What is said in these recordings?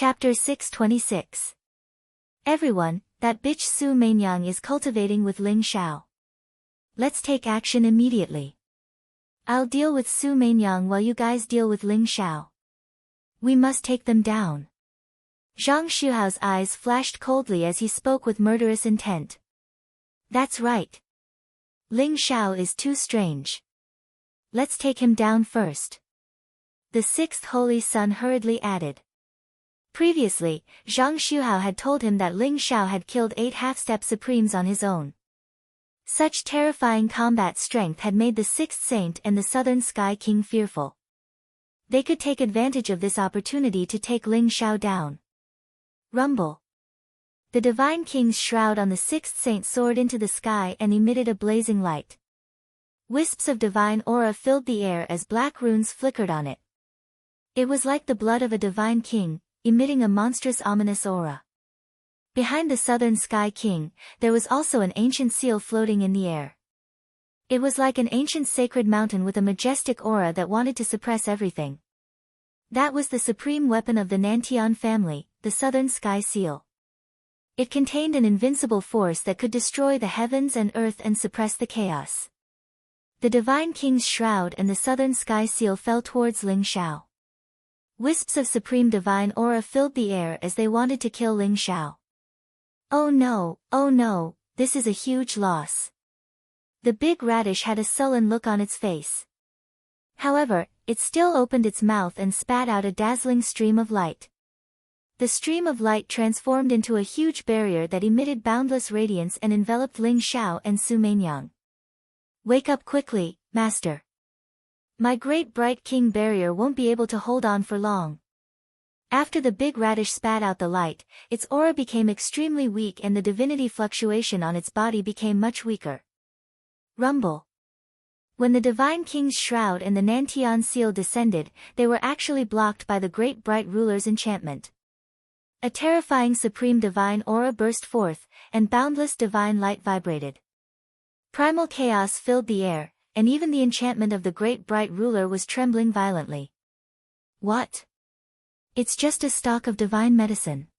Chapter 626. Everyone, that bitch Su Mainyang is cultivating with Ling Xiao. Let's take action immediately. I'll deal with Su Mainyang while you guys deal with Ling Xiao. We must take them down. Zhang Shuhao's eyes flashed coldly as he spoke with murderous intent. That's right. Ling Xiao is too strange. Let's take him down first. The sixth holy son hurriedly added. Previously, Zhang Shuhao had told him that Ling Xiao had killed 8 half-step supremes on his own. Such terrifying combat strength had made the sixth saint and the southern sky king fearful. They could take advantage of this opportunity to take Ling Xiao down. Rumble. The divine king's shroud on the sixth saint soared into the sky and emitted a blazing light. Wisps of divine aura filled the air as black runes flickered on it. It was like the blood of a divine king, emitting a monstrous ominous aura. Behind the southern sky king, there was also an ancient seal floating in the air. It was like an ancient sacred mountain with a majestic aura that wanted to suppress everything. That was the supreme weapon of the Nantian family, the southern sky seal. It contained an invincible force that could destroy the heavens and earth and suppress the chaos. The divine king's shroud and the southern sky seal fell towards Ling Xiao. Wisps of supreme divine aura filled the air as they wanted to kill Ling Xiao. Oh no, this is a huge loss. The big radish had a sullen look on its face. However, it still opened its mouth and spat out a dazzling stream of light. The stream of light transformed into a huge barrier that emitted boundless radiance and enveloped Ling Xiao and Su Mainyang. Wake up quickly, master. My great bright king barrier won't be able to hold on for long. After the big radish spat out the light, its aura became extremely weak and the divinity fluctuation on its body became much weaker. Rumble. When the divine king's shroud and the Nantian seal descended, they were actually blocked by the great bright ruler's enchantment. A terrifying supreme divine aura burst forth, and boundless divine light vibrated. Primal chaos filled the air, and even the enchantment of the great bright ruler was trembling violently. What? It's just a stalk of divine medicine.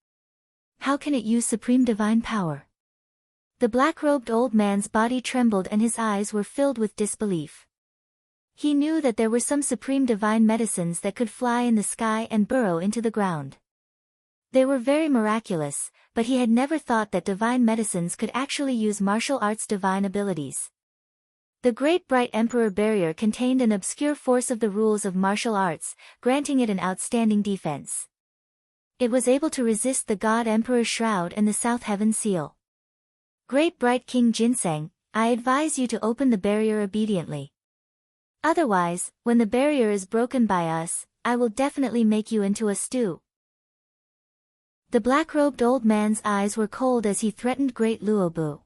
How can it use supreme divine power? The black-robed old man's body trembled and his eyes were filled with disbelief. He knew that there were some supreme divine medicines that could fly in the sky and burrow into the ground. They were very miraculous, but he had never thought that divine medicines could actually use martial arts' divine abilities. The great bright emperor barrier contained an obscure force of the rules of martial arts, granting it an outstanding defense. It was able to resist the god emperor's shroud and the south heaven seal. Great bright king Ginseng, I advise you to open the barrier obediently. Otherwise, when the barrier is broken by us, I will definitely make you into a stew. The black-robed old man's eyes were cold as he threatened great Luobu.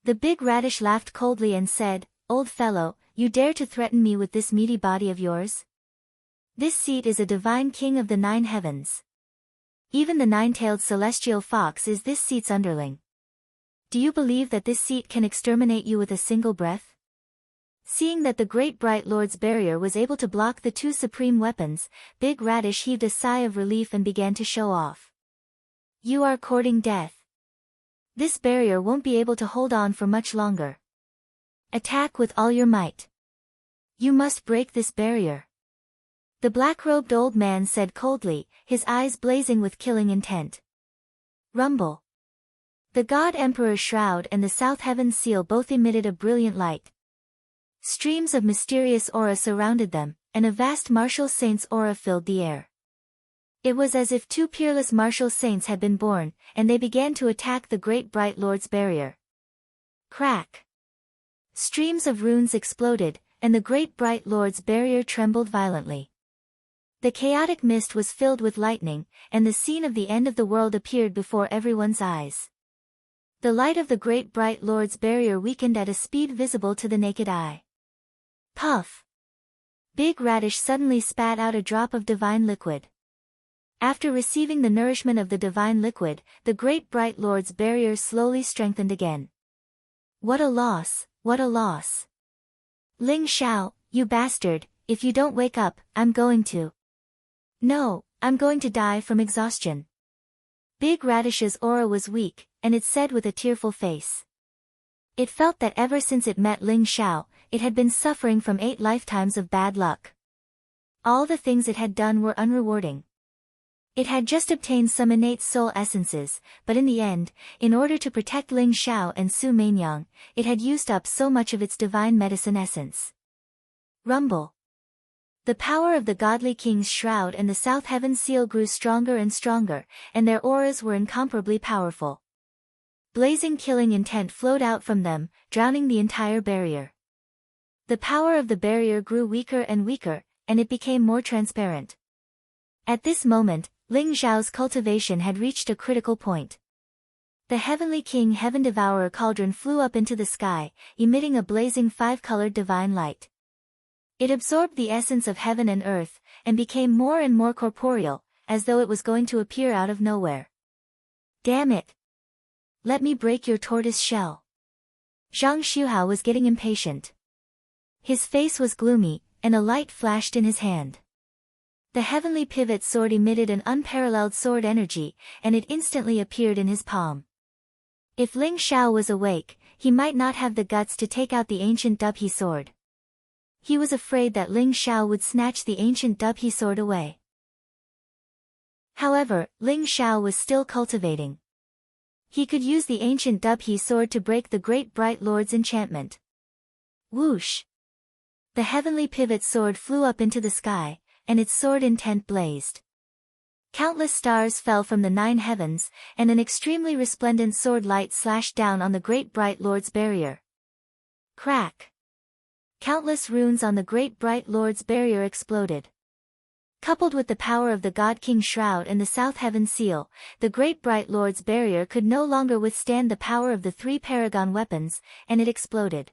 The big radish laughed coldly and said, Old fellow, you dare to threaten me with this meaty body of yours? This seat is a divine king of the 9 heavens. Even the 9-tailed celestial fox is this seat's underling. Do you believe that this seat can exterminate you with a single breath? Seeing that the great bright lord's barrier was able to block the 2 supreme weapons, Big Radish heaved a sigh of relief and began to show off. You are courting death. This barrier won't be able to hold on for much longer. Attack with all your might. You must break this barrier. The black-robed old man said coldly, his eyes blazing with killing intent. Rumble. The god emperor's shroud and the south heaven seal both emitted a brilliant light. Streams of mysterious aura surrounded them, and a vast martial saint's aura filled the air. It was as if 2 peerless martial saints had been born, and they began to attack the great bright lord's barrier. Crack! Streams of runes exploded, and the great bright lord's barrier trembled violently. The chaotic mist was filled with lightning, and the scene of the end of the world appeared before everyone's eyes. The light of the great bright lord's barrier weakened at a speed visible to the naked eye. Puff! Big Radish suddenly spat out a drop of divine liquid. After receiving the nourishment of the divine liquid, the great bright lord's barrier slowly strengthened again. What a loss, what a loss. Ling Xiao, you bastard, if you don't wake up, I'm going to. No, I'm going to die from exhaustion. Big Radish's aura was weak, and it said with a tearful face. It felt that ever since it met Ling Xiao, it had been suffering from 8 lifetimes of bad luck. All the things it had done were unrewarding. It had just obtained some innate soul essences, but in the end, in order to protect Ling Xiao and Su Mainyang, it had used up so much of its divine medicine essence. Rumble. The power of the godly king's shroud and the South Heaven seal grew stronger and stronger, and their auras were incomparably powerful. Blazing killing intent flowed out from them, drowning the entire barrier. The power of the barrier grew weaker and weaker, and it became more transparent. At this moment, Ling Xiao's cultivation had reached a critical point. The Heavenly King Heaven Devourer cauldron flew up into the sky, emitting a blazing 5-colored divine light. It absorbed the essence of heaven and earth, and became more and more corporeal, as though it was going to appear out of nowhere. Damn it! Let me break your tortoise shell. Zhang Xuhao was getting impatient. His face was gloomy, and a light flashed in his hand. The heavenly pivot sword emitted an unparalleled sword energy, and it instantly appeared in his palm. If Ling Xiao was awake, he might not have the guts to take out the ancient Dubhe sword. He was afraid that Ling Xiao would snatch the ancient Dubhe sword away. However, Ling Xiao was still cultivating. He could use the ancient Dubhe sword to break the great bright lord's enchantment. Whoosh! The heavenly pivot sword flew up into the sky, and its sword intent blazed. Countless stars fell from the 9 heavens, and an extremely resplendent sword light slashed down on the great bright lord's barrier. Crack! Countless runes on the great bright lord's barrier exploded. Coupled with the power of the God King Shroud and the South Heaven Seal, the great bright lord's barrier could no longer withstand the power of the 3 paragon weapons, and it exploded.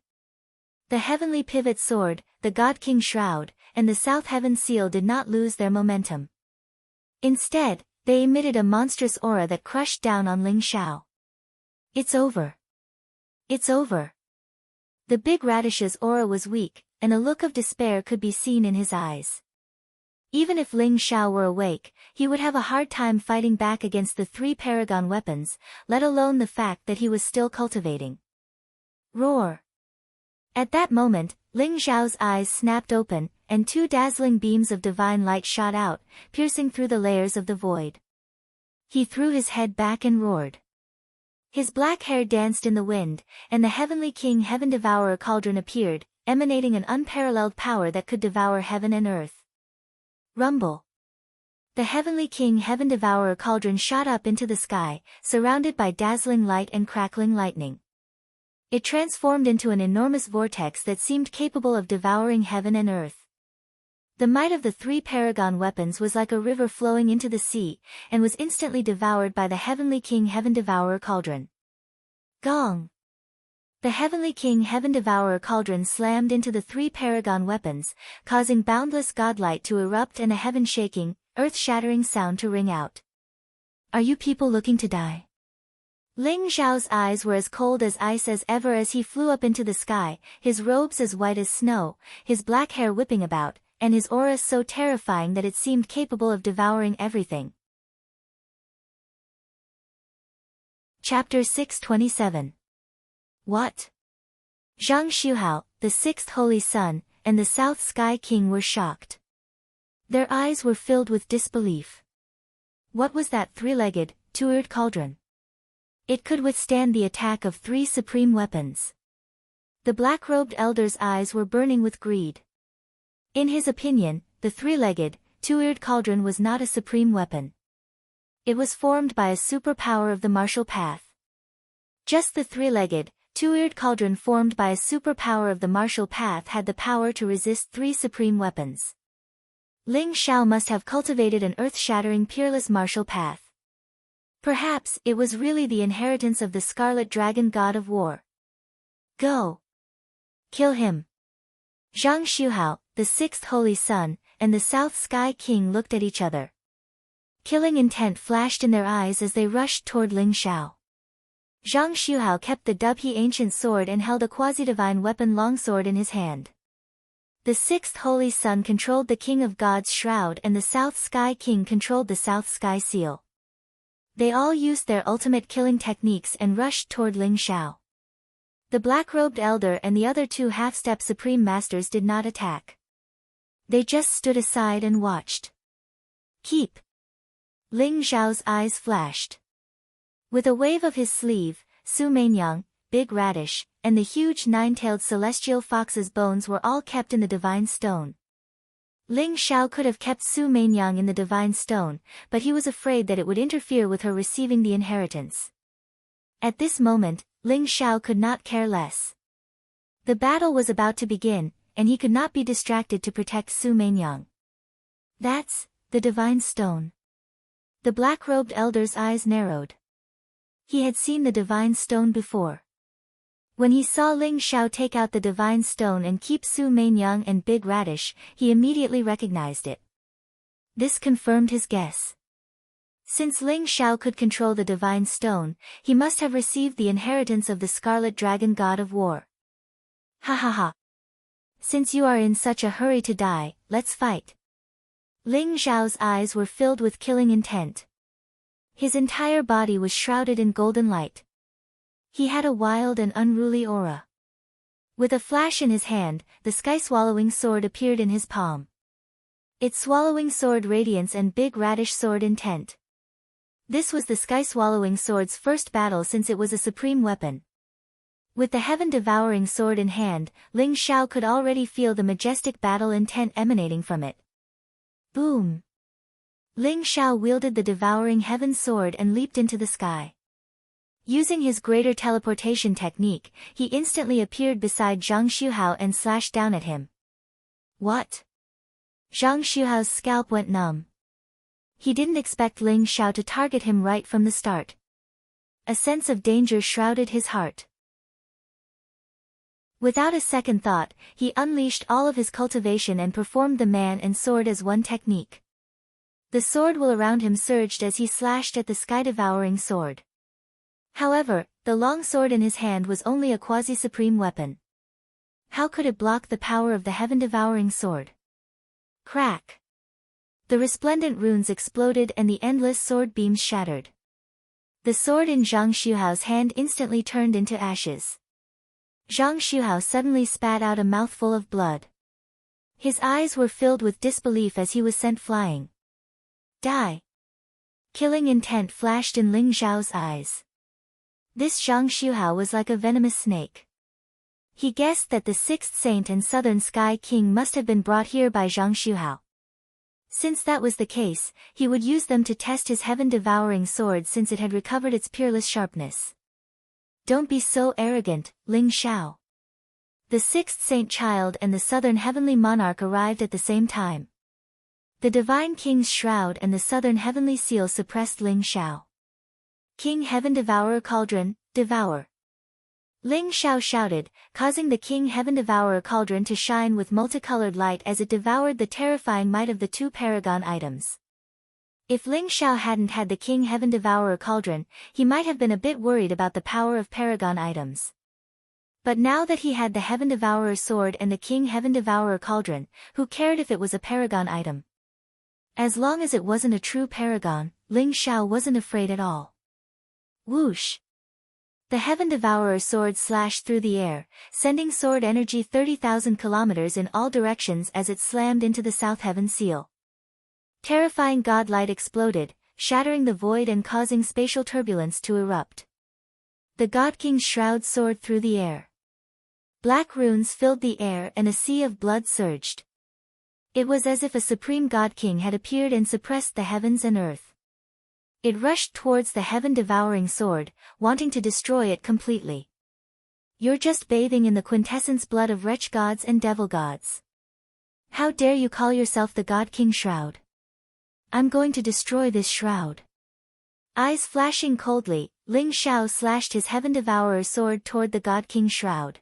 The heavenly pivot sword, the God King Shroud, and the South Heaven Seal did not lose their momentum. Instead, they emitted a monstrous aura that crushed down on Ling Xiao. It's over. It's over. The Big Radish's aura was weak, and a look of despair could be seen in his eyes. Even if Ling Xiao were awake, he would have a hard time fighting back against the 3 paragon weapons, let alone the fact that he was still cultivating. Roar! At that moment, Ling Xiao's eyes snapped open, and 2 dazzling beams of divine light shot out, piercing through the layers of the void. He threw his head back and roared. His black hair danced in the wind, and the Heavenly King Heaven Devourer cauldron appeared, emanating an unparalleled power that could devour heaven and earth. Rumble! The Heavenly King Heaven Devourer cauldron shot up into the sky, surrounded by dazzling light and crackling lightning. It transformed into an enormous vortex that seemed capable of devouring heaven and earth. The might of the 3 paragon weapons was like a river flowing into the sea, and was instantly devoured by the Heavenly King Heaven Devourer cauldron. Gong! The Heavenly King Heaven Devourer cauldron slammed into the 3 paragon weapons, causing boundless godlight to erupt and a heaven-shaking, earth-shattering sound to ring out. Are you people looking to die? Ling Xiao's eyes were as cold as ice as ever as he flew up into the sky, his robes as white as snow, his black hair whipping about, and his aura so terrifying that it seemed capable of devouring everything. Chapter 627. What? Zhang Xuhao, the 6th Holy Sun, and the South Sky King were shocked. Their eyes were filled with disbelief. What was that 3-legged, 2-eared cauldron? It could withstand the attack of 3 supreme weapons. The black-robed elder's eyes were burning with greed. In his opinion, the 3-legged, 2-eared cauldron was not a supreme weapon. It was formed by a superpower of the martial path. Just the 3-legged, 2-eared cauldron formed by a superpower of the martial path had the power to resist 3 supreme weapons. Ling Xiao must have cultivated an earth-shattering peerless martial path. Perhaps it was really the inheritance of the Scarlet Dragon God of War. Go! Kill him! Zhang Xuhao, the 6th Holy Sun, and the South Sky King looked at each other. Killing intent flashed in their eyes as they rushed toward Ling Xiao. Zhang Xuhao kept the Dubhe ancient sword and held a quasi-divine weapon longsword in his hand. The sixth holy sun controlled the king of God's shroud and the South Sky King controlled the South Sky Seal. They all used their ultimate killing techniques and rushed toward Ling Xiao. The black-robed elder and the other two half-step supreme masters did not attack. They just stood aside and watched. Keep! Ling Xiao's eyes flashed. With a wave of his sleeve, Su Mainyang, Big Radish, and the huge nine-tailed celestial fox's bones were all kept in the divine stone. Ling Xiao could have kept Su Mainyang in the divine stone, but he was afraid that it would interfere with her receiving the inheritance. At this moment, Ling Xiao could not care less. The battle was about to begin, and he could not be distracted to protect Su Mainyang. That's the divine stone. The black-robed elder's eyes narrowed. He had seen the divine stone before. When he saw Ling Xiao take out the divine stone and keep Su Mainyang and Big Radish, he immediately recognized it. This confirmed his guess. Since Ling Xiao could control the divine stone, he must have received the inheritance of the Scarlet Dragon God of War. Ha ha ha. Since you are in such a hurry to die, let's fight. Ling Xiao's eyes were filled with killing intent. His entire body was shrouded in golden light. He had a wild and unruly aura. With a flash in his hand, the sky-swallowing sword appeared in his palm. Its swallowing sword radiance and Big Radish sword intent. This was the sky-swallowing sword's first battle since it was a supreme weapon. With the heaven-devouring sword in hand, Ling Xiao could already feel the majestic battle intent emanating from it. Boom! Ling Xiao wielded the devouring heaven sword and leaped into the sky. Using his greater teleportation technique, he instantly appeared beside Zhang Xuhao and slashed down at him. What? Zhang Xuhao's scalp went numb. He didn't expect Ling Xiao to target him right from the start. A sense of danger shrouded his heart. Without a second thought, he unleashed all of his cultivation and performed the man and sword as one technique. The sword will around him surged as he slashed at the sky-devouring sword. However, the long sword in his hand was only a quasi-supreme weapon. How could it block the power of the heaven-devouring sword? Crack! The resplendent runes exploded and the endless sword beams shattered. The sword in Zhang Xuhao's hand instantly turned into ashes. Zhang Xuhao suddenly spat out a mouthful of blood. His eyes were filled with disbelief as he was sent flying. Die! Killing intent flashed in Ling Xiao's eyes. This Zhang Xuhao was like a venomous snake. He guessed that the sixth saint and Southern Sky King must have been brought here by Zhang Xuhao. Since that was the case, he would use them to test his heaven-devouring sword since it had recovered its peerless sharpness. Don't be so arrogant, Ling Xiao. The sixth saint child and the southern heavenly monarch arrived at the same time. The divine king's shroud and the southern heavenly seal suppressed Ling Xiao. King Heaven Devourer Cauldron, devour! Ling Xiao shouted, causing the King Heaven Devourer Cauldron to shine with multicolored light as it devoured the terrifying might of the two paragon items. If Ling Xiao hadn't had the King Heaven Devourer Cauldron, he might have been a bit worried about the power of paragon items. But now that he had the Heaven Devourer sword and the King Heaven Devourer Cauldron, who cared if it was a paragon item? As long as it wasn't a true paragon, Ling Xiao wasn't afraid at all. Whoosh! The Heaven Devourer sword slashed through the air, sending sword energy 30,000 kilometers in all directions as it slammed into the South Heaven seal. Terrifying godlight exploded, shattering the void and causing spatial turbulence to erupt. The God King's shroud soared through the air. Black runes filled the air and a sea of blood surged. It was as if a supreme God King had appeared and suppressed the heavens and earth. It rushed towards the heaven-devouring sword, wanting to destroy it completely. You're just bathing in the quintessence blood of wretch gods and devil gods. How dare you call yourself the God King Shroud? I'm going to destroy this shroud. Eyes flashing coldly, Ling Xiao slashed his Heaven Devourer sword toward the God King Shroud.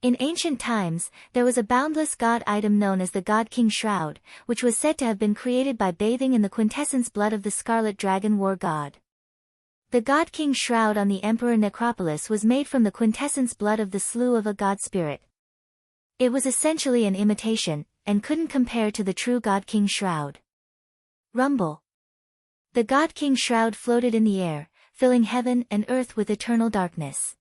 In ancient times, there was a boundless god item known as the God King Shroud, which was said to have been created by bathing in the quintessence blood of the Scarlet Dragon War God. The God King Shroud on the Emperor Necropolis was made from the quintessence blood of the slough of a god spirit. It was essentially an imitation, and couldn't compare to the true God King shroud. Rumble. The God King shroud floated in the air, filling heaven and earth with eternal darkness.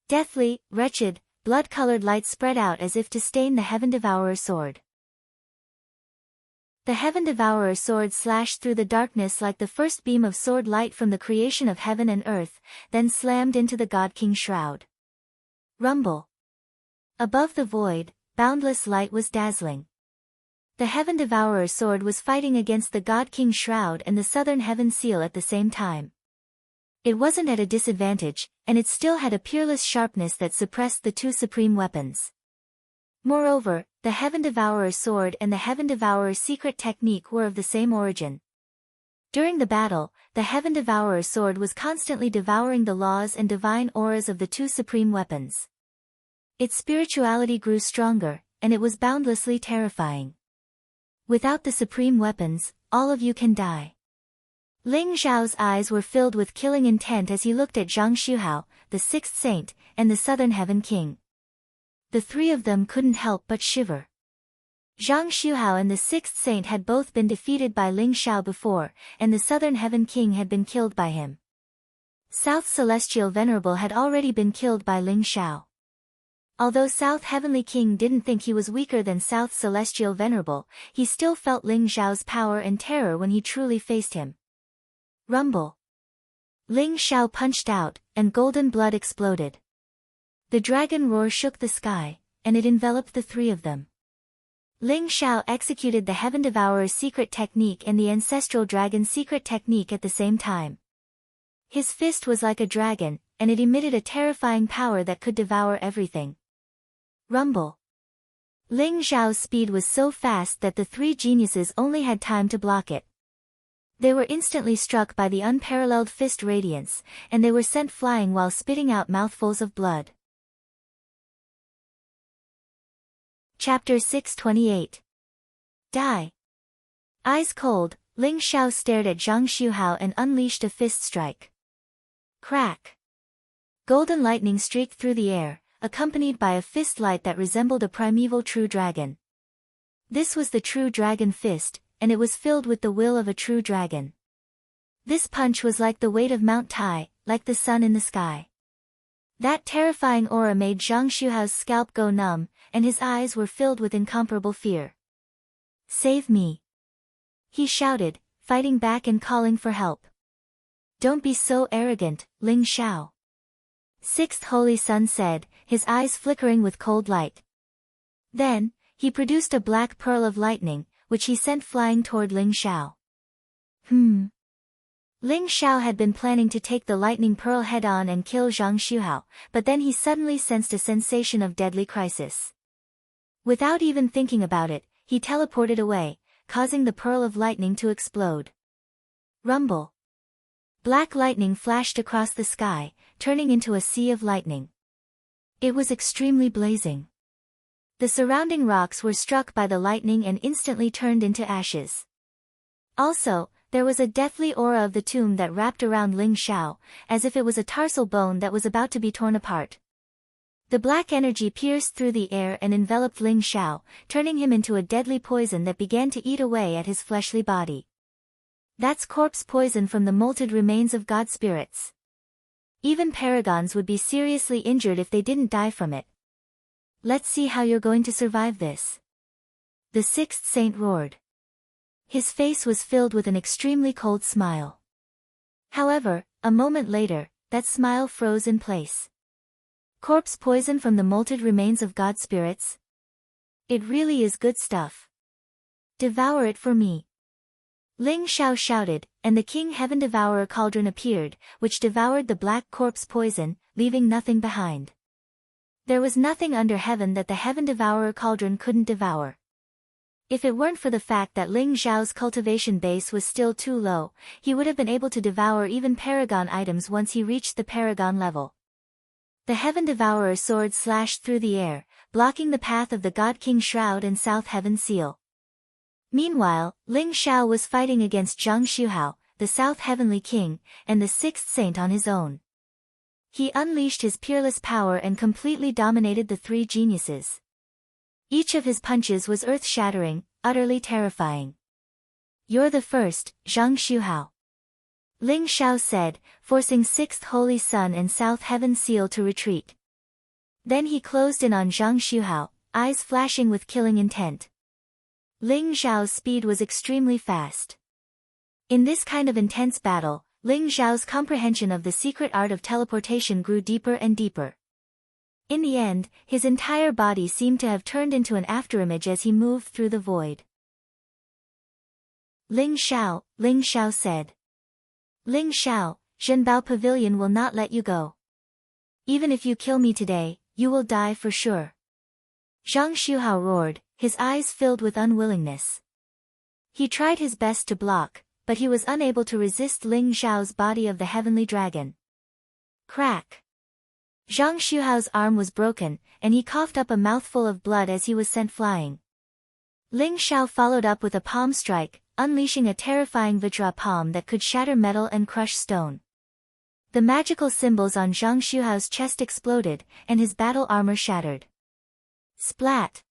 Deathly, wretched, blood-colored light spread out as if to stain the Heaven Devourer sword. The Heaven Devourer sword slashed through the darkness like the first beam of sword light from the creation of heaven and earth, then slammed into the God King shroud. Rumble. Above the void, boundless light was dazzling. The Heaven Devourer sword was fighting against the God King shroud and the Southern Heaven seal at the same time. It wasn't at a disadvantage, and it still had a peerless sharpness that suppressed the two supreme weapons. Moreover, the Heaven Devourer sword and the Heaven Devourer secret technique were of the same origin. During the battle, the Heaven Devourer sword was constantly devouring the laws and divine auras of the two supreme weapons. Its spirituality grew stronger, and it was boundlessly terrifying. Without the supreme weapons, all of you can die. Ling Zhao's eyes were filled with killing intent as he looked at Zhang Xuhao, the sixth saint, and the Southern Heaven King. The three of them couldn't help but shiver. Zhang Xuhao and the sixth saint had both been defeated by Ling Zhao before, and the Southern Heaven King had been killed by him. South Celestial Venerable had already been killed by Ling Zhao. Although South Heavenly King didn't think he was weaker than South Celestial Venerable, he still felt Ling Zhao's power and terror when he truly faced him. Rumble. Ling Zhao punched out, and golden blood exploded. The dragon roar shook the sky, and it enveloped the three of them. Ling Zhao executed the Heaven Devourer's secret technique and the Ancestral Dragon's secret technique at the same time. His fist was like a dragon, and it emitted a terrifying power that could devour everything. Rumble. Ling Zhao's speed was so fast that the three geniuses only had time to block it. They were instantly struck by the unparalleled fist radiance, and they were sent flying while spitting out mouthfuls of blood. Chapter 628. Die. Eyes cold, Ling Zhao stared at Zhang Xuhao and unleashed a fist strike. Crack. Golden lightning streaked through the air, accompanied by a fist light that resembled a primeval true dragon. This was the true dragon fist, and it was filled with the will of a true dragon. This punch was like the weight of Mount Tai, like the sun in the sky. That terrifying aura made Zhang Xuhao's scalp go numb, and his eyes were filled with incomparable fear. Save me! He shouted, fighting back and calling for help. Don't be so arrogant, Ling Zhao. Sixth Holy Sun said, his eyes flickering with cold light. Then, he produced a black pearl of lightning, which he sent flying toward Ling Zhao. Ling Zhao had been planning to take the lightning pearl head-on and kill Zhang Xuhao, but then he suddenly sensed a sensation of deadly crisis. Without even thinking about it, he teleported away, causing the pearl of lightning to explode. Rumble. Black lightning flashed across the sky, turning into a sea of lightning. It was extremely blazing. The surrounding rocks were struck by the lightning and instantly turned into ashes. Also, there was a deathly aura of the tomb that wrapped around Ling Zhao, as if it was a tarsal bone that was about to be torn apart. The black energy pierced through the air and enveloped Ling Zhao, turning him into a deadly poison that began to eat away at his fleshly body. That's corpse poison from the molted remains of god spirits. Even paragons would be seriously injured if they didn't die from it. Let's see how you're going to survive this. The sixth saint roared. His face was filled with an extremely cold smile. However, a moment later, that smile froze in place. Corpse poison from the molted remains of god spirits? It really is good stuff. Devour it for me. Ling Zhao shouted, and the King Heaven Devourer cauldron appeared, which devoured the black corpse poison, leaving nothing behind. There was nothing under heaven that the Heaven Devourer cauldron couldn't devour. If it weren't for the fact that Ling Zhao's cultivation base was still too low, he would have been able to devour even paragon items once he reached the paragon level. The Heaven Devourer sword slashed through the air, blocking the path of the God King Shroud and South Heaven Seal. Meanwhile, Ling Zhao was fighting against Zhang Xuhao, the South Heavenly King, and the sixth saint on his own. He unleashed his peerless power and completely dominated the three geniuses. Each of his punches was earth-shattering, utterly terrifying. "You're the first, Zhang Xuhao," Ling Shao said, forcing Sixth Holy Sun and South Heaven Seal to retreat. Then he closed in on Zhang Xuhao, eyes flashing with killing intent. Ling Zhao's speed was extremely fast. In this kind of intense battle, Ling Zhao's comprehension of the secret art of teleportation grew deeper and deeper. In the end, his entire body seemed to have turned into an afterimage as he moved through the void. Ling Shao said. "Ling Shao, Zhenbao Pavilion will not let you go. Even if you kill me today, you will die for sure." Zhang Xuhao roared, his eyes filled with unwillingness. He tried his best to block, but he was unable to resist Ling Zhao's body of the heavenly dragon. Crack! Zhang Xuhao's arm was broken, and he coughed up a mouthful of blood as he was sent flying. Ling Shao followed up with a palm strike, unleashing a terrifying Vajra palm that could shatter metal and crush stone. The magical symbols on Zhang Xuhao's chest exploded, and his battle armor shattered. Splat!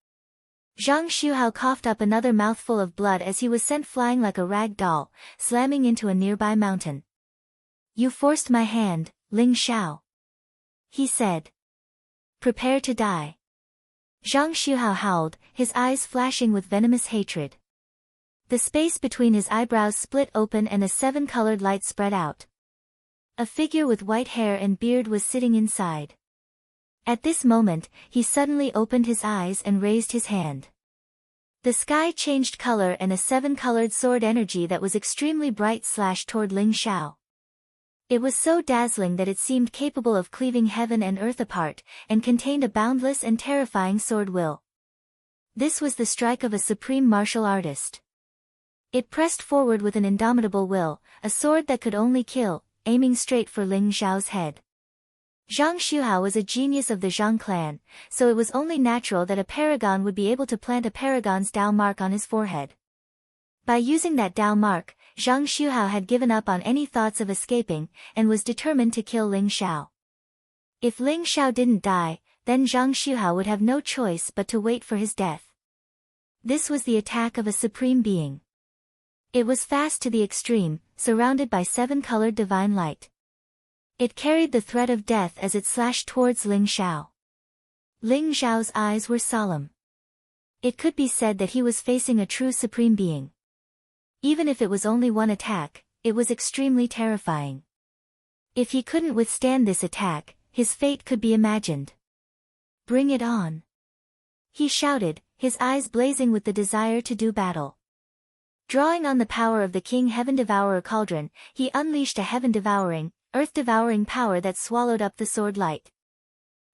Zhang Xuhao coughed up another mouthful of blood as he was sent flying like a rag doll, slamming into a nearby mountain. "You forced my hand, Ling Shao," he said. "Prepare to die." Zhang Xuhao howled, his eyes flashing with venomous hatred. The space between his eyebrows split open and a seven-colored light spread out. A figure with white hair and beard was sitting inside. At this moment, he suddenly opened his eyes and raised his hand. The sky changed color and a seven-colored sword energy that was extremely bright slashed toward Ling Shao. It was so dazzling that it seemed capable of cleaving heaven and earth apart, and contained a boundless and terrifying sword will. This was the strike of a supreme martial artist. It pressed forward with an indomitable will, a sword that could only kill, aiming straight for Ling Zhao's head. Zhang Xuhao was a genius of the Zhang clan, so it was only natural that a paragon would be able to plant a paragon's Dao mark on his forehead. By using that Dao mark, Zhang Xuhao had given up on any thoughts of escaping, and was determined to kill Ling Shao. If Ling Shao didn't die, then Zhang Xuhao would have no choice but to wait for his death. This was the attack of a supreme being. It was fast to the extreme, surrounded by seven-colored divine light. It carried the threat of death as it slashed towards Ling Shao. Ling Zhao's eyes were solemn. It could be said that he was facing a true supreme being. Even if it was only one attack, it was extremely terrifying. If he couldn't withstand this attack, his fate could be imagined. "Bring it on!" he shouted, his eyes blazing with the desire to do battle. Drawing on the power of the King Heaven Devourer Cauldron, he unleashed a heaven-devouring, earth-devouring power that swallowed up the sword light.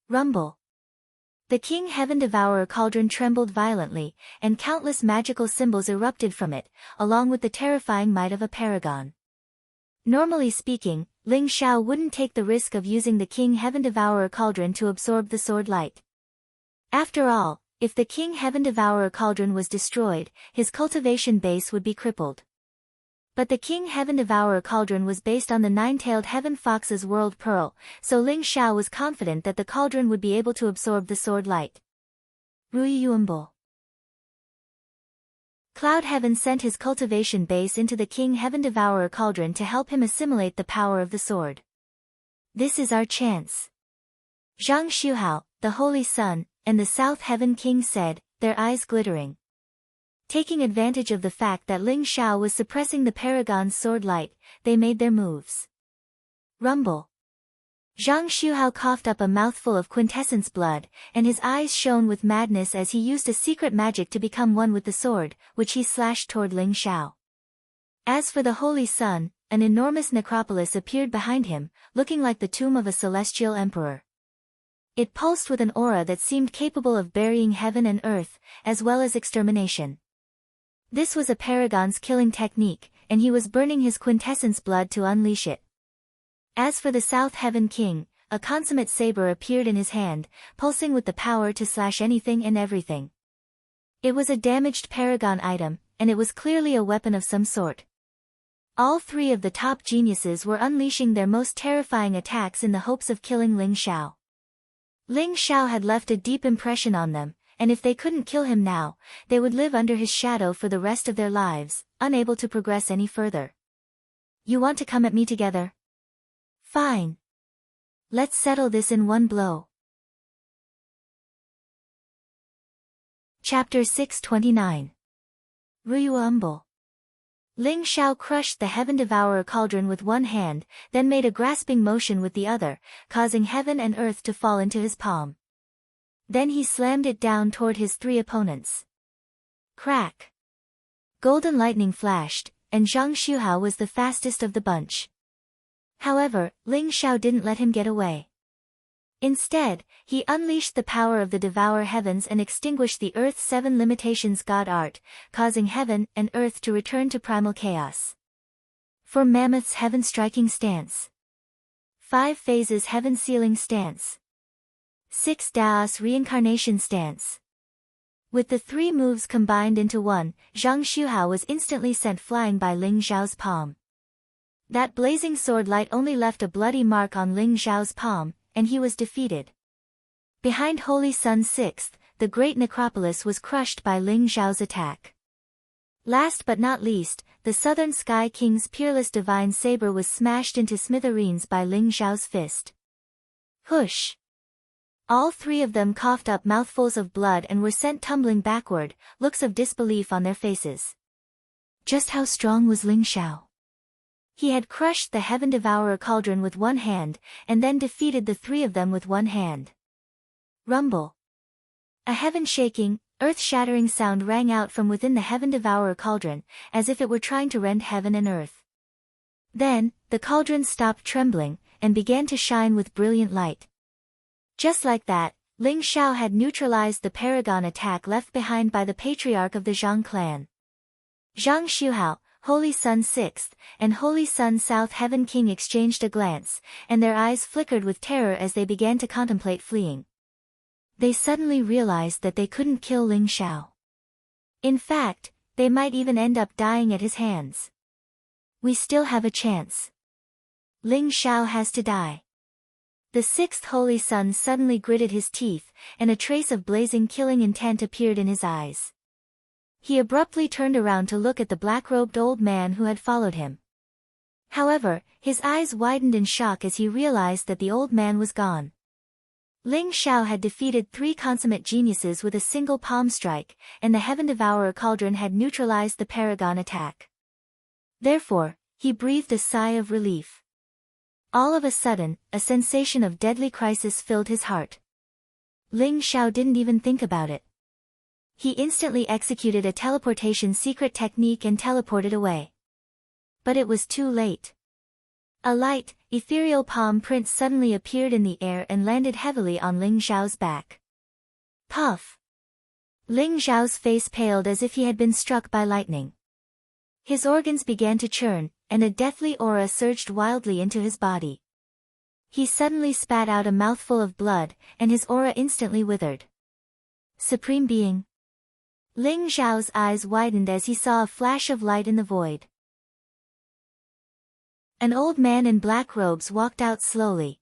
Rumble! The King Heaven Devourer Cauldron trembled violently, and countless magical symbols erupted from it, along with the terrifying might of a paragon. Normally speaking, Ling Shao wouldn't take the risk of using the King Heaven Devourer Cauldron to absorb the sword light. After all, if the King Heaven Devourer Cauldron was destroyed, his cultivation base would be crippled. But the King Heaven Devourer Cauldron was based on the nine-tailed Heaven Fox's World Pearl, so Ling Shao was confident that the cauldron would be able to absorb the sword light. Ruyuumbo. Cloud Heaven sent his cultivation base into the King Heaven Devourer Cauldron to help him assimilate the power of the sword. "This is our chance," Zhang Xuhao, the Holy Sun, and the South Heaven King said, their eyes glittering. Taking advantage of the fact that Ling Shao was suppressing the paragon's sword light, they made their moves. Rumble! Zhang Xuhao coughed up a mouthful of quintessence blood, and his eyes shone with madness as he used a secret magic to become one with the sword, which he slashed toward Ling Shao. As for the Holy Sun, an enormous necropolis appeared behind him, looking like the tomb of a celestial emperor. It pulsed with an aura that seemed capable of burying heaven and earth, as well as extermination. This was a paragon's killing technique, and he was burning his quintessence blood to unleash it. As for the South Heaven King, a consummate saber appeared in his hand, pulsing with the power to slash anything and everything. It was a damaged paragon item, and it was clearly a weapon of some sort. All three of the top geniuses were unleashing their most terrifying attacks in the hopes of killing Ling Shao. Ling Shao had left a deep impression on them, and if they couldn't kill him now, they would live under his shadow for the rest of their lives, unable to progress any further. You want to come at me together? Fine. Let's settle this in one blow. Chapter 629. Ruyuumbo. Ling Xiao crushed the Heaven Devourer cauldron with one hand, then made a grasping motion with the other, causing heaven and earth to fall into his palm. Then he slammed it down toward his three opponents. Crack! Golden lightning flashed, and Zhang Xuhao was the fastest of the bunch. However, Ling Xiao didn't let him get away. Instead, he unleashed the power of the Devour Heavens and extinguished the Earth's 7 limitations God art, causing heaven and earth to return to primal chaos. 4 Mammoths Heaven Striking Stance. 5 Phases Heaven Sealing Stance. 6 Daos Reincarnation Stance. With the 3 moves combined into one, Zhang Xuhao was instantly sent flying by Ling Xiao's palm. That blazing sword light only left a bloody mark on Ling Xiao's palm, and he was defeated. Behind Holy Sun's 6th, the great necropolis was crushed by Ling Xiao's attack. Last but not least, the Southern Sky King's peerless divine saber was smashed into smithereens by Ling Xiao's fist. Hush! All 3 of them coughed up mouthfuls of blood and were sent tumbling backward, looks of disbelief on their faces. Just how strong was Ling Xiao? He had crushed the Heaven Devourer cauldron with one hand, and then defeated the 3 of them with one hand. Rumble. A heaven-shaking, earth-shattering sound rang out from within the Heaven Devourer cauldron, as if it were trying to rend heaven and earth. Then, the cauldron stopped trembling, and began to shine with brilliant light. Just like that, Ling Xiao had neutralized the Paragon attack left behind by the patriarch of the Zhang clan. Zhang Xuhao, Holy Sun 6th, and Holy Sun South Heaven King exchanged a glance, and their eyes flickered with terror as they began to contemplate fleeing. They suddenly realized that they couldn't kill Ling Xiao. In fact, they might even end up dying at his hands. We still have a chance. Ling Xiao has to die. The 6th Holy Sun suddenly gritted his teeth, and a trace of blazing killing intent appeared in his eyes. He abruptly turned around to look at the black-robed old man who had followed him. However, his eyes widened in shock as he realized that the old man was gone. Ling Xiao had defeated 3 consummate geniuses with a single palm strike, and the Heaven Devourer cauldron had neutralized the Paragon attack. Therefore, he breathed a sigh of relief. All of a sudden, a sensation of deadly crisis filled his heart. Ling Xiao didn't even think about it. He instantly executed a teleportation secret technique and teleported away. But it was too late. A light, ethereal palm print suddenly appeared in the air and landed heavily on Ling Xiao's back. Puff! Ling Xiao's face paled as if he had been struck by lightning. His organs began to churn, and a deathly aura surged wildly into his body. He suddenly spat out a mouthful of blood, and his aura instantly withered. Supreme Being. Ling Xiao's eyes widened as he saw a flash of light in the void. An old man in black robes walked out slowly.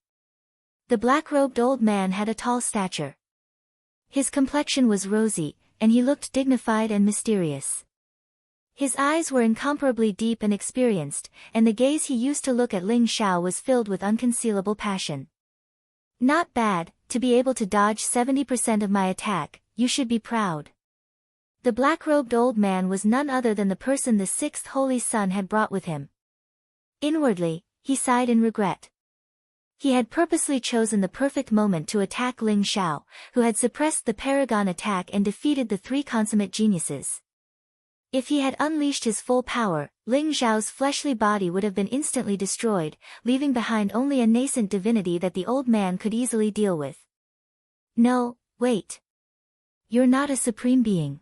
The black-robed old man had a tall stature. His complexion was rosy, and he looked dignified and mysterious. His eyes were incomparably deep and experienced, and the gaze he used to look at Ling Xiao was filled with unconcealable passion. Not bad, to be able to dodge 70% of my attack, you should be proud. The black-robed old man was none other than the person the 6th Holy Sun had brought with him. Inwardly, he sighed in regret. He had purposely chosen the perfect moment to attack Ling Xiao, who had suppressed the Paragon attack and defeated the 3 consummate geniuses. If he had unleashed his full power, Ling Xiao's fleshly body would have been instantly destroyed, leaving behind only a nascent divinity that the old man could easily deal with. No, wait. You're not a supreme being.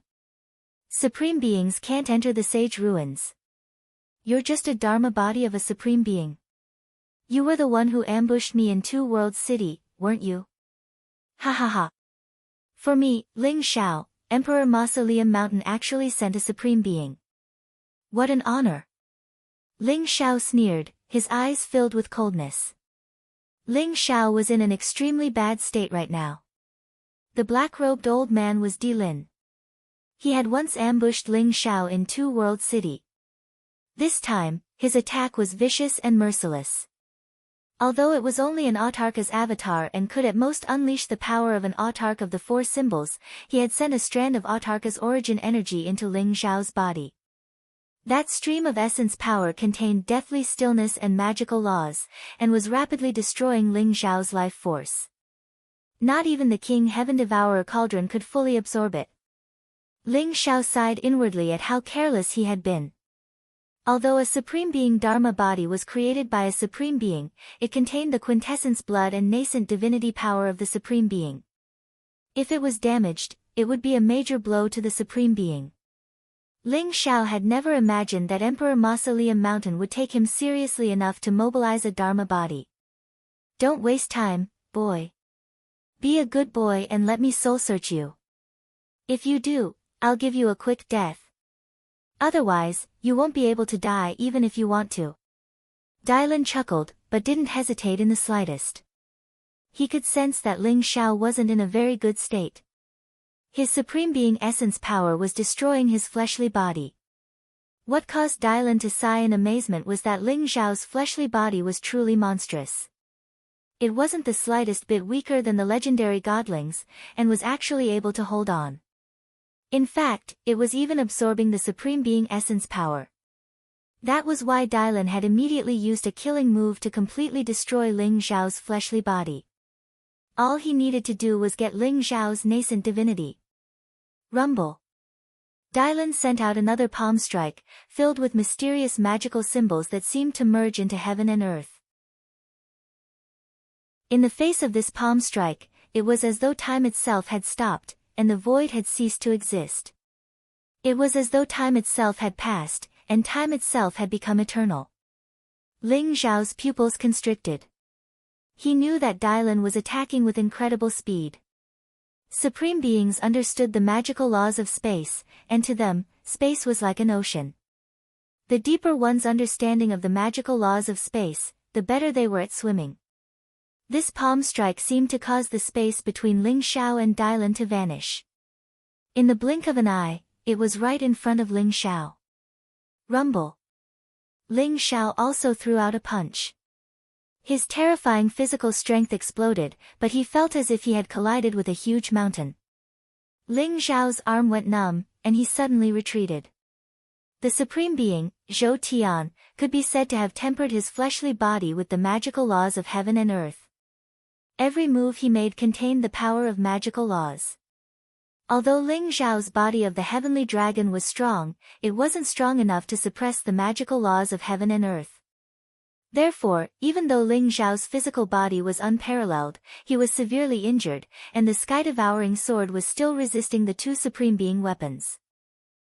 Supreme beings can't enter the sage ruins. You're just a dharma body of a supreme being. You were the one who ambushed me in Two Worlds City, weren't you? Ha ha ha. For me, Ling Xiao, Emperor Mausoleum Mountain actually sent a supreme being. What an honor. Ling Xiao sneered, his eyes filled with coldness. Ling Xiao was in an extremely bad state right now. The black-robed old man was Lin. He had once ambushed Ling Xiao in Two World City. This time, his attack was vicious and merciless. Although it was only an autarka's avatar and could at most unleash the power of an autark of the four symbols, he had sent a strand of autarka's origin energy into Ling Xiao's body. That stream of essence power contained deathly stillness and magical laws, and was rapidly destroying Ling Xiao's life force. Not even the King Heaven Devourer cauldron could fully absorb it. Ling Xiao sighed inwardly at how careless he had been. Although a Supreme Being Dharma body was created by a Supreme Being, it contained the quintessence blood and nascent divinity power of the Supreme Being. If it was damaged, it would be a major blow to the Supreme Being. Ling Xiao had never imagined that Emperor Mausoleum Mountain would take him seriously enough to mobilize a Dharma body. Don't waste time, boy. Be a good boy and let me soul search you. If you do, I'll give you a quick death. Otherwise, you won't be able to die even if you want to. Lin chuckled, but didn't hesitate in the slightest. He could sense that Ling Xiao wasn't in a very good state. His Supreme Being essence power was destroying his fleshly body. What caused Lin to sigh in amazement was that Ling Xiao's fleshly body was truly monstrous. It wasn't the slightest bit weaker than the legendary godlings, and was actually able to hold on. In fact, it was even absorbing the Supreme Being essence power. That was why Lin had immediately used a killing move to completely destroy Ling Xiao's fleshly body. All he needed to do was get Ling Xiao's nascent divinity. Rumble. Lin sent out another palm strike, filled with mysterious magical symbols that seemed to merge into heaven and earth. In the face of this palm strike, it was as though time itself had stopped, and the void had ceased to exist. It was as though time itself had passed, and time itself had become eternal. Ling Xiao's pupils constricted. He knew that Lin was attacking with incredible speed. Supreme beings understood the magical laws of space, and to them, space was like an ocean. The deeper one's understanding of the magical laws of space, the better they were at swimming. This palm strike seemed to cause the space between Ling Xiao and Lin to vanish. In the blink of an eye, it was right in front of Ling Xiao. Rumble. Ling Xiao also threw out a punch. His terrifying physical strength exploded, but he felt as if he had collided with a huge mountain. Ling Xiao's arm went numb, and he suddenly retreated. The Supreme Being, Zhou Tian, could be said to have tempered his fleshly body with the magical laws of heaven and earth. Every move he made contained the power of magical laws. Although Ling Xiao's body of the heavenly dragon was strong, it wasn't strong enough to suppress the magical laws of heaven and earth. Therefore, even though Ling Xiao's physical body was unparalleled, he was severely injured, and the sky-devouring sword was still resisting the two Supreme Being weapons.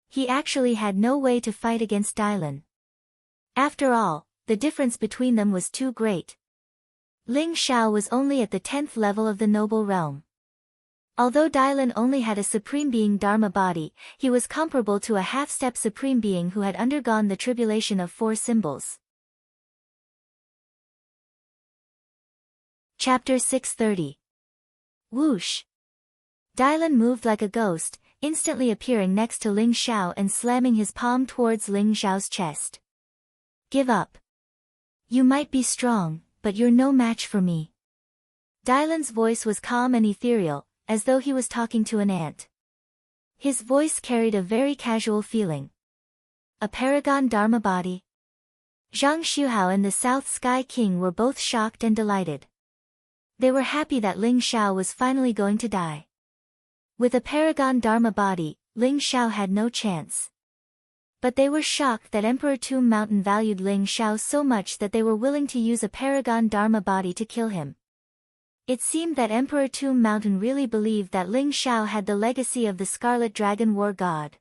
He actually had no way to fight against Lin. After all, the difference between them was too great. Ling Xiao was only at the 10th level of the noble realm. Although Lin only had a Supreme Being Dharma body, he was comparable to a half-step Supreme Being who had undergone the tribulation of four symbols. Chapter 630. Whoosh. Lin moved like a ghost, instantly appearing next to Ling Xiao and slamming his palm towards Ling Xiao's chest. Give up. You might be strong, but you're no match for me. Lin's voice was calm and ethereal, as though he was talking to an ant. His voice carried a very casual feeling. A paragon Dharma body? Zhang Xuhao and the South Sky King were both shocked and delighted. They were happy that Ling Xiao was finally going to die. With a paragon Dharma body, Ling Xiao had no chance. But they were shocked that Emperor Tomb Mountain valued Ling Xiao so much that they were willing to use a paragon Dharma body to kill him. It seemed that Emperor Tomb Mountain really believed that Ling Xiao had the legacy of the Scarlet Dragon War God.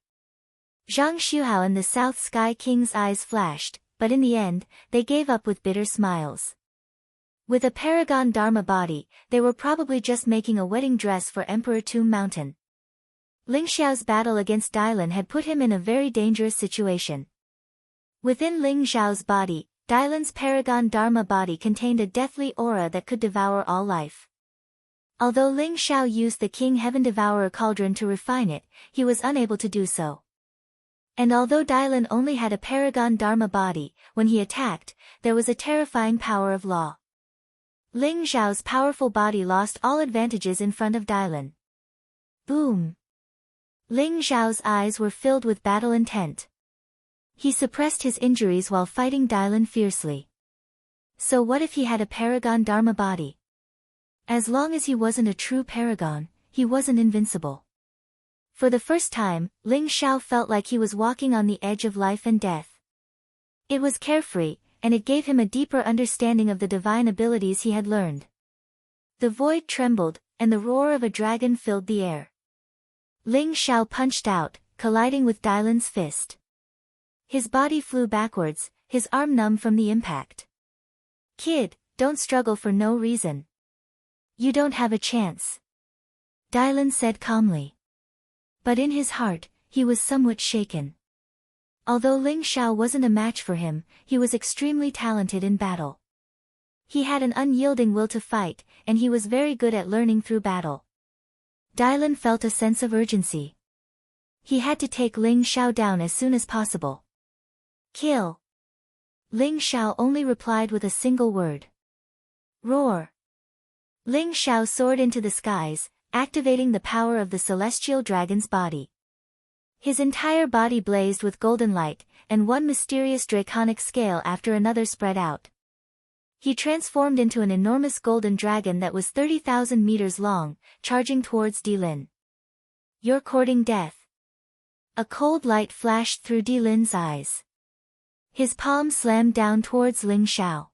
Zhang Xuhao and the South Sky King's eyes flashed, but in the end, they gave up with bitter smiles. With a paragon Dharma body, they were probably just making a wedding dress for Emperor Tomb Mountain. Ling Xiao's battle against Lin had put him in a very dangerous situation. Within Ling Xiao's body, Lin's paragon Dharma body contained a deathly aura that could devour all life. Although Ling Xiao used the King Heaven Devourer cauldron to refine it, he was unable to do so. And although Dylan only had a paragon Dharma body, when he attacked, there was a terrifying power of law. Ling Xiao's powerful body lost all advantages in front of Dylan. Boom! Ling Xiao's eyes were filled with battle intent. He suppressed his injuries while fighting Dylan fiercely. So what if he had a paragon Dharma body? As long as he wasn't a true paragon, he wasn't invincible. For the first time, Ling Xiao felt like he was walking on the edge of life and death. It was carefree, and it gave him a deeper understanding of the divine abilities he had learned. The void trembled, and the roar of a dragon filled the air. Ling Xiao punched out, colliding with Dylan's fist. His body flew backwards, his arm numb from the impact. "Kid, don't struggle for no reason. You don't have a chance," Dylan said calmly. But in his heart, he was somewhat shaken. Although Ling Xiao wasn't a match for him, he was extremely talented in battle. He had an unyielding will to fight, and he was very good at learning through battle. Dylan felt a sense of urgency. He had to take Ling Xiao down as soon as possible. "Kill." Ling Xiao only replied with a single word. "Roar." Ling Xiao soared into the skies, activating the power of the celestial dragon's body. His entire body blazed with golden light, and one mysterious draconic scale after another spread out. He transformed into an enormous golden dragon that was 30,000 meters long, charging towards Dilin. "You're courting death." A cold light flashed through Dilin's eyes. His palm slammed down towards Ling Xiao.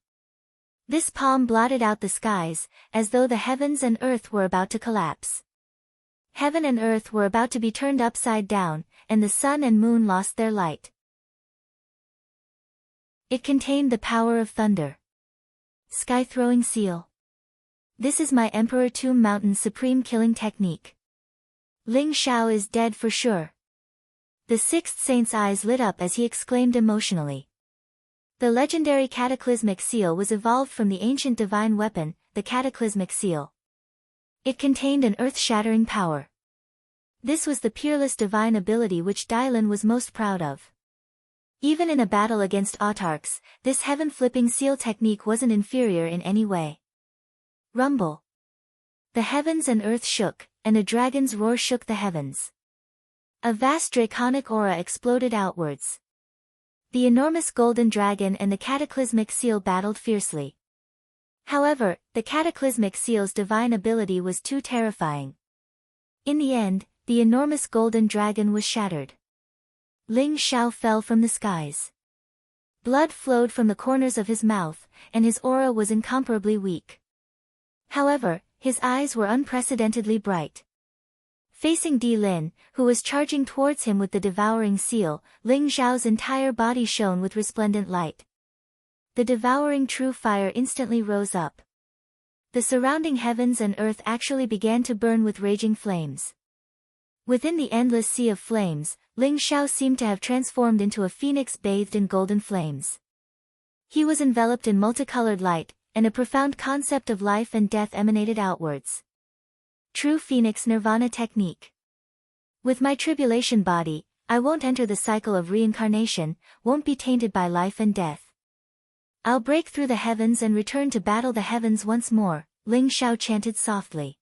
This palm blotted out the skies, as though the heavens and earth were about to collapse. Heaven and earth were about to be turned upside down, and the sun and moon lost their light. It contained the power of thunder. Sky-throwing seal. "This is my Emperor Tomb Mountain's supreme killing technique. Ling Xiao is dead for sure." The sixth saint's eyes lit up as he exclaimed emotionally. The legendary cataclysmic seal was evolved from the ancient divine weapon, the cataclysmic seal. It contained an earth-shattering power. This was the peerless divine ability which Dylan was most proud of. Even in a battle against autarchs, this heaven-flipping seal technique wasn't inferior in any way. Rumble. The heavens and earth shook, and a dragon's roar shook the heavens. A vast draconic aura exploded outwards. The enormous golden dragon and the cataclysmic seal battled fiercely. However, the cataclysmic seal's divine ability was too terrifying. In the end, the enormous golden dragon was shattered. Ling Xiao fell from the skies. Blood flowed from the corners of his mouth, and his aura was incomparably weak. However, his eyes were unprecedentedly bright. Facing Di Lin, who was charging towards him with the devouring seal, Ling Xiao's entire body shone with resplendent light. The devouring true fire instantly rose up. The surrounding heavens and earth actually began to burn with raging flames. Within the endless sea of flames, Ling Xiao seemed to have transformed into a phoenix bathed in golden flames. He was enveloped in multicolored light, and a profound concept of life and death emanated outwards. True Phoenix Nirvana Technique. With my tribulation body, I won't enter the cycle of reincarnation, won't be tainted by life and death. I'll break through the heavens and return to battle the heavens once more, Ling Xiao chanted softly.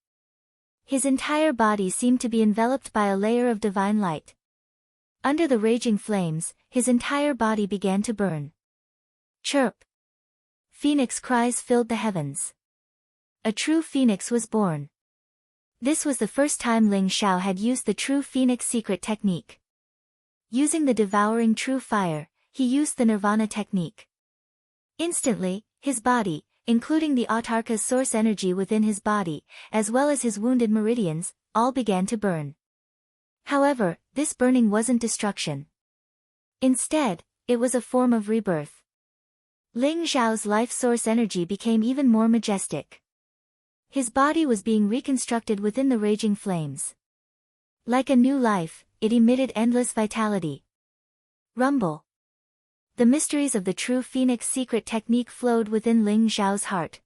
His entire body seemed to be enveloped by a layer of divine light. Under the raging flames, his entire body began to burn. Chirp! Phoenix cries filled the heavens. A true phoenix was born. This was the first time Ling Xiao had used the true phoenix secret technique. Using the devouring true fire, he used the nirvana technique. Instantly, his body, including the autarka's source energy within his body, as well as his wounded meridians, all began to burn. However, this burning wasn't destruction. Instead, it was a form of rebirth. Ling Xiao's life source energy became even more majestic. His body was being reconstructed within the raging flames. Like a new life, it emitted endless vitality. Rumble. The mysteries of the true Phoenix secret technique flowed within Ling Xiao's heart.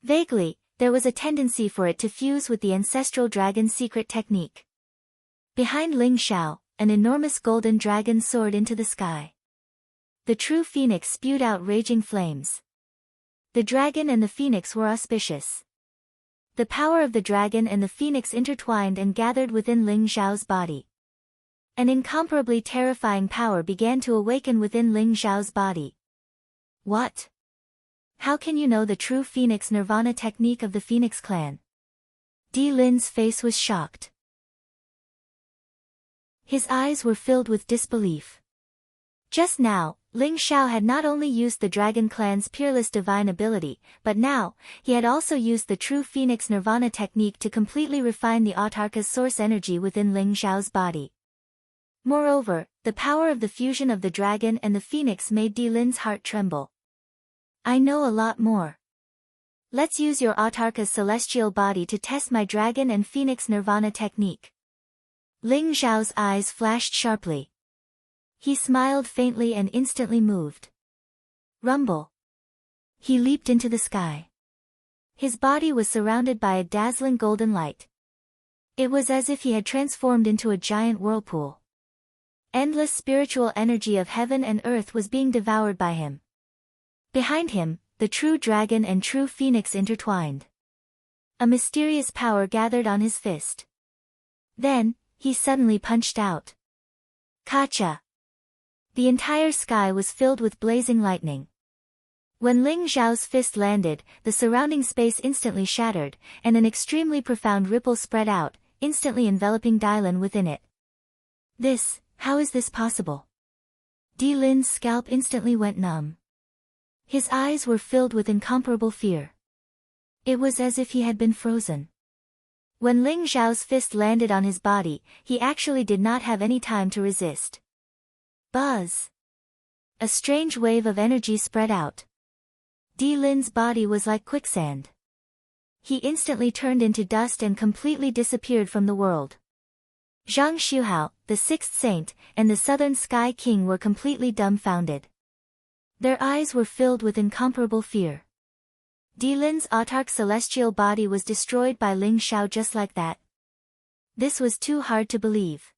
Vaguely, there was a tendency for it to fuse with the ancestral dragon's secret technique. Behind Ling Xiao, an enormous golden dragon soared into the sky. The true phoenix spewed out raging flames. The dragon and the phoenix were auspicious. The power of the dragon and the phoenix intertwined and gathered within Ling Xiao's body. An incomparably terrifying power began to awaken within Ling Xiao's body. What? How can you know the true phoenix nirvana technique of the Phoenix clan? Di Lin's face was shocked. His eyes were filled with disbelief. Just now, Ling Xiao had not only used the Dragon Clan's peerless divine ability, but now, he had also used the true Phoenix Nirvana technique to completely refine the Autarka's source energy within Ling Xiao's body. Moreover, the power of the fusion of the dragon and the phoenix made Di Lin's heart tremble. I know a lot more. Let's use your Autarka's celestial body to test my dragon and phoenix Nirvana technique. Ling Xiao's eyes flashed sharply. He smiled faintly and instantly moved. Rumble. He leaped into the sky. His body was surrounded by a dazzling golden light. It was as if he had transformed into a giant whirlpool. Endless spiritual energy of heaven and earth was being devoured by him. Behind him, the true dragon and true phoenix intertwined. A mysterious power gathered on his fist. Then, he suddenly punched out. Kacha! The entire sky was filled with blazing lightning. When Ling Xiao's fist landed, the surrounding space instantly shattered, and an extremely profound ripple spread out, instantly enveloping Di Lin within it. How is this possible? Di Lin's scalp instantly went numb. His eyes were filled with incomparable fear. It was as if he had been frozen. When Ling Xiao's fist landed on his body, he actually did not have any time to resist. Buzz! A strange wave of energy spread out. Di Lin's body was like quicksand. He instantly turned into dust and completely disappeared from the world. Zhang Xuhao, the sixth saint, and the Southern Sky King were completely dumbfounded. Their eyes were filled with incomparable fear. Di Lin's autark celestial body was destroyed by Ling Xiao just like that. This was too hard to believe.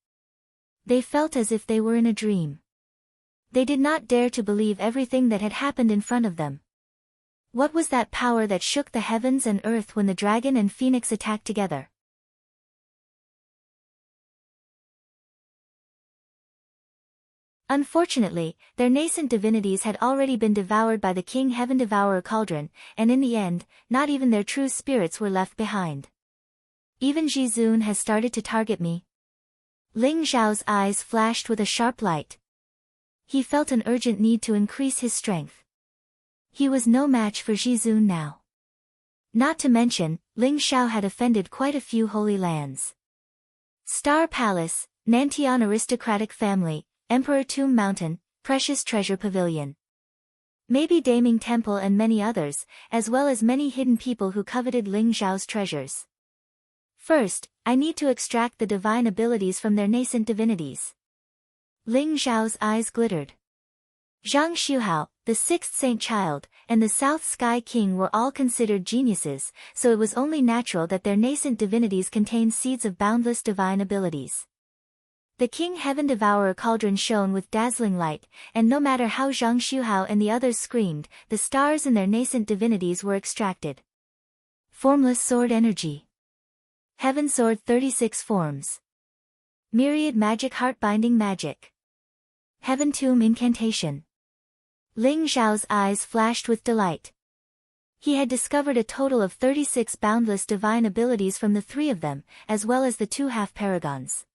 They felt as if they were in a dream. They did not dare to believe everything that had happened in front of them. What was that power that shook the heavens and earth when the dragon and phoenix attacked together? Unfortunately, their nascent divinities had already been devoured by the King Heaven Devourer Cauldron, and in the end, not even their true spirits were left behind. Even Jizun has started to target me. Ling Xiao's eyes flashed with a sharp light. He felt an urgent need to increase his strength. He was no match for Jizun now. Not to mention, Ling Xiao had offended quite a few holy lands. Star Palace, Nantian Aristocratic Family, Emperor Tomb Mountain, Precious Treasure Pavilion. Maybe Daming Temple and many others, as well as many hidden people who coveted Ling Xiao's treasures. First, I need to extract the divine abilities from their nascent divinities. Ling Xiao's eyes glittered. Zhang Xuhao, the sixth saint child, and the South Sky King were all considered geniuses, so it was only natural that their nascent divinities contained seeds of boundless divine abilities. The King Heaven Devourer Cauldron shone with dazzling light, and no matter how Zhang Xuhao and the others screamed, the stars in their nascent divinities were extracted. Formless Sword Energy. Heaven Sword 36 Forms. Myriad Magic Heart-Binding Magic. Heaven Tomb Incantation. Ling Xiao's eyes flashed with delight. He had discovered a total of 36 boundless divine abilities from the three of them, as well as the two half-paragons.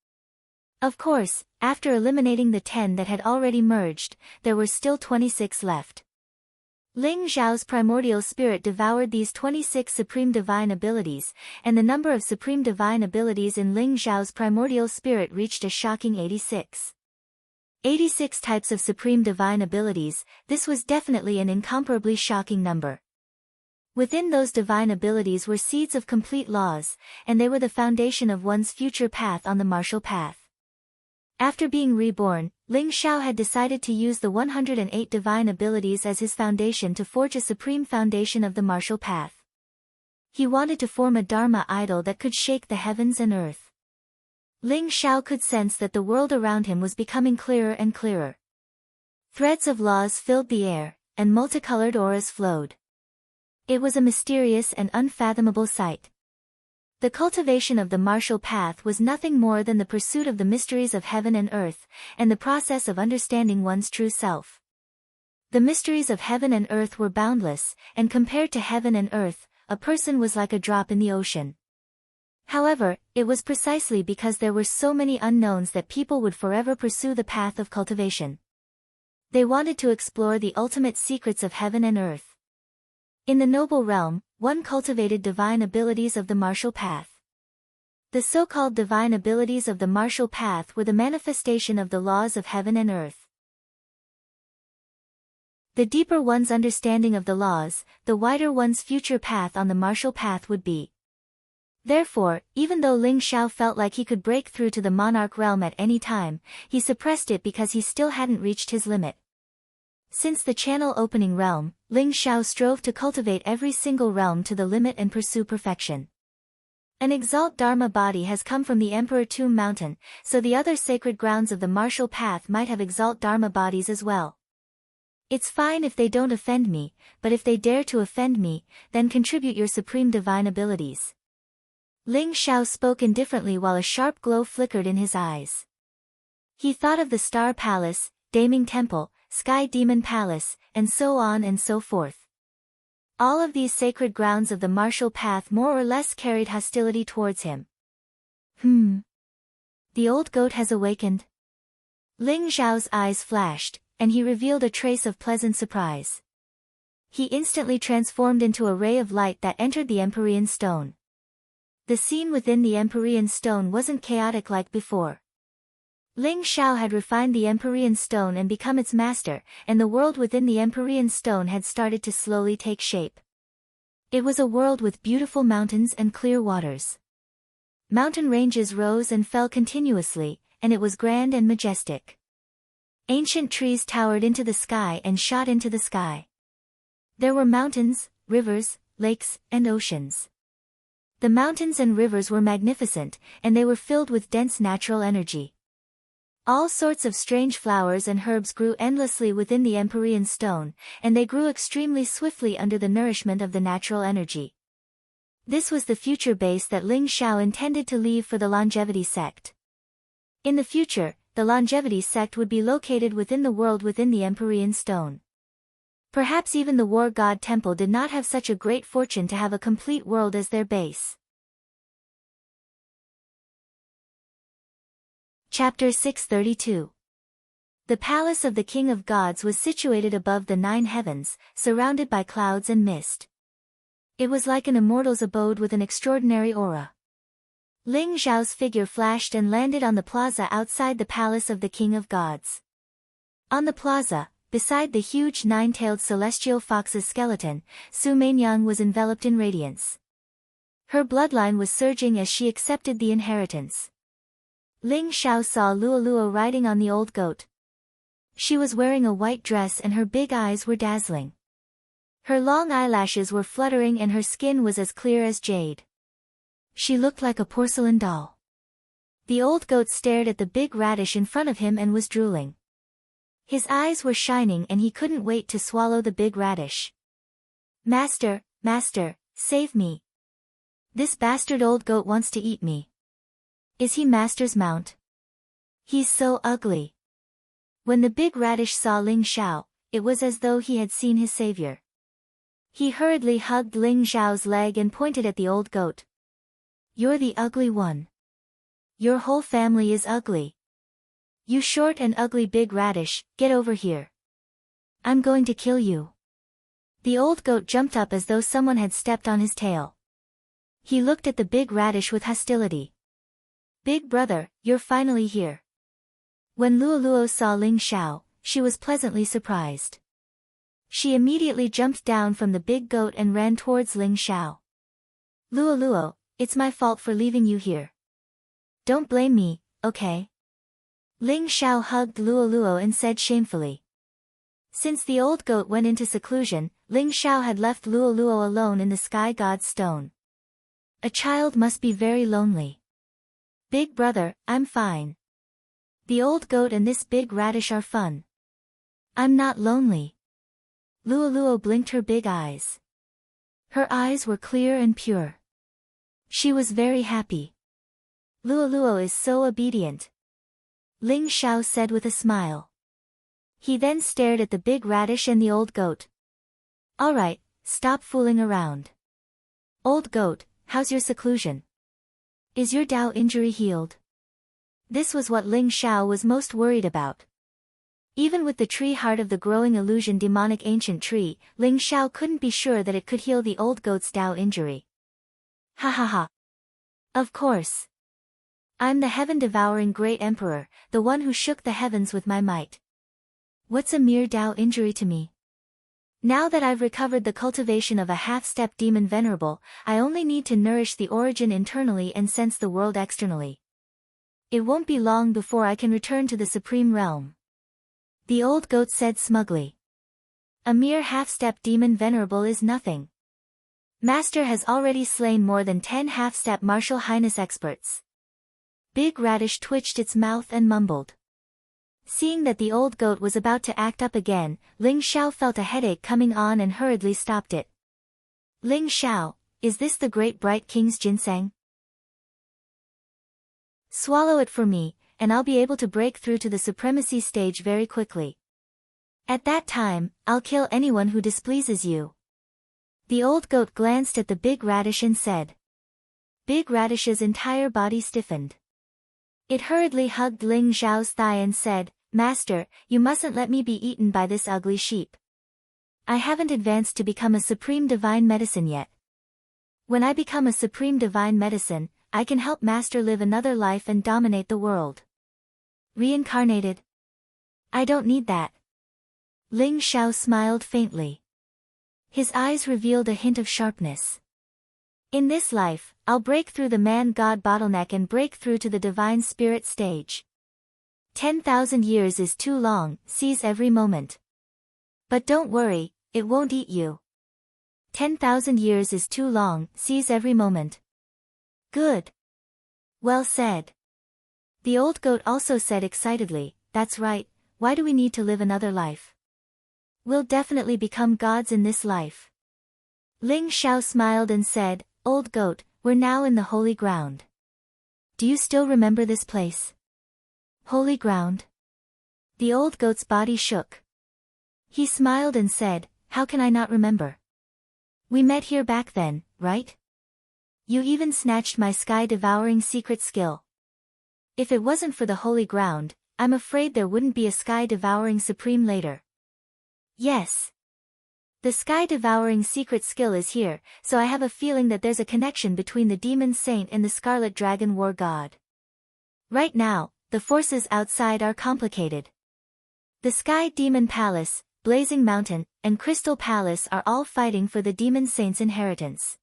Of course, after eliminating the 10 that had already merged, there were still 26 left. Ling Xiao's primordial spirit devoured these 26 supreme divine abilities, and the number of supreme divine abilities in Ling Xiao's primordial spirit reached a shocking 86. 86 types of supreme divine abilities, this was definitely an incomparably shocking number. Within those divine abilities were seeds of complete laws, and they were the foundation of one's future path on the martial path. After being reborn, Ling Xiao had decided to use the 108 divine abilities as his foundation to forge a supreme foundation of the martial path. He wanted to form a Dharma idol that could shake the heavens and earth. Ling Xiao could sense that the world around him was becoming clearer and clearer. Threads of laws filled the air, and multicolored auras flowed. It was a mysterious and unfathomable sight. The cultivation of the martial path was nothing more than the pursuit of the mysteries of heaven and earth, and the process of understanding one's true self. The mysteries of heaven and earth were boundless, and compared to heaven and earth, a person was like a drop in the ocean. However, it was precisely because there were so many unknowns that people would forever pursue the path of cultivation. They wanted to explore the ultimate secrets of heaven and earth. In the noble realm, one cultivated divine abilities of the martial path. The so-called divine abilities of the martial path were the manifestation of the laws of heaven and earth. The deeper one's understanding of the laws, the wider one's future path on the martial path would be. Therefore, even though Ling Xiao felt like he could break through to the monarch realm at any time, he suppressed it because he still hadn't reached his limit. Since the channel opening realm, Ling Xiao strove to cultivate every single realm to the limit and pursue perfection. An exalt Dharma body has come from the Emperor Tomb Mountain, so the other sacred grounds of the martial path might have exalt Dharma bodies as well. It's fine if they don't offend me, but if they dare to offend me, then contribute your supreme divine abilities. Ling Xiao spoke indifferently while a sharp glow flickered in his eyes. He thought of the Star Palace, Daming Temple, Sky Demon Palace, and so on and so forth. All of these sacred grounds of the martial path more or less carried hostility towards him. The old goat has awakened. Ling Xiao's eyes flashed, and he revealed a trace of pleasant surprise. He instantly transformed into a ray of light that entered the Empyrean stone. The scene within the Empyrean stone wasn't chaotic like before. Ling Xiao had refined the Empyrean stone and become its master, and the world within the Empyrean stone had started to slowly take shape. It was a world with beautiful mountains and clear waters. Mountain ranges rose and fell continuously, and it was grand and majestic. Ancient trees towered into the sky and shot into the sky. There were mountains, rivers, lakes, and oceans. The mountains and rivers were magnificent, and they were filled with dense natural energy. All sorts of strange flowers and herbs grew endlessly within the Empyrean stone, and they grew extremely swiftly under the nourishment of the natural energy. This was the future base that Ling Xiao intended to leave for the longevity sect. In the future, the longevity sect would be located within the world within the Empyrean stone. Perhaps even the War God Temple did not have such a great fortune to have a complete world as their base. Chapter 632. The palace of the King of Gods was situated above the 9 heavens, surrounded by clouds and mist. It was like an immortal's abode with an extraordinary aura. Ling Xiao's figure flashed and landed on the plaza outside the palace of the King of Gods. On the plaza, beside the huge 9-tailed celestial fox's skeleton, Su Mainyang was enveloped in radiance. Her bloodline was surging as she accepted the inheritance. Ling Xiao saw Luoluo riding on the old goat. She was wearing a white dress and her big eyes were dazzling. Her long eyelashes were fluttering and her skin was as clear as jade. She looked like a porcelain doll. The old goat stared at the big radish in front of him and was drooling. His eyes were shining and he couldn't wait to swallow the big radish. Master, master, save me. This bastard old goat wants to eat me. Is he master's mount? He's so ugly. When the big radish saw Ling Xiao, it was as though he had seen his savior. He hurriedly hugged Ling Xiao's leg and pointed at the old goat. You're the ugly one. Your whole family is ugly. You short and ugly big radish, get over here. I'm going to kill you. The old goat jumped up as though someone had stepped on his tail. He looked at the big radish with hostility. Big brother, you're finally here. When Luoluo saw Ling Xiao, she was pleasantly surprised. She immediately jumped down from the big goat and ran towards Ling Xiao. Luoluo, it's my fault for leaving you here. Don't blame me, okay? Ling Xiao hugged Luoluo and said shamefully. Since the old goat went into seclusion, Ling Xiao had left Luoluo alone in the Sky God's stone. A child must be very lonely. Big brother, I'm fine. The old goat and this big radish are fun. I'm not lonely. Luo blinked her big eyes. Her eyes were clear and pure. She was very happy. Luo is so obedient. Ling Xiao said with a smile. He then stared at the big radish and the old goat. Alright, stop fooling around. Old goat, how's your seclusion? Is your Dao injury healed? This was what Ling Xiao was most worried about. Even with the tree heart of the growing illusion demonic ancient tree, Ling Xiao couldn't be sure that it could heal the old goat's Dao injury. Ha ha ha. Of course. I'm the heaven-devouring great emperor, the one who shook the heavens with my might. What's a mere Dao injury to me? Now that I've recovered the cultivation of a half-step demon venerable, I only need to nourish the origin internally and sense the world externally. It won't be long before I can return to the supreme realm. The old goat said smugly. A mere half-step demon venerable is nothing. Master has already slain more than 10 half-step martial highness experts. Big Radish twitched its mouth and mumbled. Seeing that the old goat was about to act up again, Ling Xiao felt a headache coming on and hurriedly stopped it. Ling Xiao, is this the great bright king's ginseng? Swallow it for me, and I'll be able to break through to the supremacy stage very quickly. At that time, I'll kill anyone who displeases you. The old goat glanced at the big radish and said. Big Radish's entire body stiffened. It hurriedly hugged Ling Xiao's thigh and said, Master, you mustn't let me be eaten by this ugly sheep. I haven't advanced to become a supreme divine medicine yet. When I become a supreme divine medicine, I can help Master live another life and dominate the world. Reincarnated? I don't need that. Ling Xiao smiled faintly. His eyes revealed a hint of sharpness. In this life, I'll break through the man-god bottleneck and break through to the divine spirit stage. 10,000 years is too long, seize every moment. But don't worry, it won't eat you. 10,000 years is too long, seize every moment. Good. Well said. The old goat also said excitedly, that's right, why do we need to live another life? We'll definitely become gods in this life. Ling Xiao smiled and said, Old goat, we're now in the holy ground. Do you still remember this place? Holy ground? The old goat's body shook. He smiled and said, how can I not remember? We met here back then, right? You even snatched my sky-devouring secret skill. If it wasn't for the holy ground, I'm afraid there wouldn't be a sky-devouring supreme later. Yes. The sky-devouring secret skill is here, so I have a feeling that there's a connection between the demon saint and the scarlet dragon war god. Right now, the forces outside are complicated. The Sky Demon Palace, Blazing Mountain, and Crystal Palace are all fighting for the demon saint's inheritance.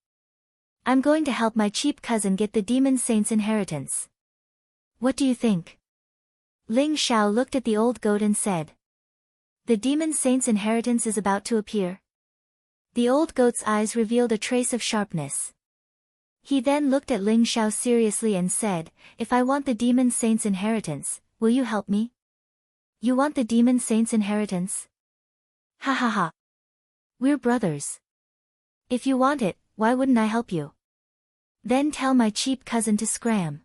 I'm going to help my cheap cousin get the demon saint's inheritance. What do you think? Ling Xiao looked at the old goat and said. The demon saint's inheritance is about to appear. The old goat's eyes revealed a trace of sharpness. He then looked at Ling Xiao seriously and said, if I want the demon saint's inheritance, will you help me? You want the demon saint's inheritance? Ha ha ha. We're brothers. If you want it, why wouldn't I help you? Then tell my cheap cousin to scram.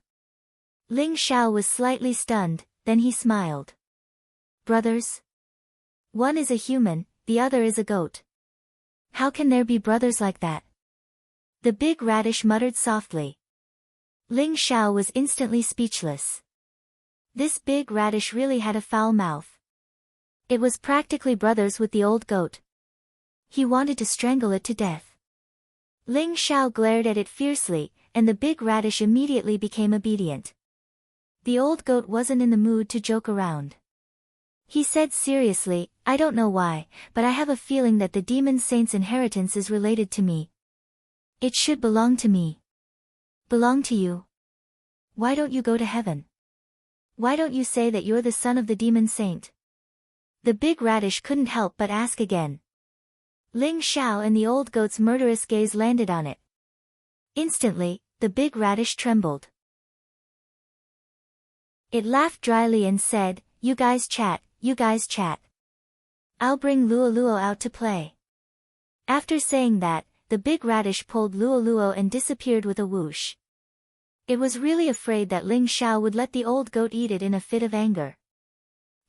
Ling Xiao was slightly stunned, then he smiled. Brothers? One is a human, the other is a goat. How can there be brothers like that? The big radish muttered softly. Ling Xiao was instantly speechless. This big radish really had a foul mouth. It was practically brothers with the old goat. He wanted to strangle it to death. Ling Xiao glared at it fiercely, and the big radish immediately became obedient. The old goat wasn't in the mood to joke around. He said seriously, I don't know why, but I have a feeling that the demon saint's inheritance is related to me. It should belong to me. Belong to you? Why don't you go to heaven? Why don't you say that you're the son of the demon saint? The big radish couldn't help but ask again. Ling Xiao and the old goat's murderous gaze landed on it. Instantly, the big radish trembled. It laughed dryly and said, "You guys chat, you guys chat. I'll bring Luo out to play." After saying that, the big radish pulled Luo and disappeared with a whoosh. It was really afraid that Ling Xiao would let the old goat eat it in a fit of anger.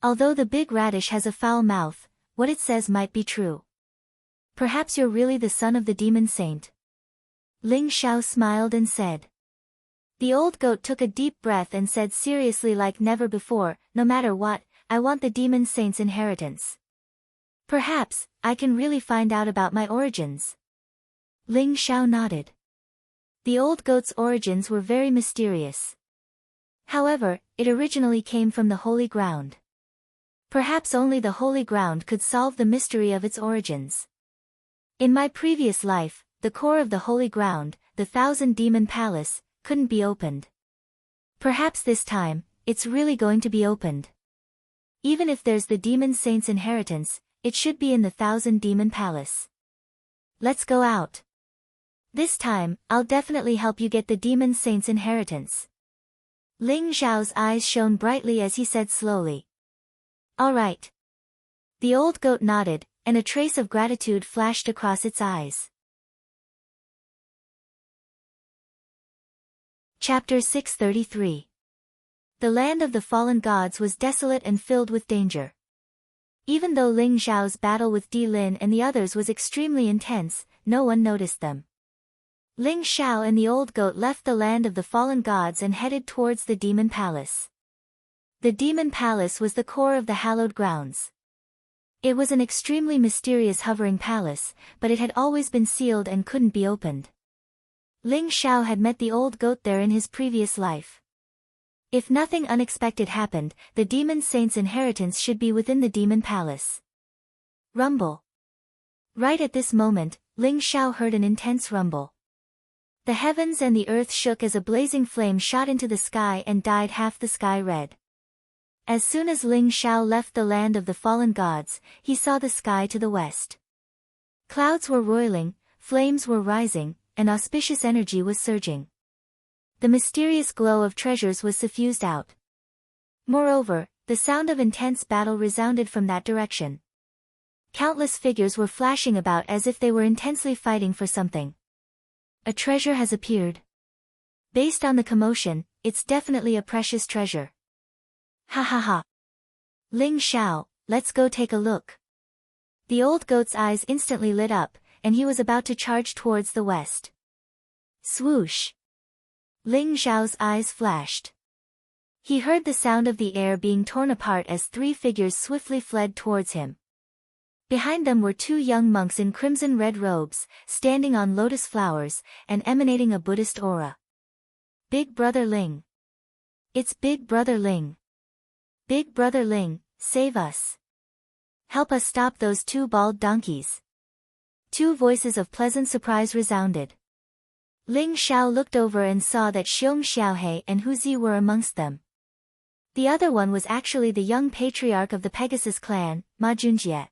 Although the big radish has a foul mouth, what it says might be true. "Perhaps you're really the son of the demon saint." Ling Xiao smiled and said. The old goat took a deep breath and said seriously like never before, "No matter what, I want the demon saint's inheritance. Perhaps, I can really find out about my origins." Ling Xiao nodded. The old goat's origins were very mysterious. However, it originally came from the holy ground. Perhaps only the holy ground could solve the mystery of its origins. In my previous life, the core of the holy ground, the 1,000-demon palace, couldn't be opened. Perhaps this time, it's really going to be opened. Even if there's the demon saint's inheritance, it should be in the 1,000-demon palace. Let's go out. This time, I'll definitely help you get the demon saint's inheritance. Ling Xiao's eyes shone brightly as he said slowly. All right. The old goat nodded, and a trace of gratitude flashed across its eyes. Chapter 633. The land of the fallen gods was desolate and filled with danger. Even though Ling Xiao's battle with Di Lin and the others was extremely intense, no one noticed them. Ling Xiao and the old goat left the land of the fallen gods and headed towards the demon palace. The demon palace was the core of the hallowed grounds. It was an extremely mysterious hovering palace, but it had always been sealed and couldn't be opened. Ling Xiao had met the old goat there in his previous life. If nothing unexpected happened, the demon saint's inheritance should be within the demon palace. Rumble. Right at this moment, Ling Xiao heard an intense rumble. The heavens and the earth shook as a blazing flame shot into the sky and dyed half the sky red. As soon as Ling Xiao left the land of the fallen gods, he saw the sky to the west. Clouds were roiling, flames were rising, and auspicious energy was surging. The mysterious glow of treasures was suffused out. Moreover, the sound of intense battle resounded from that direction. Countless figures were flashing about as if they were intensely fighting for something. A treasure has appeared. Based on the commotion, it's definitely a precious treasure. Ha ha ha. Ling Xiao, let's go take a look. The old goat's eyes instantly lit up, and he was about to charge towards the west. Swoosh. Ling Xiao's eyes flashed. He heard the sound of the air being torn apart as 3 figures swiftly fled towards him. Behind them were 2 young monks in crimson-red robes, standing on lotus flowers, and emanating a Buddhist aura. Big Brother Ling. It's Big Brother Ling. Big Brother Ling, save us. Help us stop those 2 bald donkeys. 2 voices of pleasant surprise resounded. Ling Xiao looked over and saw that Xiong Xiaohe and Hu Zi were amongst them. The other one was actually the young patriarch of the Pegasus clan, Ma Junjie.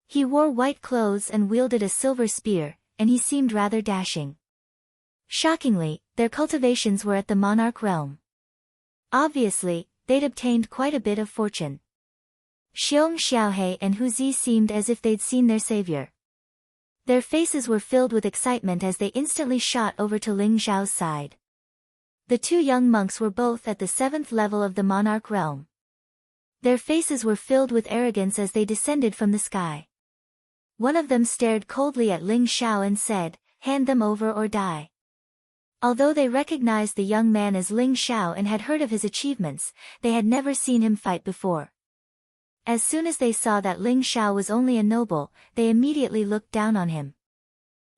He wore white clothes and wielded a silver spear, and he seemed rather dashing. Shockingly, their cultivations were at the monarch realm. Obviously, they'd obtained quite a bit of fortune. Xiong Xiaohe and Hu Zi seemed as if they'd seen their savior. Their faces were filled with excitement as they instantly shot over to Ling Xiao's side. The 2 young monks were both at the 7th level of the monarch realm. Their faces were filled with arrogance as they descended from the sky. One of them stared coldly at Ling Xiao and said, "Hand them over or die." Although they recognized the young man as Ling Xiao and had heard of his achievements, they had never seen him fight before. As soon as they saw that Ling Xiao was only a noble, they immediately looked down on him.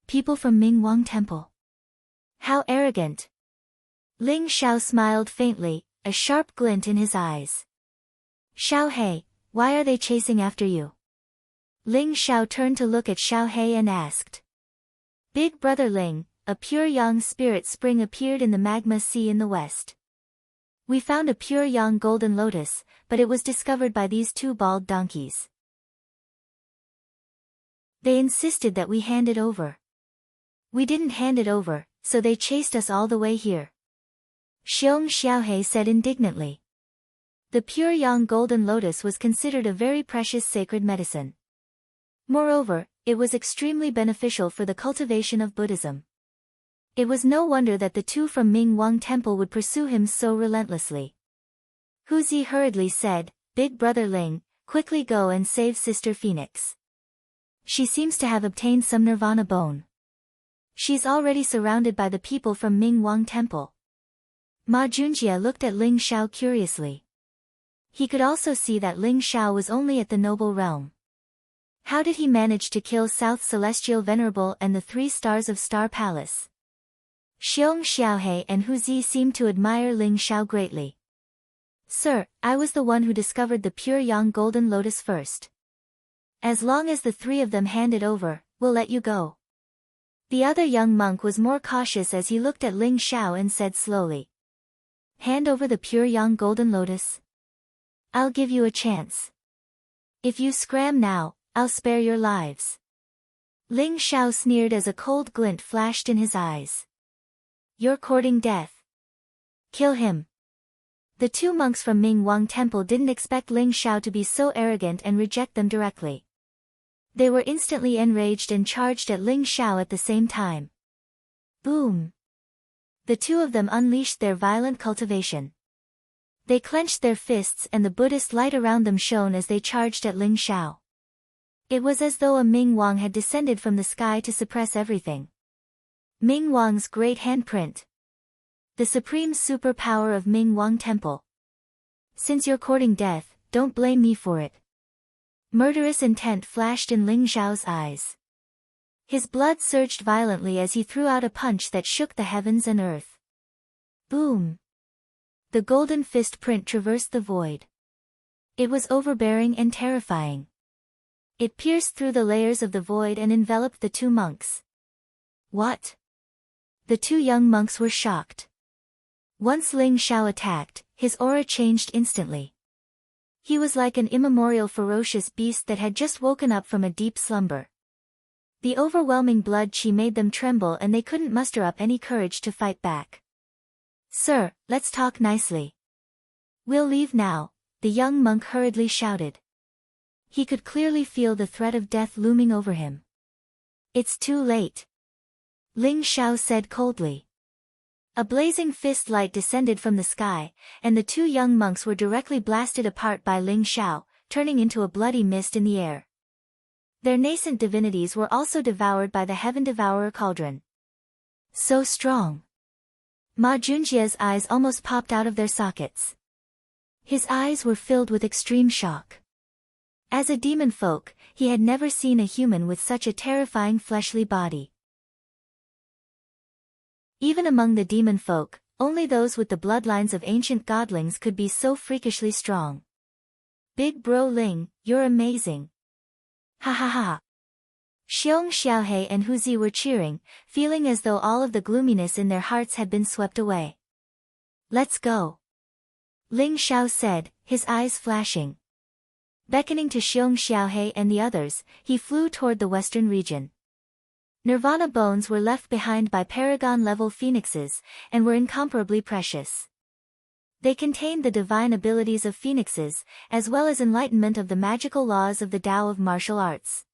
People from Ming Wang Temple. How arrogant. Ling Xiao smiled faintly, a sharp glint in his eyes. Xiaohe, why are they chasing after you? Ling Xiao turned to look at Xiaohe and asked. Big Brother Ling, a pure yang spirit spring appeared in the magma sea in the west. We found a pure yang golden lotus, but it was discovered by these 2 bald donkeys. They insisted that we hand it over. We didn't hand it over, so they chased us all the way here. Xiong Xiaohe said indignantly. The pure yang golden lotus was considered a very precious sacred medicine. Moreover, it was extremely beneficial for the cultivation of Buddhism. It was no wonder that the two from Ming Wang Temple would pursue him so relentlessly. Hu Zi hurriedly said, "Big brother Ling, quickly go and save Sister Phoenix. She seems to have obtained some nirvana bone. She's already surrounded by the people from Ming Wang Temple." Ma Junjie looked at Ling Shao curiously. He could also see that Ling Shao was only at the noble realm. How did he manage to kill South Celestial Venerable and the 3 stars of Star Palace? Xiong Xiaohe and Hu Zi seemed to admire Ling Shao greatly. "Sir, I was the one who discovered the pure yang golden lotus first. As long as the 3 of them hand it over, we'll let you go." The other young monk was more cautious as he looked at Ling Shao and said slowly, "Hand over the pure yang golden lotus? I'll give you a chance. If you scram now, I'll spare your lives." Ling Shao sneered as a cold glint flashed in his eyes. "You're courting death. Kill him." The 2 monks from Ming Wang Temple didn't expect Ling Shao to be so arrogant and reject them directly. They were instantly enraged and charged at Ling Shao at the same time. Boom! The 2 of them unleashed their violent cultivation. They clenched their fists and the Buddhist light around them shone as they charged at Ling Shao. It was as though a Ming Wang had descended from the sky to suppress everything. Ming Wang's great handprint. The supreme superpower of Ming Wang Temple. Since you're courting death, don't blame me for it. Murderous intent flashed in Ling Xiao's eyes. His blood surged violently as he threw out a punch that shook the heavens and earth. Boom! The golden fist print traversed the void. It was overbearing and terrifying. It pierced through the layers of the void and enveloped the 2 monks. What? The 2 young monks were shocked. Once Ling Shao attacked, his aura changed instantly. He was like an immemorial ferocious beast that had just woken up from a deep slumber. The overwhelming blood chi made them tremble and they couldn't muster up any courage to fight back. "Sir, let's talk nicely." "We'll leave now," the young monk hurriedly shouted. He could clearly feel the threat of death looming over him. "It's too late," Ling Shao said coldly. A blazing fist light descended from the sky, and the 2 young monks were directly blasted apart by Ling Shao, turning into a bloody mist in the air. Their nascent divinities were also devoured by the Heaven Devourer cauldron. So strong. Ma Junjie's eyes almost popped out of their sockets. His eyes were filled with extreme shock. As a demon folk, he had never seen a human with such a terrifying fleshly body. Even among the demon folk, only those with the bloodlines of ancient godlings could be so freakishly strong. "Big bro Ling, you're amazing." Ha ha ha. Xiong Xiaohe and Hu Zi were cheering, feeling as though all of the gloominess in their hearts had been swept away. "Let's go," Ling Shao said, his eyes flashing. Beckoning to Xiong Xiaohe and the others, he flew toward the western region. Nirvana bones were left behind by paragon-level phoenixes, and were incomparably precious. They contained the divine abilities of phoenixes, as well as enlightenment of the magical laws of the Tao of martial arts.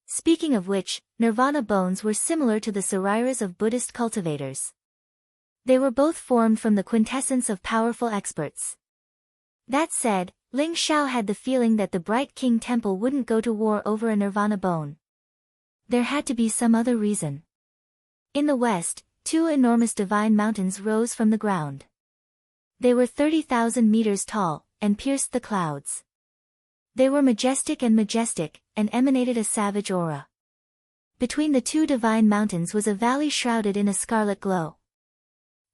Speaking of which, nirvana bones were similar to the sariras of Buddhist cultivators. They were both formed from the quintessence of powerful experts. That said, Ling Shao had the feeling that the Bright King Temple wouldn't go to war over a nirvana bone. There had to be some other reason. In the west, 2 enormous divine mountains rose from the ground. They were 30,000 meters tall, and pierced the clouds. They were majestic and emanated a savage aura. Between the 2 divine mountains was a valley shrouded in a scarlet glow.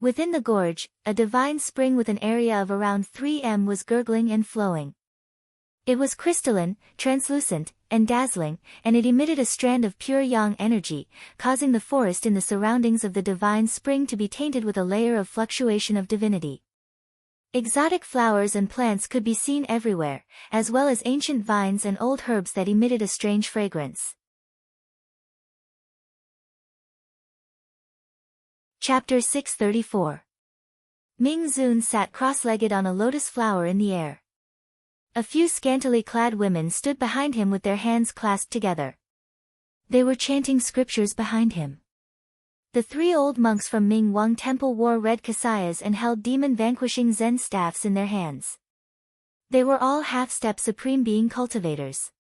Within the gorge, a divine spring with an area of around 3 m was gurgling and flowing. It was crystalline, translucent, and dazzling, and it emitted a strand of pure yang energy, causing the forest in the surroundings of the divine spring to be tainted with a layer of fluctuation of divinity. Exotic flowers and plants could be seen everywhere, as well as ancient vines and old herbs that emitted a strange fragrance. Chapter 634. Ming Zun sat cross-legged on a lotus flower in the air. A few scantily clad women stood behind him with their hands clasped together. They were chanting scriptures behind him. The three old monks from Ming Wang Temple wore red kasayas and held demon-vanquishing Zen staffs in their hands. They were all half-step Supreme Being cultivators.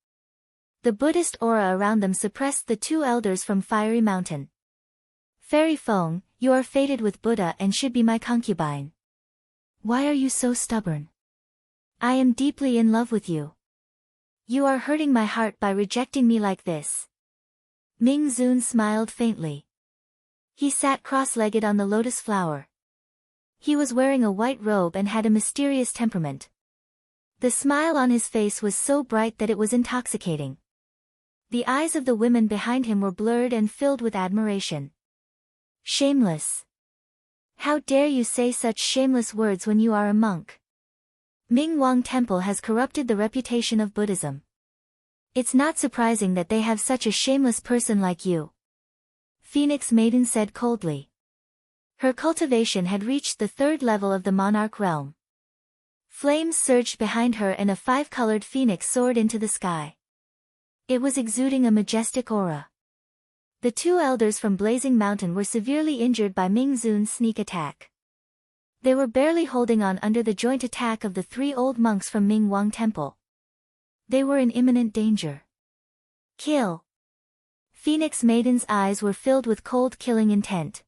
The Buddhist aura around them suppressed the two elders from Fiery Mountain. Fairy Feng, you are fated with Buddha and should be my concubine. Why are you so stubborn? I am deeply in love with you. You are hurting my heart by rejecting me like this. Ming Zun smiled faintly. He sat cross-legged on the lotus flower. He was wearing a white robe and had a mysterious temperament. The smile on his face was so bright that it was intoxicating. The eyes of the women behind him were blurred and filled with admiration. Shameless. How dare you say such shameless words when you are a monk? Ming Wang Temple has corrupted the reputation of Buddhism. It's not surprising that they have such a shameless person like you. Phoenix Maiden said coldly. Her cultivation had reached the third level of the monarch realm. Flames surged behind her and a five-colored phoenix soared into the sky. It was exuding a majestic aura. The two elders from Blazing Mountain were severely injured by Ming Zun's sneak attack. They were barely holding on under the joint attack of the three old monks from Ming Wang Temple. They were in imminent danger. Kill! Phoenix Maiden's eyes were filled with cold killing intent.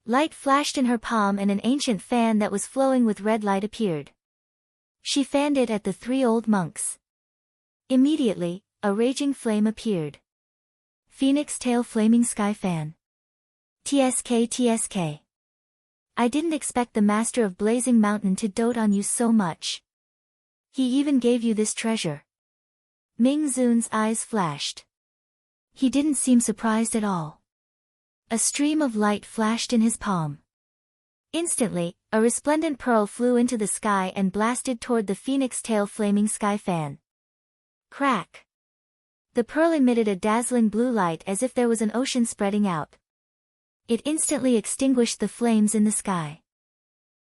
Light flashed in her palm and an ancient fan that was flowing with red light appeared. She fanned it at the three old monks. Immediately, a raging flame appeared. Phoenix Tail Flaming Sky Fan. TSK TSK. I didn't expect the master of Blazing Mountain to dote on you so much. He even gave you this treasure. Ming Zun's eyes flashed. He didn't seem surprised at all. A stream of light flashed in his palm. Instantly, a resplendent pearl flew into the sky and blasted toward the Phoenix Tail Flaming Sky Fan. Crack! The pearl emitted a dazzling blue light as if there was an ocean spreading out. It instantly extinguished the flames in the sky.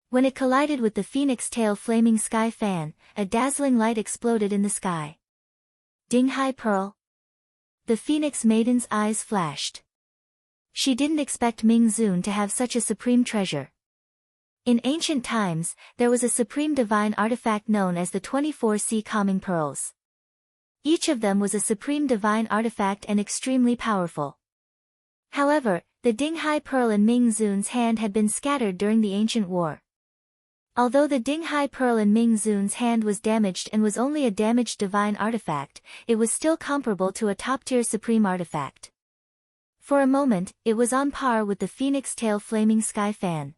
When it collided with the Phoenix Tail Flaming Sky Fan, a dazzling light exploded in the sky. Dinghai Pearl? The Phoenix Maiden's eyes flashed. She didn't expect Ming Zun to have such a supreme treasure. In ancient times, there was a supreme divine artifact known as the 24 Sea Calming Pearls. Each of them was a supreme divine artifact and extremely powerful. However, the Dinghai Pearl in Ming Zun's hand had been scattered during the ancient war. Although the Dinghai Pearl in Ming Zun's hand was damaged and was only a damaged divine artifact, it was still comparable to a top-tier supreme artifact. For a moment, it was on par with the Phoenix Tail Flaming Sky Fan.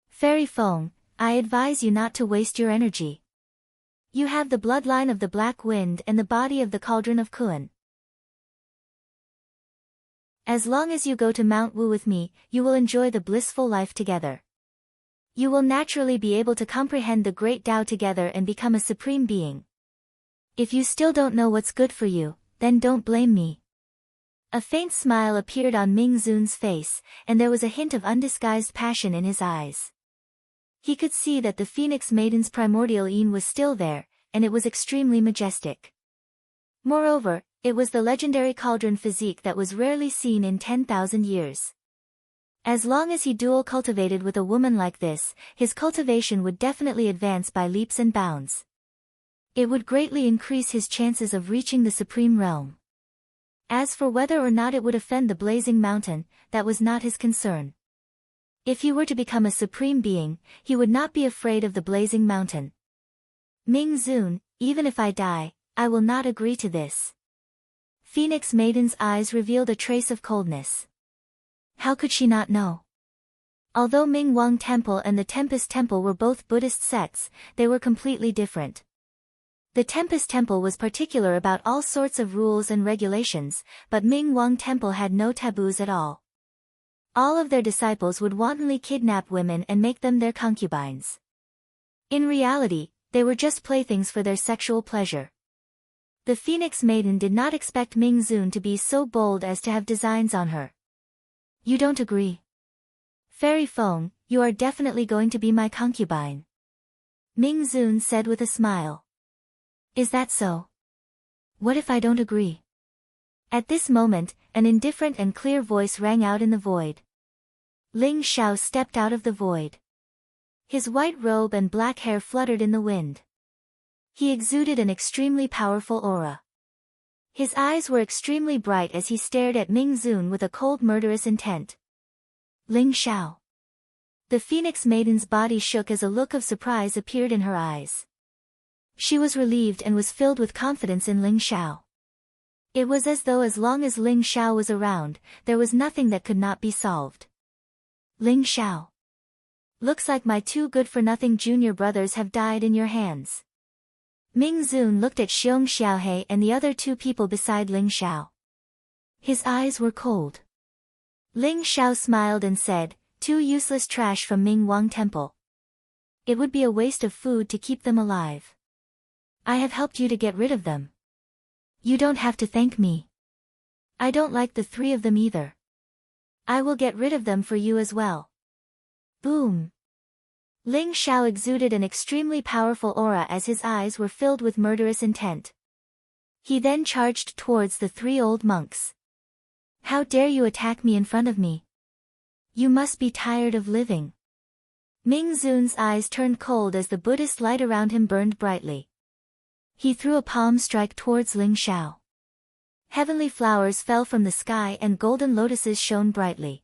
Fairy Feng, I advise you not to waste your energy. You have the bloodline of the Black Wind and the body of the Cauldron of Kuan. As long as you go to Mount Wu with me, you will enjoy the blissful life together. You will naturally be able to comprehend the great Tao together and become a supreme being. If you still don't know what's good for you, then don't blame me. A faint smile appeared on Ming Zun's face, and there was a hint of undisguised passion in his eyes. He could see that the Phoenix Maiden's primordial yin was still there, and it was extremely majestic. Moreover, it was the legendary cauldron physique that was rarely seen in 10,000 years. As long as he dual cultivated with a woman like this, his cultivation would definitely advance by leaps and bounds. It would greatly increase his chances of reaching the supreme realm. As for whether or not it would offend the Blazing Mountain, that was not his concern. If he were to become a supreme being, he would not be afraid of the Blazing Mountain. Ming Zun, even if I die, I will not agree to this. Phoenix Maiden's eyes revealed a trace of coldness. How could she not know? Although Ming Wang Temple and the Tempest Temple were both Buddhist sects, they were completely different. The Tempest Temple was particular about all sorts of rules and regulations, but Ming Wang Temple had no taboos at all. All of their disciples would wantonly kidnap women and make them their concubines. In reality, they were just playthings for their sexual pleasure. The Phoenix Maiden did not expect Ming Zun to be so bold as to have designs on her. You don't agree? Fairy Feng, you are definitely going to be my concubine. Ming Zun said with a smile. Is that so? What if I don't agree? At this moment, an indifferent and clear voice rang out in the void. Ling Xiao stepped out of the void. His white robe and black hair fluttered in the wind. He exuded an extremely powerful aura. His eyes were extremely bright as he stared at Ming Zun with a cold murderous intent. Ling Xiao. The Phoenix Maiden's body shook as a look of surprise appeared in her eyes. She was relieved and was filled with confidence in Ling Xiao. It was as though as long as Ling Xiao was around, there was nothing that could not be solved. Ling Xiao. Looks like my two good-for-nothing junior brothers have died in your hands. Ming Zun looked at Xiong Xiaohe and the other two people beside Ling Xiao. His eyes were cold. Ling Xiao smiled and said, two useless trash from Ming Wang Temple. It would be a waste of food to keep them alive. I have helped you to get rid of them. You don't have to thank me. I don't like the three of them either. I will get rid of them for you as well. Boom. Ling Xiao exuded an extremely powerful aura as his eyes were filled with murderous intent. He then charged towards the three old monks. How dare you attack me in front of me? You must be tired of living. Ming Zun's eyes turned cold as the Buddhist light around him burned brightly. He threw a palm strike towards Ling Xiao. Heavenly flowers fell from the sky and golden lotuses shone brightly.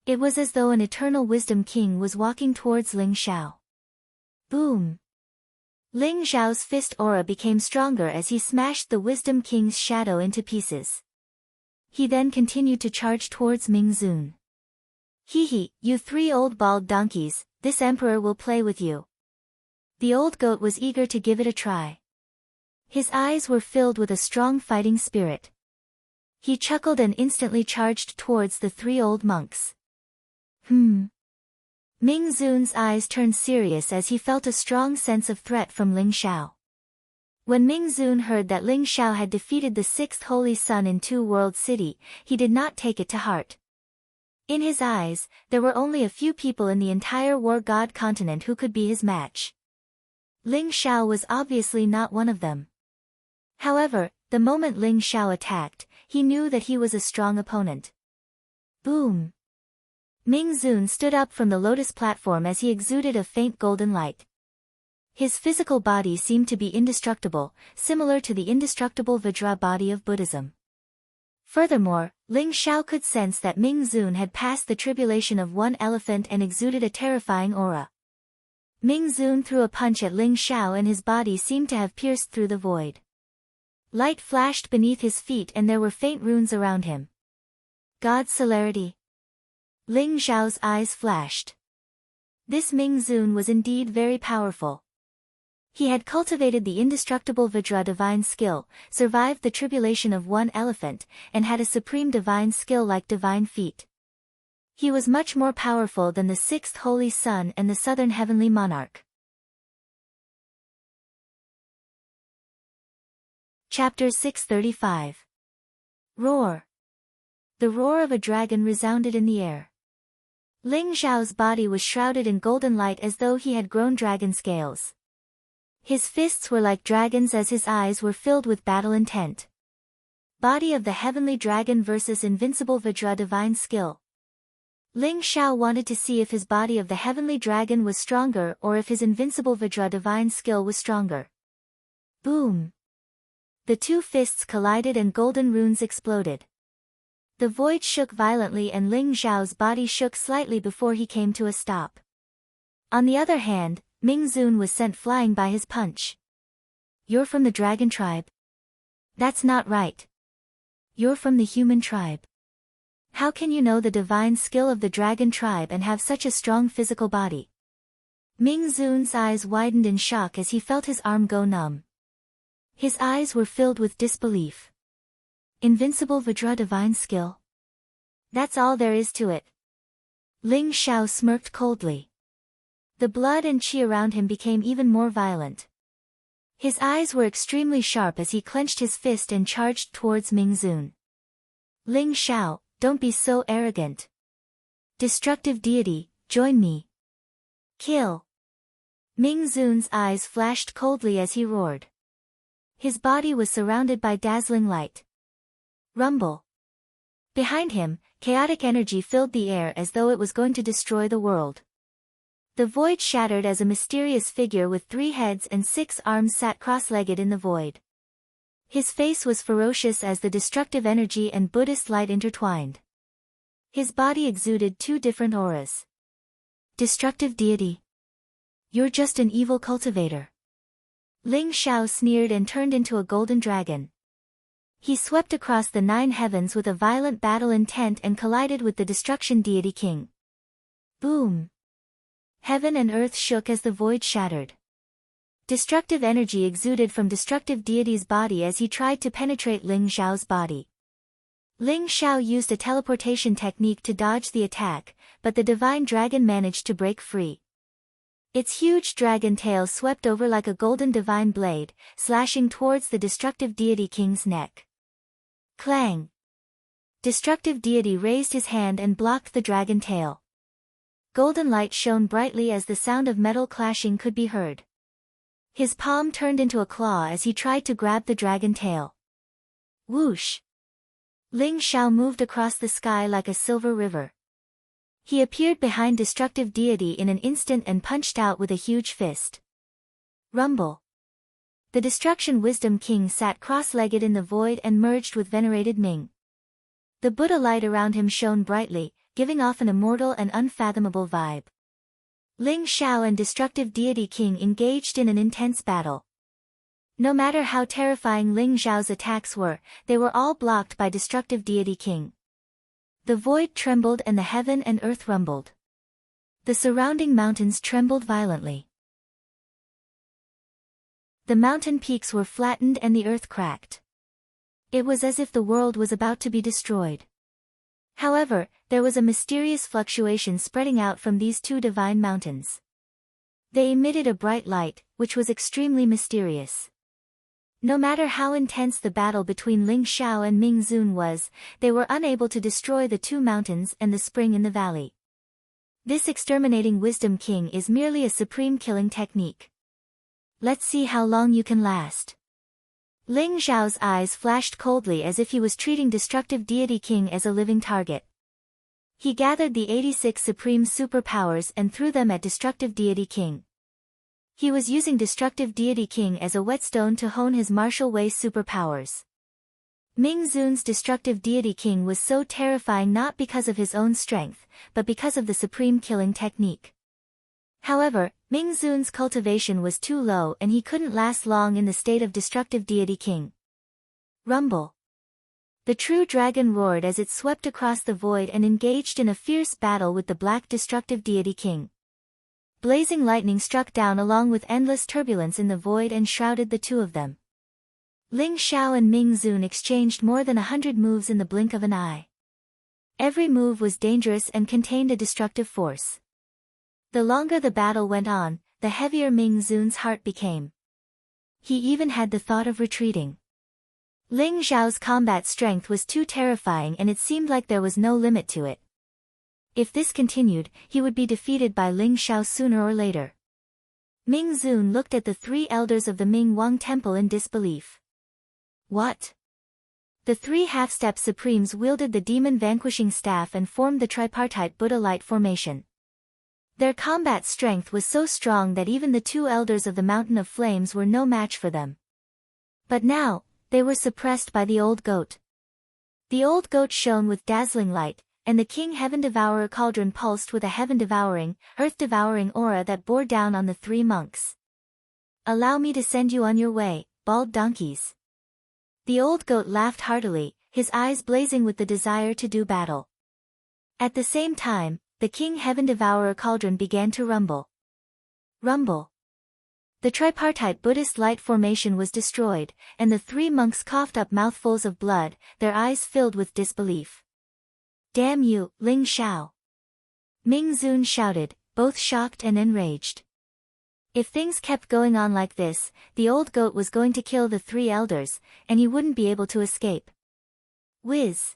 It was as though an eternal wisdom king was walking towards Ling Xiao. Boom! Ling Xiao's fist aura became stronger as he smashed the wisdom king's shadow into pieces. He then continued to charge towards Ming Zun. Hee, you three old bald donkeys, this emperor will play with you. The old goat was eager to give it a try. His eyes were filled with a strong fighting spirit. He chuckled and instantly charged towards the three old monks. Ming Zun's eyes turned serious as he felt a strong sense of threat from Ling Xiao. When Ming Zun heard that Ling Xiao had defeated the sixth holy sun in Two World City, he did not take it to heart. In his eyes, there were only a few people in the entire War God continent who could be his match. Ling Xiao was obviously not one of them. However, the moment Ling Xiao attacked, he knew that he was a strong opponent. Boom! Ming Zun stood up from the lotus platform as he exuded a faint golden light. His physical body seemed to be indestructible, similar to the indestructible Vajra body of Buddhism. Furthermore, Ling Xiao could sense that Ming Zun had passed the tribulation of one elephant and exuded a terrifying aura. Ming Zun threw a punch at Ling Xiao and his body seemed to have pierced through the void. Light flashed beneath his feet and there were faint runes around him. God's celerity. Ling Xiao's eyes flashed. This Ming Zun was indeed very powerful. He had cultivated the indestructible Vajra divine skill, survived the tribulation of one elephant, and had a supreme divine skill like divine feet. He was much more powerful than the sixth holy sun and the southern heavenly monarch. Chapter 635. Roar. The roar of a dragon resounded in the air. Ling Xiao's body was shrouded in golden light as though he had grown dragon scales. His fists were like dragons as his eyes were filled with battle intent. Body of the heavenly dragon versus invincible Vajra divine skill. Ling Xiao wanted to see if his body of the heavenly dragon was stronger or if his invincible Vajra divine skill was stronger. Boom! The two fists collided and golden runes exploded. The void shook violently and Ling Xiao's body shook slightly before he came to a stop. On the other hand, Ming Zun was sent flying by his punch. You're from the dragon tribe? That's not right. You're from the human tribe. How can you know the divine skill of the dragon tribe and have such a strong physical body? Ming Zun's eyes widened in shock as he felt his arm go numb. His eyes were filled with disbelief. Invincible Vajra divine skill? That's all there is to it. Ling Xiao smirked coldly. The blood and qi around him became even more violent. His eyes were extremely sharp as he clenched his fist and charged towards Ming Zun. Ling Xiao, don't be so arrogant. Destructive deity, join me. Kill. Ming Zun's eyes flashed coldly as he roared. His body was surrounded by dazzling light. Rumble. Behind him, chaotic energy filled the air as though it was going to destroy the world. The void shattered as a mysterious figure with 3 heads and 6 arms sat cross-legged in the void. His face was ferocious as the destructive energy and Buddhist light intertwined. His body exuded 2 different auras. Destructive deity. You're just an evil cultivator. Ling Xiao sneered and turned into a golden dragon. He swept across the 9 heavens with a violent battle intent and collided with the destruction deity king. Boom! Heaven and earth shook as the void shattered. Destructive energy exuded from destructive deity's body as he tried to penetrate Ling Xiao's body. Ling Xiao used a teleportation technique to dodge the attack, but the divine dragon managed to break free. Its huge dragon tail swept over like a golden divine blade, slashing towards the destructive deity king's neck. Clang! Destructive deity raised his hand and blocked the dragon tail. Golden light shone brightly as the sound of metal clashing could be heard. His palm turned into a claw as he tried to grab the dragon tail. Whoosh! Ling Xiao moved across the sky like a silver river. He appeared behind destructive deity in an instant and punched out with a huge fist. Rumble! The destruction wisdom king sat cross-legged in the void and merged with venerated Ming. The Buddha light around him shone brightly, giving off an immortal and unfathomable vibe. Ling Xiao and destructive deity king engaged in an intense battle. No matter how terrifying Ling Xiao's attacks were, they were all blocked by destructive deity king. The void trembled and the heaven and earth rumbled. The surrounding mountains trembled violently. The mountain peaks were flattened and the earth cracked. It was as if the world was about to be destroyed. However, there was a mysterious fluctuation spreading out from these 2 divine mountains. They emitted a bright light, which was extremely mysterious. No matter how intense the battle between Ling Xiao and Ming Zun was, they were unable to destroy the 2 mountains and the spring in the valley. This exterminating wisdom king is merely a supreme killing technique. Let's see how long you can last. Ling Xiao's eyes flashed coldly as if he was treating destructive deity king as a living target. He gathered the 86 supreme superpowers and threw them at destructive deity king. He was using destructive deity king as a whetstone to hone his martial way superpowers. Ming Zun's destructive deity king was so terrifying not because of his own strength, but because of the supreme killing technique. However, Ming Zun's cultivation was too low and he couldn't last long in the state of destructive deity king. Rumble! The true dragon roared as it swept across the void and engaged in a fierce battle with the black destructive deity king. Blazing lightning struck down along with endless turbulence in the void and shrouded the 2 of them. Ling Xiao and Ming Zun exchanged more than 100 moves in the blink of an eye. Every move was dangerous and contained a destructive force. The longer the battle went on, the heavier Ming Zun's heart became. He even had the thought of retreating. Ling Xiao's combat strength was too terrifying and it seemed like there was no limit to it. If this continued, he would be defeated by Ling Xiao sooner or later. Ming Zun looked at the 3 elders of the Ming Wang Temple in disbelief. What? The 3 half-step supremes wielded the demon-vanquishing staff and formed the tripartite Buddha light formation. Their combat strength was so strong that even the 2 elders of the Mountain of Flames were no match for them. But now, they were suppressed by the old goat. The old goat shone with dazzling light, and the King Heaven Devourer cauldron pulsed with a heaven-devouring, earth-devouring aura that bore down on the 3 monks. Allow me to send you on your way, bald donkeys. The old goat laughed heartily, his eyes blazing with the desire to do battle. At the same time, the King Heaven Devourer cauldron began to rumble. Rumble! The tripartite Buddhist light formation was destroyed, and the 3 monks coughed up mouthfuls of blood, their eyes filled with disbelief. Damn you, Ling Xiao! Ming Zun shouted, both shocked and enraged. If things kept going on like this, the old goat was going to kill the 3 elders, and he wouldn't be able to escape. Whiz!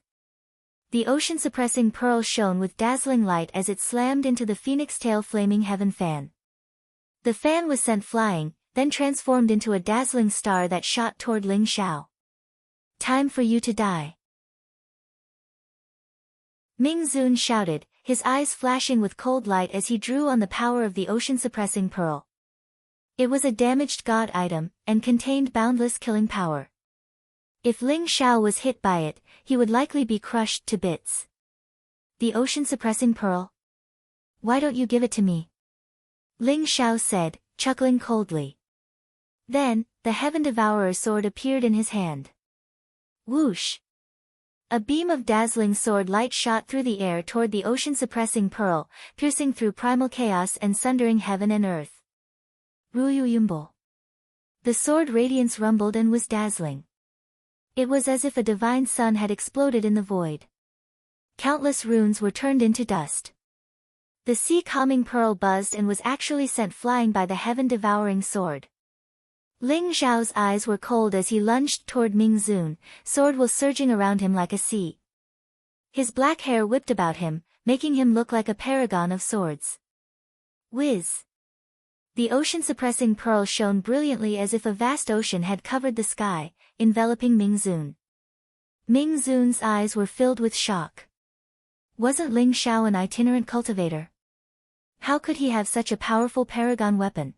The ocean-suppressing pearl shone with dazzling light as it slammed into the phoenix tail flaming heaven fan. The fan was sent flying, then transformed into a dazzling star that shot toward Ling Xiao. Time for you to die. Ming Zun shouted, his eyes flashing with cold light as he drew on the power of the ocean-suppressing pearl. It was a damaged god item, and contained boundless killing power. If Ling Xiao was hit by it, he would likely be crushed to bits. The ocean-suppressing pearl? Why don't you give it to me? Ling Xiao said, chuckling coldly. Then, the Heaven Devourer sword appeared in his hand. Whoosh! A beam of dazzling sword light shot through the air toward the ocean-suppressing pearl, piercing through primal chaos and sundering heaven and earth. Ruyuyumbo. The sword radiance rumbled and was dazzling. It was as if a divine sun had exploded in the void. Countless runes were turned into dust. The sea-calming pearl buzzed and was actually sent flying by the heaven-devouring sword. Ling Xiao's eyes were cold as he lunged toward Ming Zun, sword while surging around him like a sea. His black hair whipped about him, making him look like a paragon of swords. Whiz! The ocean-suppressing pearl shone brilliantly as if a vast ocean had covered the sky, enveloping Ming Zun. Ming Zun's eyes were filled with shock. Wasn't Ling Xiao an itinerant cultivator? How could he have such a powerful paragon weapon?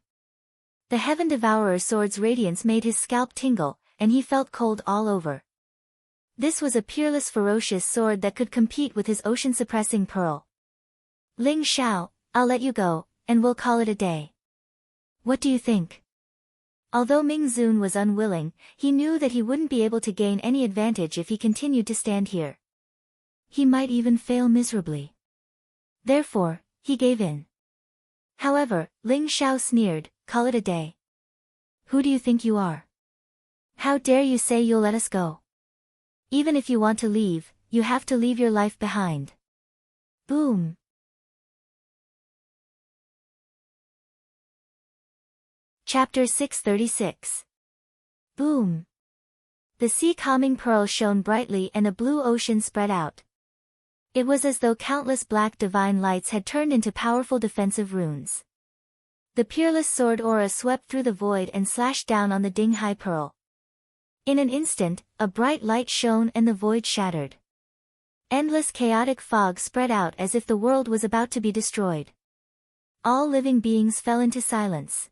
The Heaven Devourer's sword's radiance made his scalp tingle, and he felt cold all over. This was a peerless ferocious sword that could compete with his ocean-suppressing pearl. Ling Xiao, I'll let you go, and we'll call it a day. What do you think? Although Ming Zun was unwilling, he knew that he wouldn't be able to gain any advantage if he continued to stand here. He might even fail miserably. Therefore, he gave in. However, Ling Xiao sneered, call it a day. Who do you think you are? How dare you say you'll let us go? Even if you want to leave, you have to leave your life behind. Boom. Chapter 636. Boom. The sea-calming pearl shone brightly and a blue ocean spread out. It was as though countless black divine lights had turned into powerful defensive runes. The peerless sword aura swept through the void and slashed down on the Dinghai pearl. In an instant, a bright light shone and the void shattered. Endless chaotic fog spread out as if the world was about to be destroyed. All living beings fell into silence.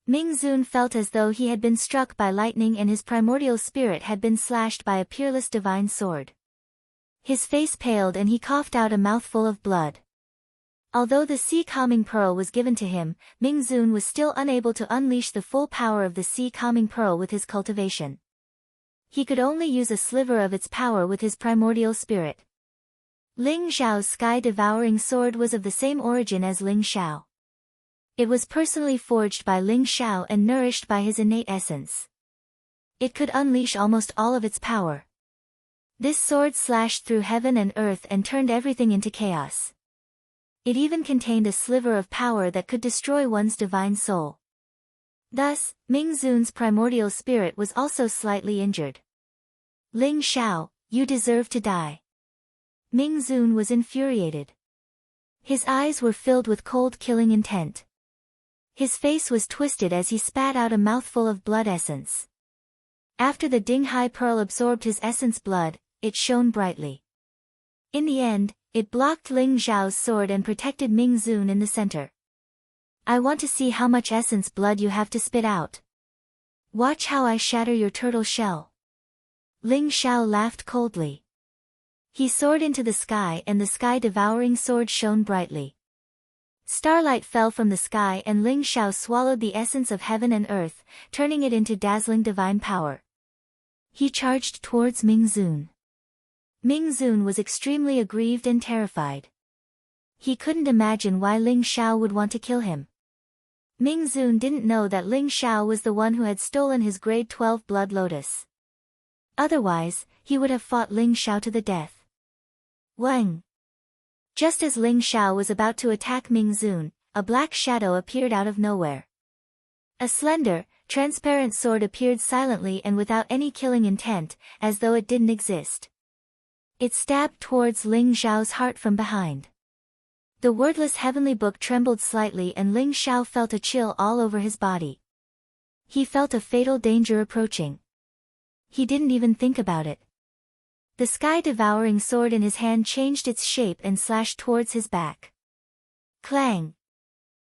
Ming Zun felt as though he had been struck by lightning and his primordial spirit had been slashed by a peerless divine sword. His face paled and he coughed out a mouthful of blood. Although the sea-calming pearl was given to him, Ming Zun was still unable to unleash the full power of the sea-calming pearl with his cultivation. He could only use a sliver of its power with his primordial spirit. Ling Xiao's sky-devouring sword was of the same origin as Ling Xiao. It was personally forged by Ling Xiao and nourished by his innate essence. It could unleash almost all of its power. This sword slashed through heaven and earth and turned everything into chaos. It even contained a sliver of power that could destroy one's divine soul. Thus, Ming Zun's primordial spirit was also slightly injured. Ling Xiao, you deserve to die. Ming Zun was infuriated. His eyes were filled with cold killing intent. His face was twisted as he spat out a mouthful of blood essence. After the Dinghai pearl absorbed his essence blood, it shone brightly. In the end, it blocked Ling Xiao's sword and protected Ming Zun in the center. I want to see how much essence blood you have to spit out. Watch how I shatter your turtle shell. Ling Xiao laughed coldly. He soared into the sky and the sky-devouring sword shone brightly. Starlight fell from the sky and Ling Xiao swallowed the essence of heaven and earth, turning it into dazzling divine power. He charged towards Ming Zun. Ming Zun was extremely aggrieved and terrified. He couldn't imagine why Ling Xiao would want to kill him. Ming Zun didn't know that Ling Xiao was the one who had stolen his grade 12 blood lotus. Otherwise, he would have fought Ling Xiao to the death. Wang! Just as Ling Xiao was about to attack Ming Zun, a black shadow appeared out of nowhere. A slender, transparent sword appeared silently and without any killing intent, as though it didn't exist. It stabbed towards Ling Xiao's heart from behind. The wordless heavenly book trembled slightly and Ling Xiao felt a chill all over his body. He felt a fatal danger approaching. He didn't even think about it. The sky-devouring sword in his hand changed its shape and slashed towards his back. Clang!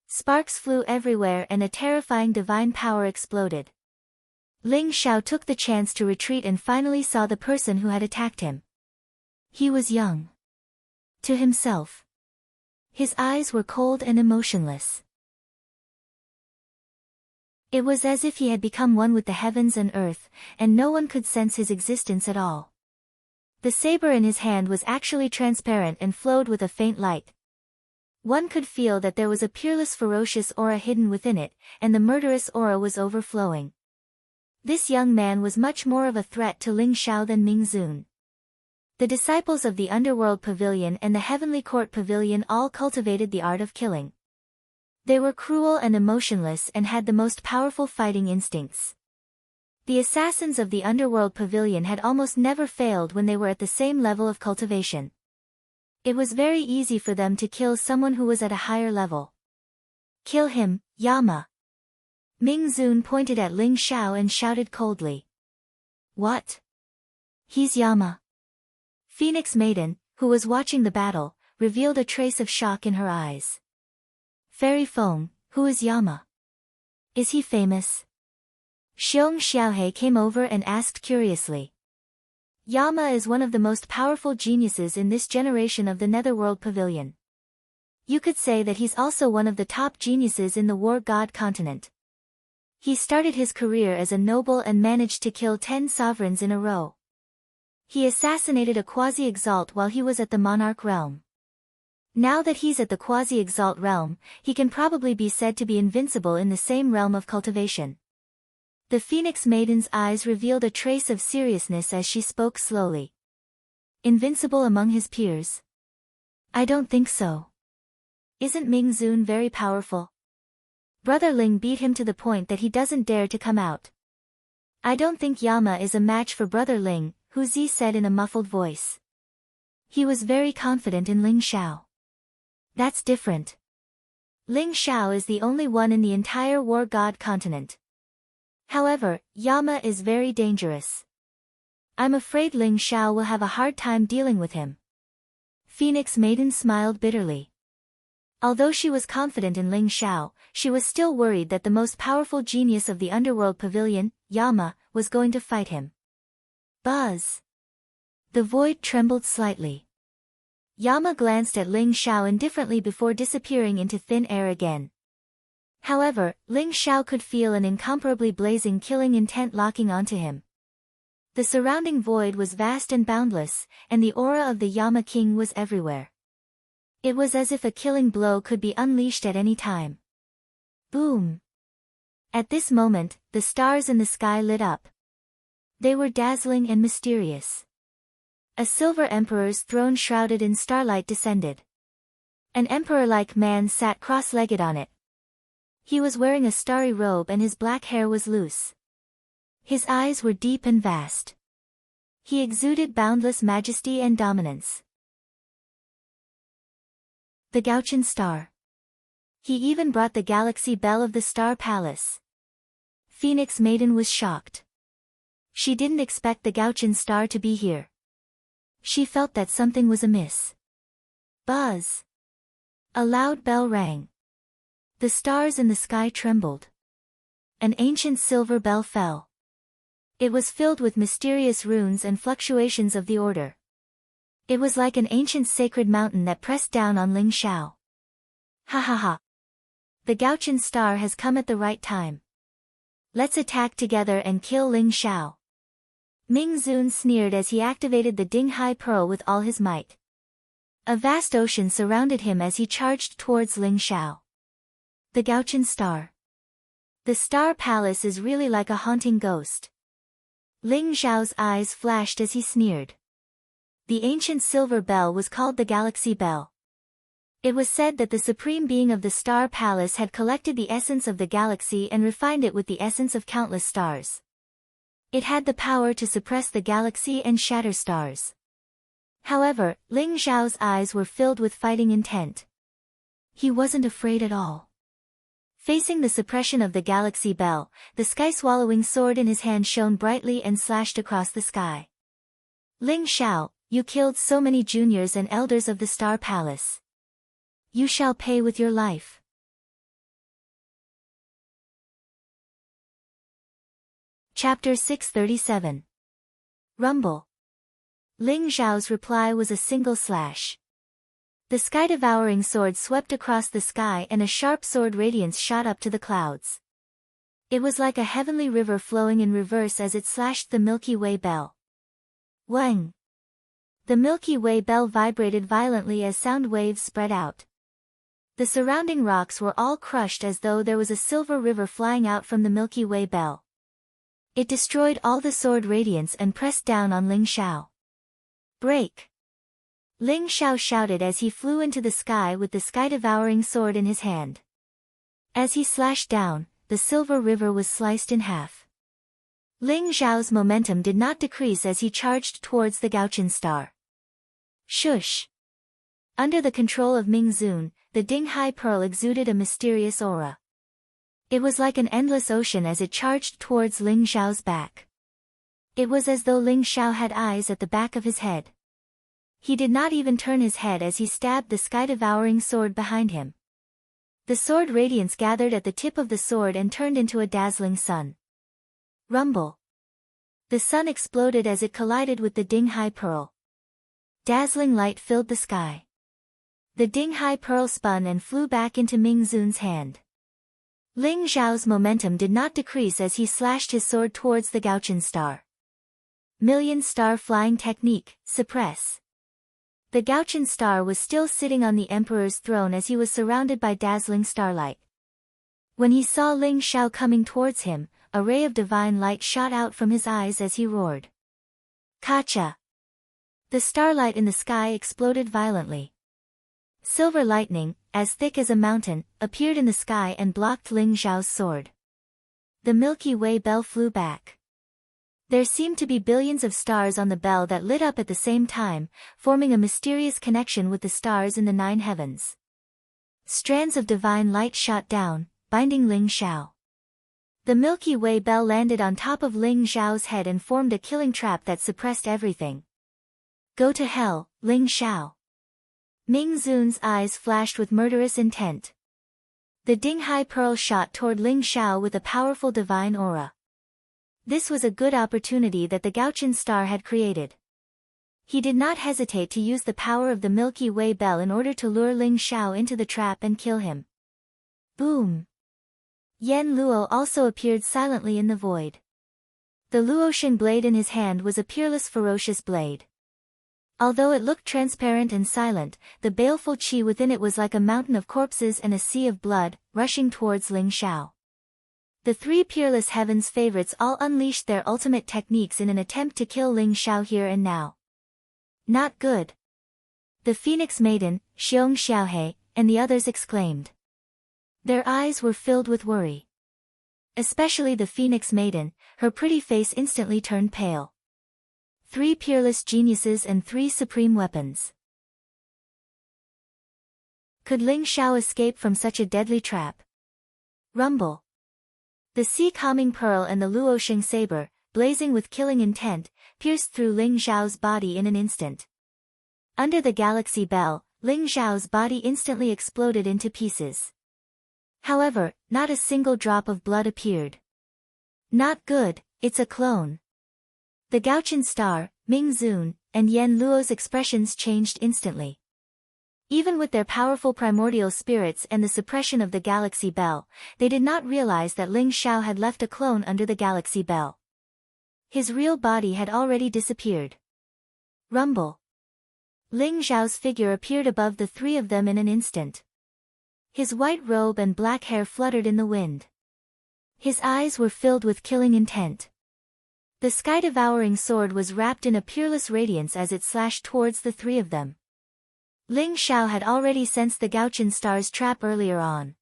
Sparks flew everywhere and a terrifying divine power exploded. Ling Xiao took the chance to retreat and finally saw the person who had attacked him. He was young. To himself. His eyes were cold and emotionless. It was as if he had become one with the heavens and earth, and no one could sense his existence at all. The saber in his hand was actually transparent and flowed with a faint light. One could feel that there was a peerless ferocious aura hidden within it, and the murderous aura was overflowing. This young man was much more of a threat to Ling Xiao than Ming Zun. The disciples of the Underworld Pavilion and the Heavenly Court Pavilion all cultivated the art of killing. They were cruel and emotionless and had the most powerful fighting instincts. The assassins of the Underworld Pavilion had almost never failed when they were at the same level of cultivation. It was very easy for them to kill someone who was at a higher level. Kill him, Yama. Ming Zun pointed at Ling Xiao and shouted coldly. What? He's Yama. Phoenix Maiden, who was watching the battle, revealed a trace of shock in her eyes. Fairy Feng, who is Yama? Is he famous? Xiong Xiaohe came over and asked curiously. Yama is one of the most powerful geniuses in this generation of the Netherworld Pavilion. You could say that he's also one of the top geniuses in the War God continent. He started his career as a noble and managed to kill 10 sovereigns in a row. He assassinated a quasi-exalt while he was at the Monarch realm. Now that he's at the quasi-exalt realm, he can probably be said to be invincible in the same realm of cultivation. The Phoenix Maiden's eyes revealed a trace of seriousness as she spoke slowly. Invincible among his peers? I don't think so. Isn't Ming Zun very powerful? Brother Ling beat him to the point that he doesn't dare to come out. I don't think Yama is a match for Brother Ling, Hu Zi said in a muffled voice. He was very confident in Ling Xiao. That's different. Ling Xiao is the only one in the entire War God continent. However, Yama is very dangerous. I'm afraid Ling Xiao will have a hard time dealing with him. Phoenix Maiden smiled bitterly. Although she was confident in Ling Xiao, she was still worried that the most powerful genius of the Underworld Pavilion, Yama, was going to fight him. Buzz! The void trembled slightly. Yama glanced at Ling Xiao indifferently before disappearing into thin air again. However, Ling Xiao could feel an incomparably blazing killing intent locking onto him. The surrounding void was vast and boundless, and the aura of the Yama King was everywhere. It was as if a killing blow could be unleashed at any time. Boom! At this moment, the stars in the sky lit up. They were dazzling and mysterious. A silver emperor's throne shrouded in starlight descended. An emperor-like man sat cross-legged on it. He was wearing a starry robe and his black hair was loose. His eyes were deep and vast. He exuded boundless majesty and dominance. The Gauchin Star. He even brought the galaxy bell of the Star Palace. Phoenix Maiden was shocked. She didn't expect the Gauchin Star to be here. She felt that something was amiss. Buzz! A loud bell rang. The stars in the sky trembled. An ancient silver bell fell. It was filled with mysterious runes and fluctuations of the order. It was like an ancient sacred mountain that pressed down on Ling Xiao. Ha ha ha! The Gauchin Star has come at the right time. Let's attack together and kill Ling Xiao. Ming Zun sneered as he activated the Ding Hai Pearl with all his might. A vast ocean surrounded him as he charged towards Ling Xiao. The Gauchin Star. The Star Palace is really like a haunting ghost. Ling Xiao's eyes flashed as he sneered. The ancient silver bell was called the Galaxy Bell. It was said that the Supreme Being of the Star Palace had collected the essence of the galaxy and refined it with the essence of countless stars. It had the power to suppress the galaxy and shatter stars. However, Ling Xiao's eyes were filled with fighting intent. He wasn't afraid at all. Facing the suppression of the galaxy bell, the sky-swallowing sword in his hand shone brightly and slashed across the sky. Ling Xiao, you killed so many juniors and elders of the Star Palace. You shall pay with your life. Chapter 637. Rumble. Ling Xiao's reply was a single slash. The sky-devouring sword swept across the sky and a sharp sword radiance shot up to the clouds. It was like a heavenly river flowing in reverse as it slashed the Milky Way bell. Wang! The Milky Way bell vibrated violently as sound waves spread out. The surrounding rocks were all crushed as though there was a silver river flying out from the Milky Way bell. It destroyed all the sword radiance and pressed down on Ling Xiao. Break! Ling Xiao shouted as he flew into the sky with the sky-devouring sword in his hand. As he slashed down, the silver river was sliced in half. Ling Xiao's momentum did not decrease as he charged towards the Gaochen star. Shush! Under the control of Ming Zun, the Dinghai Pearl exuded a mysterious aura. It was like an endless ocean as it charged towards Ling Xiao's back. It was as though Ling Xiao had eyes at the back of his head. He did not even turn his head as he stabbed the sky-devouring sword behind him. The sword radiance gathered at the tip of the sword and turned into a dazzling sun. Rumble. The sun exploded as it collided with the Dinghai Pearl. Dazzling light filled the sky. The Dinghai Pearl spun and flew back into Ming Zun's hand. Ling Xiao's momentum did not decrease as he slashed his sword towards the Gaochen star. Million star flying technique, suppress. The Gaochen star was still sitting on the emperor's throne as he was surrounded by dazzling starlight. When he saw Ling Xiao coming towards him, a ray of divine light shot out from his eyes as he roared. Kacha! The starlight in the sky exploded violently. Silver lightning, as thick as a mountain, appeared in the sky and blocked Ling Xiao's sword. The Milky Way bell flew back. There seemed to be billions of stars on the bell that lit up at the same time, forming a mysterious connection with the stars in the 9 heavens. Strands of divine light shot down, binding Ling Xiao. The Milky Way bell landed on top of Ling Xiao's head and formed a killing trap that suppressed everything. Go to hell, Ling Xiao. Ming Zun's eyes flashed with murderous intent. The Dinghai Pearl shot toward Ling Xiao with a powerful divine aura. This was a good opportunity that the Gaochen star had created. He did not hesitate to use the power of the Milky Way bell in order to lure Ling Xiao into the trap and kill him. Boom! Yan Luo also appeared silently in the void. The Luotian blade in his hand was a peerless ferocious blade. Although it looked transparent and silent, the baleful qi within it was like a mountain of corpses and a sea of blood, rushing towards Ling Xiao. The 3 peerless heavens favorites all unleashed their ultimate techniques in an attempt to kill Ling Xiao here and now. Not good. The Phoenix Maiden, Xiong Xiaohe, and the others exclaimed. Their eyes were filled with worry. Especially the Phoenix Maiden, her pretty face instantly turned pale. 3 peerless geniuses and 3 supreme weapons. Could Ling Xiao escape from such a deadly trap? Rumble. The sea-calming pearl and the Luosheng saber, blazing with killing intent, pierced through Ling Xiao's body in an instant. Under the galaxy bell, Ling Xiao's body instantly exploded into pieces. However, not a single drop of blood appeared. Not good, it's a clone. The Gaochen star, Ming Zun, and Yan Luo's expressions changed instantly. Even with their powerful primordial spirits and the suppression of the galaxy bell, they did not realize that Ling Xiao had left a clone under the galaxy bell. His real body had already disappeared. Rumble. Ling Xiao's figure appeared above the 3 of them in an instant. His white robe and black hair fluttered in the wind. His eyes were filled with killing intent. The sky-devouring sword was wrapped in a peerless radiance as it slashed towards the 3 of them. Ling Xiao had already sensed the Gaochen star's trap earlier on.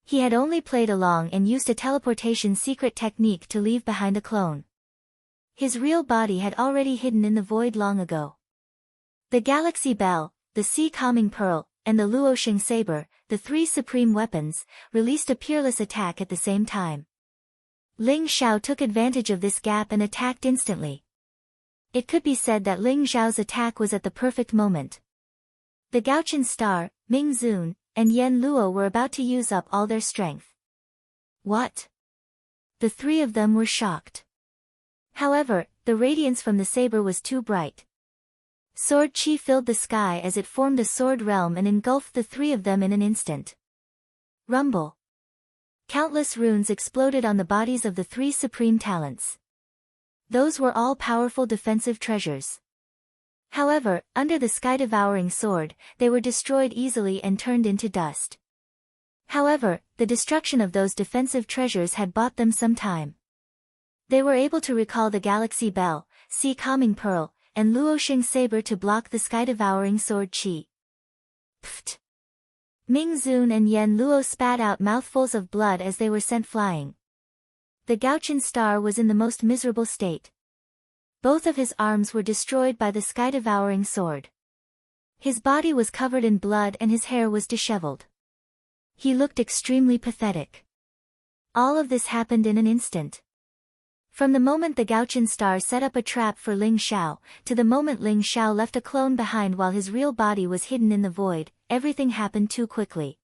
He had only played along and used a teleportation secret technique to leave behind a clone. His real body had already hidden in the void long ago. The Galaxy Bell, the Sea Calming Pearl, and the Luoxing Saber, the three supreme weapons, released a peerless attack at the same time. Ling Xiao took advantage of this gap and attacked instantly. It could be said that Ling Xiao's attack was at the perfect moment. The Gaochen Star, Ming Zun, and Yan Luo were about to use up all their strength. What? The three of them were shocked. However, the radiance from the saber was too bright. Sword chi filled the sky as it formed a sword realm and engulfed the three of them in an instant. Rumble. Countless runes exploded on the bodies of the three supreme talents. Those were all powerful defensive treasures. However, under the sky-devouring sword, they were destroyed easily and turned into dust. However, the destruction of those defensive treasures had bought them some time. They were able to recall the Galaxy Bell, Sea Calming Pearl, and Luoxing Saber to block the sky-devouring sword chi. Pfft! Ming Zun and Yan Luo spat out mouthfuls of blood as they were sent flying. The Gaochen Star was in the most miserable state. Both of his arms were destroyed by the sky-devouring sword. His body was covered in blood and his hair was disheveled. He looked extremely pathetic. All of this happened in an instant. From the moment the Gaochen Star set up a trap for Ling Xiao, to the moment Ling Xiao left a clone behind while his real body was hidden in the void, everything happened too quickly.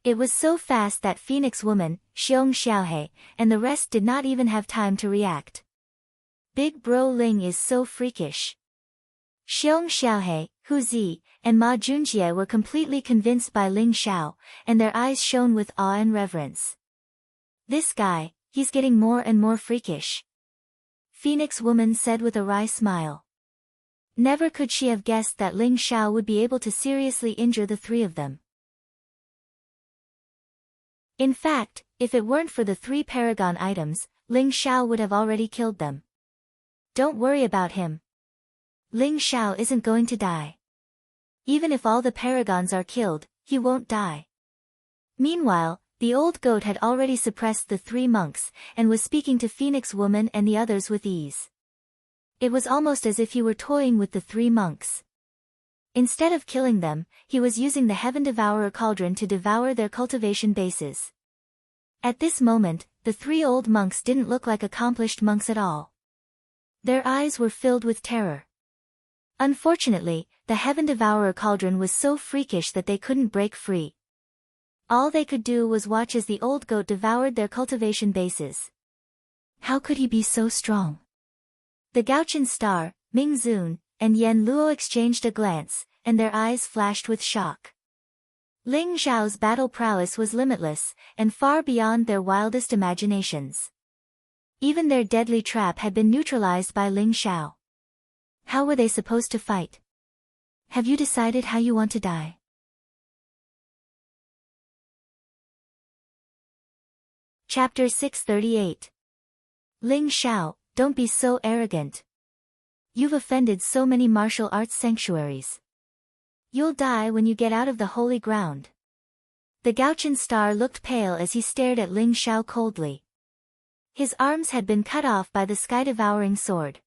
It was so fast that Phoenix Woman, Xiong Xiaohe, and the rest did not even have time to react. Big Bro Ling is so freakish. Xiong Xiaohe, Hu Zi, and Ma Junjie were completely convinced by Ling Xiao, and their eyes shone with awe and reverence. This guy, he's getting more and more freakish. Phoenix Woman said with a wry smile. Never could she have guessed that Ling Xiao would be able to seriously injure the three of them. In fact, if it weren't for the three paragon items, Ling Xiao would have already killed them. Don't worry about him. Ling Xiao isn't going to die. Even if all the paragons are killed, he won't die. Meanwhile, the old goat had already suppressed the three monks, and was speaking to Phoenix Woman and the others with ease. It was almost as if he were toying with the three monks. Instead of killing them, he was using the Heaven Devourer Cauldron to devour their cultivation bases. At this moment, the three old monks didn't look like accomplished monks at all. Their eyes were filled with terror. Unfortunately, the Heaven Devourer Cauldron was so freakish that they couldn't break free. All they could do was watch as the old goat devoured their cultivation bases. How could he be so strong? The Gaochen Star, Ming Zun, and Yan Luo exchanged a glance, and their eyes flashed with shock. Ling Xiao's battle prowess was limitless, and far beyond their wildest imaginations. Even their deadly trap had been neutralized by Ling Xiao. How were they supposed to fight? Have you decided how you want to die? Chapter 638. Ling Xiao, don't be so arrogant. You've offended so many martial arts sanctuaries. You'll die when you get out of the holy ground. The Gaochen Star looked pale as he stared at Ling Xiao coldly. His arms had been cut off by the sky-devouring sword.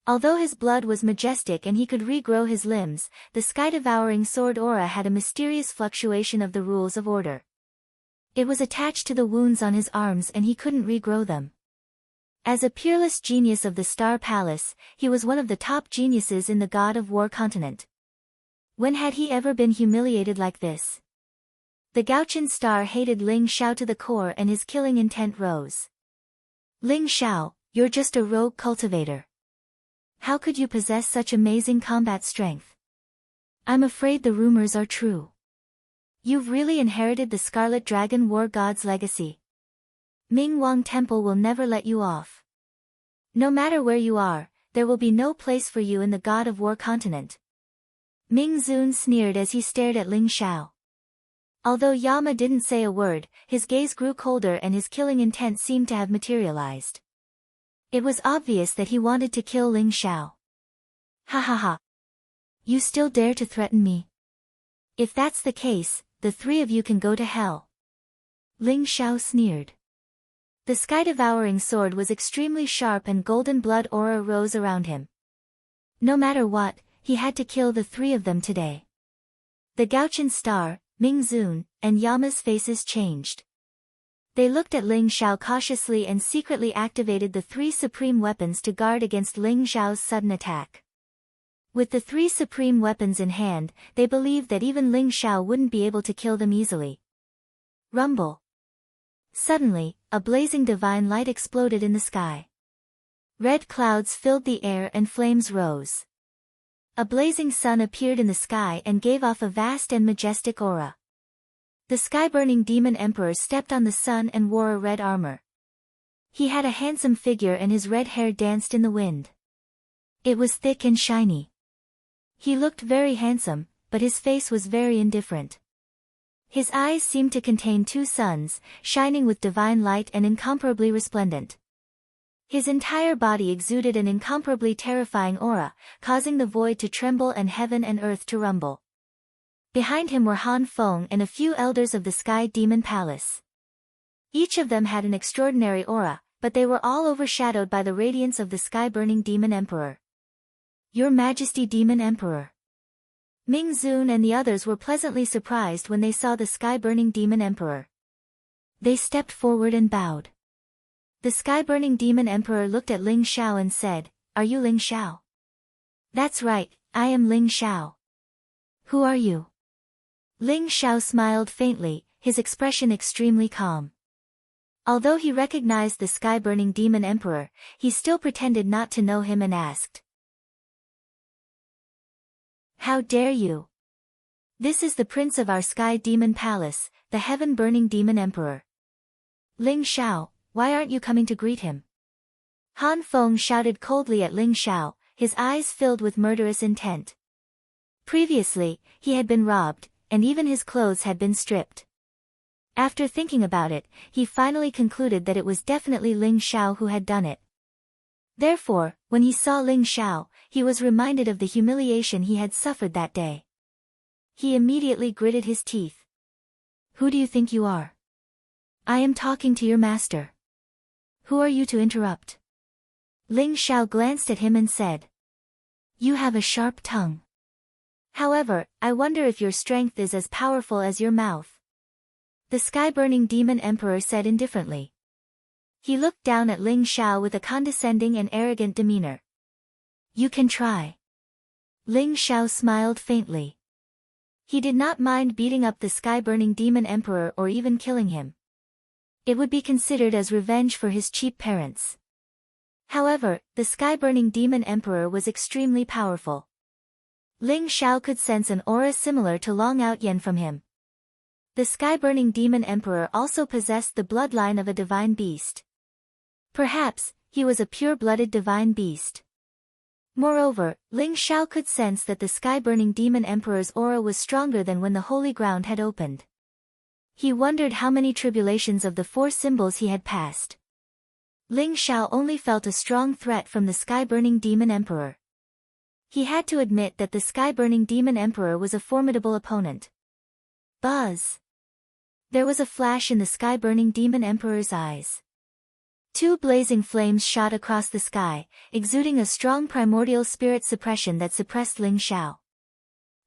Although his blood was majestic and he could regrow his limbs, the sky-devouring sword aura had a mysterious fluctuation of the rules of order. It was attached to the wounds on his arms and he couldn't regrow them. As a peerless genius of the Star Palace, he was one of the top geniuses in the God of War continent. When had he ever been humiliated like this? The Gaochen Star hated Ling Xiao to the core and his killing intent rose. Ling Xiao, you're just a rogue cultivator. How could you possess such amazing combat strength? I'm afraid the rumors are true. You've really inherited the Scarlet Dragon War God's legacy. Ming Wang Temple will never let you off. No matter where you are, there will be no place for you in the God of War continent. Ming Zun sneered as he stared at Ling Xiao. Although Yama didn't say a word, his gaze grew colder and his killing intent seemed to have materialized. It was obvious that he wanted to kill Ling Xiao. Ha ha ha. You still dare to threaten me? If that's the case, the three of you can go to hell. Ling Xiao sneered. The sky-devouring sword was extremely sharp and golden blood aura rose around him. No matter what, he had to kill the three of them today. The Gaochen Star, Ming Zun, and Yama's faces changed. They looked at Ling Xiao cautiously and secretly activated the three supreme weapons to guard against Ling Xiao's sudden attack. With the three supreme weapons in hand, they believed that even Ling Xiao wouldn't be able to kill them easily. Rumble. Suddenly, a blazing divine light exploded in the sky. Red clouds filled the air and flames rose. A blazing sun appeared in the sky and gave off a vast and majestic aura. The sky-burning demon emperor stepped on the sun and wore a red armor. He had a handsome figure and his red hair danced in the wind. It was thick and shiny. He looked very handsome, but his face was very indifferent. His eyes seemed to contain two suns, shining with divine light and incomparably resplendent. His entire body exuded an incomparably terrifying aura, causing the void to tremble and heaven and earth to rumble. Behind him were Han Feng and a few elders of the Sky Demon Palace. Each of them had an extraordinary aura, but they were all overshadowed by the radiance of the sky-burning Demon Emperor. Your Majesty Demon Emperor. Ming Zun and the others were pleasantly surprised when they saw the sky-burning Demon Emperor. They stepped forward and bowed. The sky-burning Demon Emperor looked at Ling Xiao and said, "Are you Ling Xiao?" "That's right, I am Ling Xiao." "Who are you?" Ling Xiao smiled faintly, his expression extremely calm. Although he recognized the sky-burning Demon Emperor, he still pretended not to know him and asked, "How dare you? This is the prince of our Sky Demon Palace, the heaven-burning Demon Emperor. Ling Xiao, why aren't you coming to greet him?" Han Feng shouted coldly at Ling Xiao, his eyes filled with murderous intent. Previously, he had been robbed, and even his clothes had been stripped. After thinking about it, he finally concluded that it was definitely Ling Xiao who had done it. Therefore, when he saw Ling Xiao, he was reminded of the humiliation he had suffered that day. He immediately gritted his teeth. "Who do you think you are? I am talking to your master. Who are you to interrupt?" Ling Xiao glanced at him and said, "You have a sharp tongue. However, I wonder if your strength is as powerful as your mouth." The sky-burning Demon Emperor said indifferently. He looked down at Ling Xiao with a condescending and arrogant demeanor. "You can try." Ling Xiao smiled faintly. He did not mind beating up the sky-burning Demon Emperor or even killing him. It would be considered as revenge for his cheap parents. However, the sky-burning Demon Emperor was extremely powerful. Ling Xiao could sense an aura similar to Long Out Yen from him. The sky-burning Demon Emperor also possessed the bloodline of a divine beast. Perhaps, he was a pure-blooded divine beast. Moreover, Ling Xiao could sense that the sky-burning Demon Emperor's aura was stronger than when the holy ground had opened. He wondered how many tribulations of the four symbols he had passed. Ling Xiao only felt a strong threat from the sky-burning Demon Emperor. He had to admit that the sky-burning Demon Emperor was a formidable opponent. Buzz! There was a flash in the sky-burning Demon Emperor's eyes. Two blazing flames shot across the sky, exuding a strong primordial spirit suppression that suppressed Ling Xiao.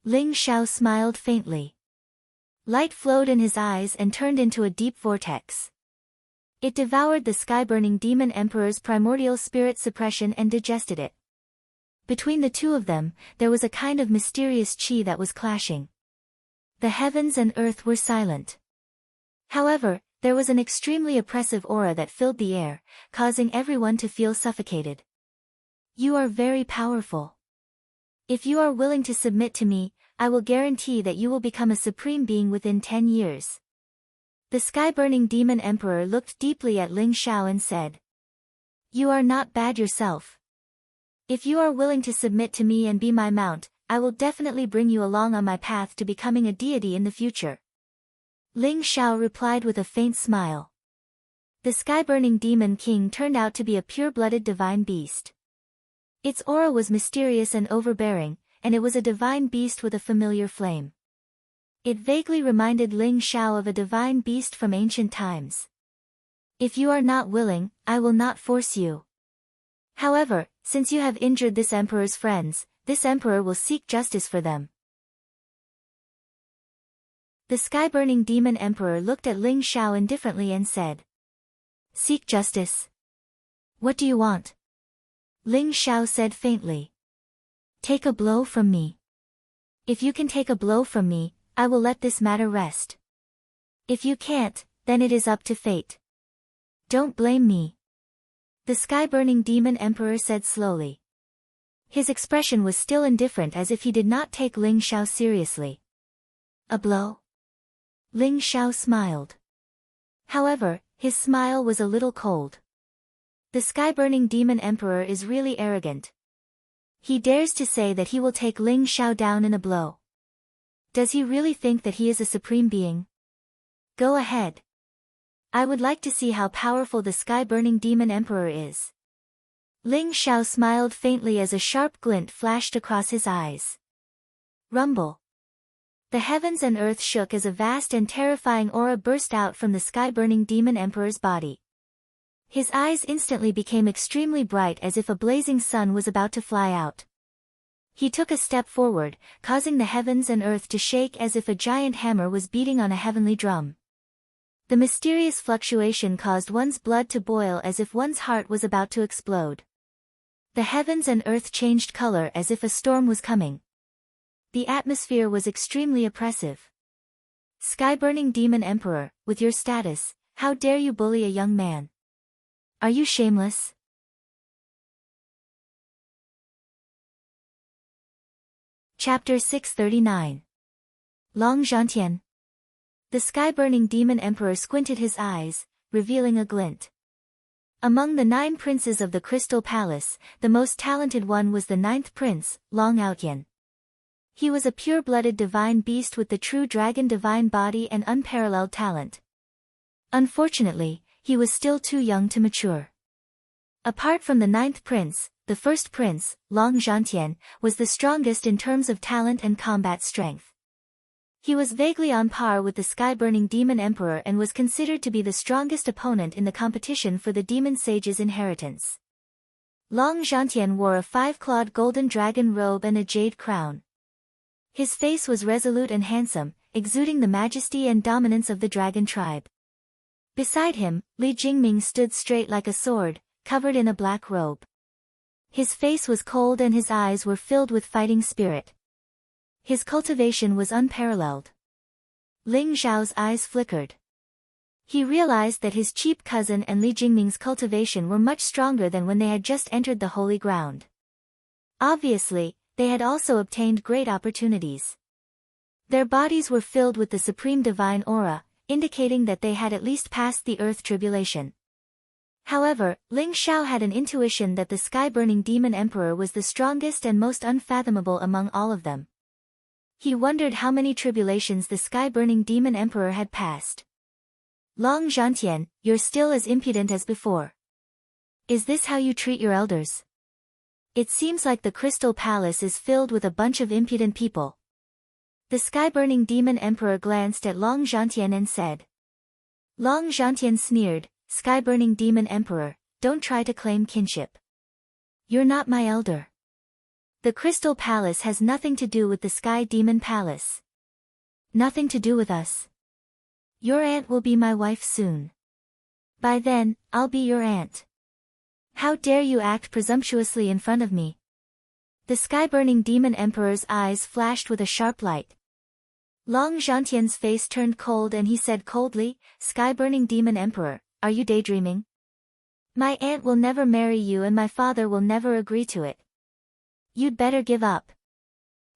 Ling Xiao smiled faintly. Light flowed in his eyes and turned into a deep vortex. It devoured the sky-burning Demon Emperor's primordial spirit suppression and digested it. Between the two of them, there was a kind of mysterious chi that was clashing. The heavens and earth were silent. However, there was an extremely oppressive aura that filled the air, causing everyone to feel suffocated. "You are very powerful. If you are willing to submit to me, I will guarantee that you will become a supreme being within 10 years. The sky-burning Demon Emperor looked deeply at Ling Xiao and said, "You are not bad yourself. If you are willing to submit to me and be my mount, I will definitely bring you along on my path to becoming a deity in the future." Ling Xiao replied with a faint smile. The sky-burning Demon King turned out to be a pure-blooded divine beast. Its aura was mysterious and overbearing, and it was a divine beast with a familiar flame. It vaguely reminded Ling Xiao of a divine beast from ancient times. "If you are not willing, I will not force you. However, since you have injured this emperor's friends, this emperor will seek justice for them. The sky-burning demon emperor looked at Ling Xiao indifferently and said, "Seek justice? What do you want?" Ling Xiao said faintly, "Take a blow from me. If you can take a blow from me, I will let this matter rest. If you can't, then it is up to fate. Don't blame me." The sky-burning demon emperor said slowly. His expression was still indifferent, as if he did not take Ling Xiao seriously. "A blow?" Ling Xiao smiled. However, his smile was a little cold. The sky-burning demon emperor is really arrogant. He dares to say that he will take Ling Xiao down in a blow. Does he really think that he is a supreme being? Go ahead. I would like to see how powerful the sky-burning demon emperor is. Ling Xiao smiled faintly as a sharp glint flashed across his eyes. Rumble. The heavens and earth shook as a vast and terrifying aura burst out from the sky-burning demon emperor's body. His eyes instantly became extremely bright, as if a blazing sun was about to fly out. He took a step forward, causing the heavens and earth to shake as if a giant hammer was beating on a heavenly drum. The mysterious fluctuation caused one's blood to boil as if one's heart was about to explode. The heavens and earth changed color as if a storm was coming. The atmosphere was extremely oppressive. Sky-burning demon emperor, with your status, how dare you bully a young man? Are you shameless? Chapter 639. Long Zhantian. The sky-burning demon emperor squinted his eyes, revealing a glint. Among the 9 princes of the Crystal Palace, the most talented one was the 9th prince, Long Zhantian. He was a pure-blooded divine beast with the true dragon divine body and unparalleled talent. Unfortunately, he was still too young to mature. Apart from the 9th prince, the first prince, Long Zhantian, was the strongest in terms of talent and combat strength. He was vaguely on par with the sky-burning demon emperor and was considered to be the strongest opponent in the competition for the demon sage's inheritance. Long Zhantian wore a 5-clawed golden dragon robe and a jade crown. His face was resolute and handsome, exuding the majesty and dominance of the dragon tribe. Beside him, Li Jingming stood straight like a sword, covered in a black robe. His face was cold and his eyes were filled with fighting spirit. His cultivation was unparalleled. Ling Zhao's eyes flickered. He realized that his cheap cousin and Li Jingming's cultivation were much stronger than when they had just entered the holy ground. Obviously, they had also obtained great opportunities. Their bodies were filled with the supreme divine aura, indicating that they had at least passed the earth tribulation. However, Ling Xiao had an intuition that the sky-burning demon emperor was the strongest and most unfathomable among all of them. He wondered how many tribulations the sky-burning demon emperor had passed. Long Zhantian, you're still as impudent as before. Is this how you treat your elders? It seems like the Crystal Palace is filled with a bunch of impudent people. The sky-burning demon emperor glanced at Long Zhantian and said. Long Zhantian sneered, "Sky-burning demon emperor, don't try to claim kinship. You're not my elder. The Crystal Palace has nothing to do with the Sky Demon Palace. Nothing to do with us. Your aunt will be my wife soon. By then, I'll be your aunt. How dare you act presumptuously in front of me?" The sky-burning demon emperor's eyes flashed with a sharp light. Long Zhantian's face turned cold and he said coldly, "Sky-burning demon emperor, are you daydreaming? My aunt will never marry you and my father will never agree to it. You'd better give up."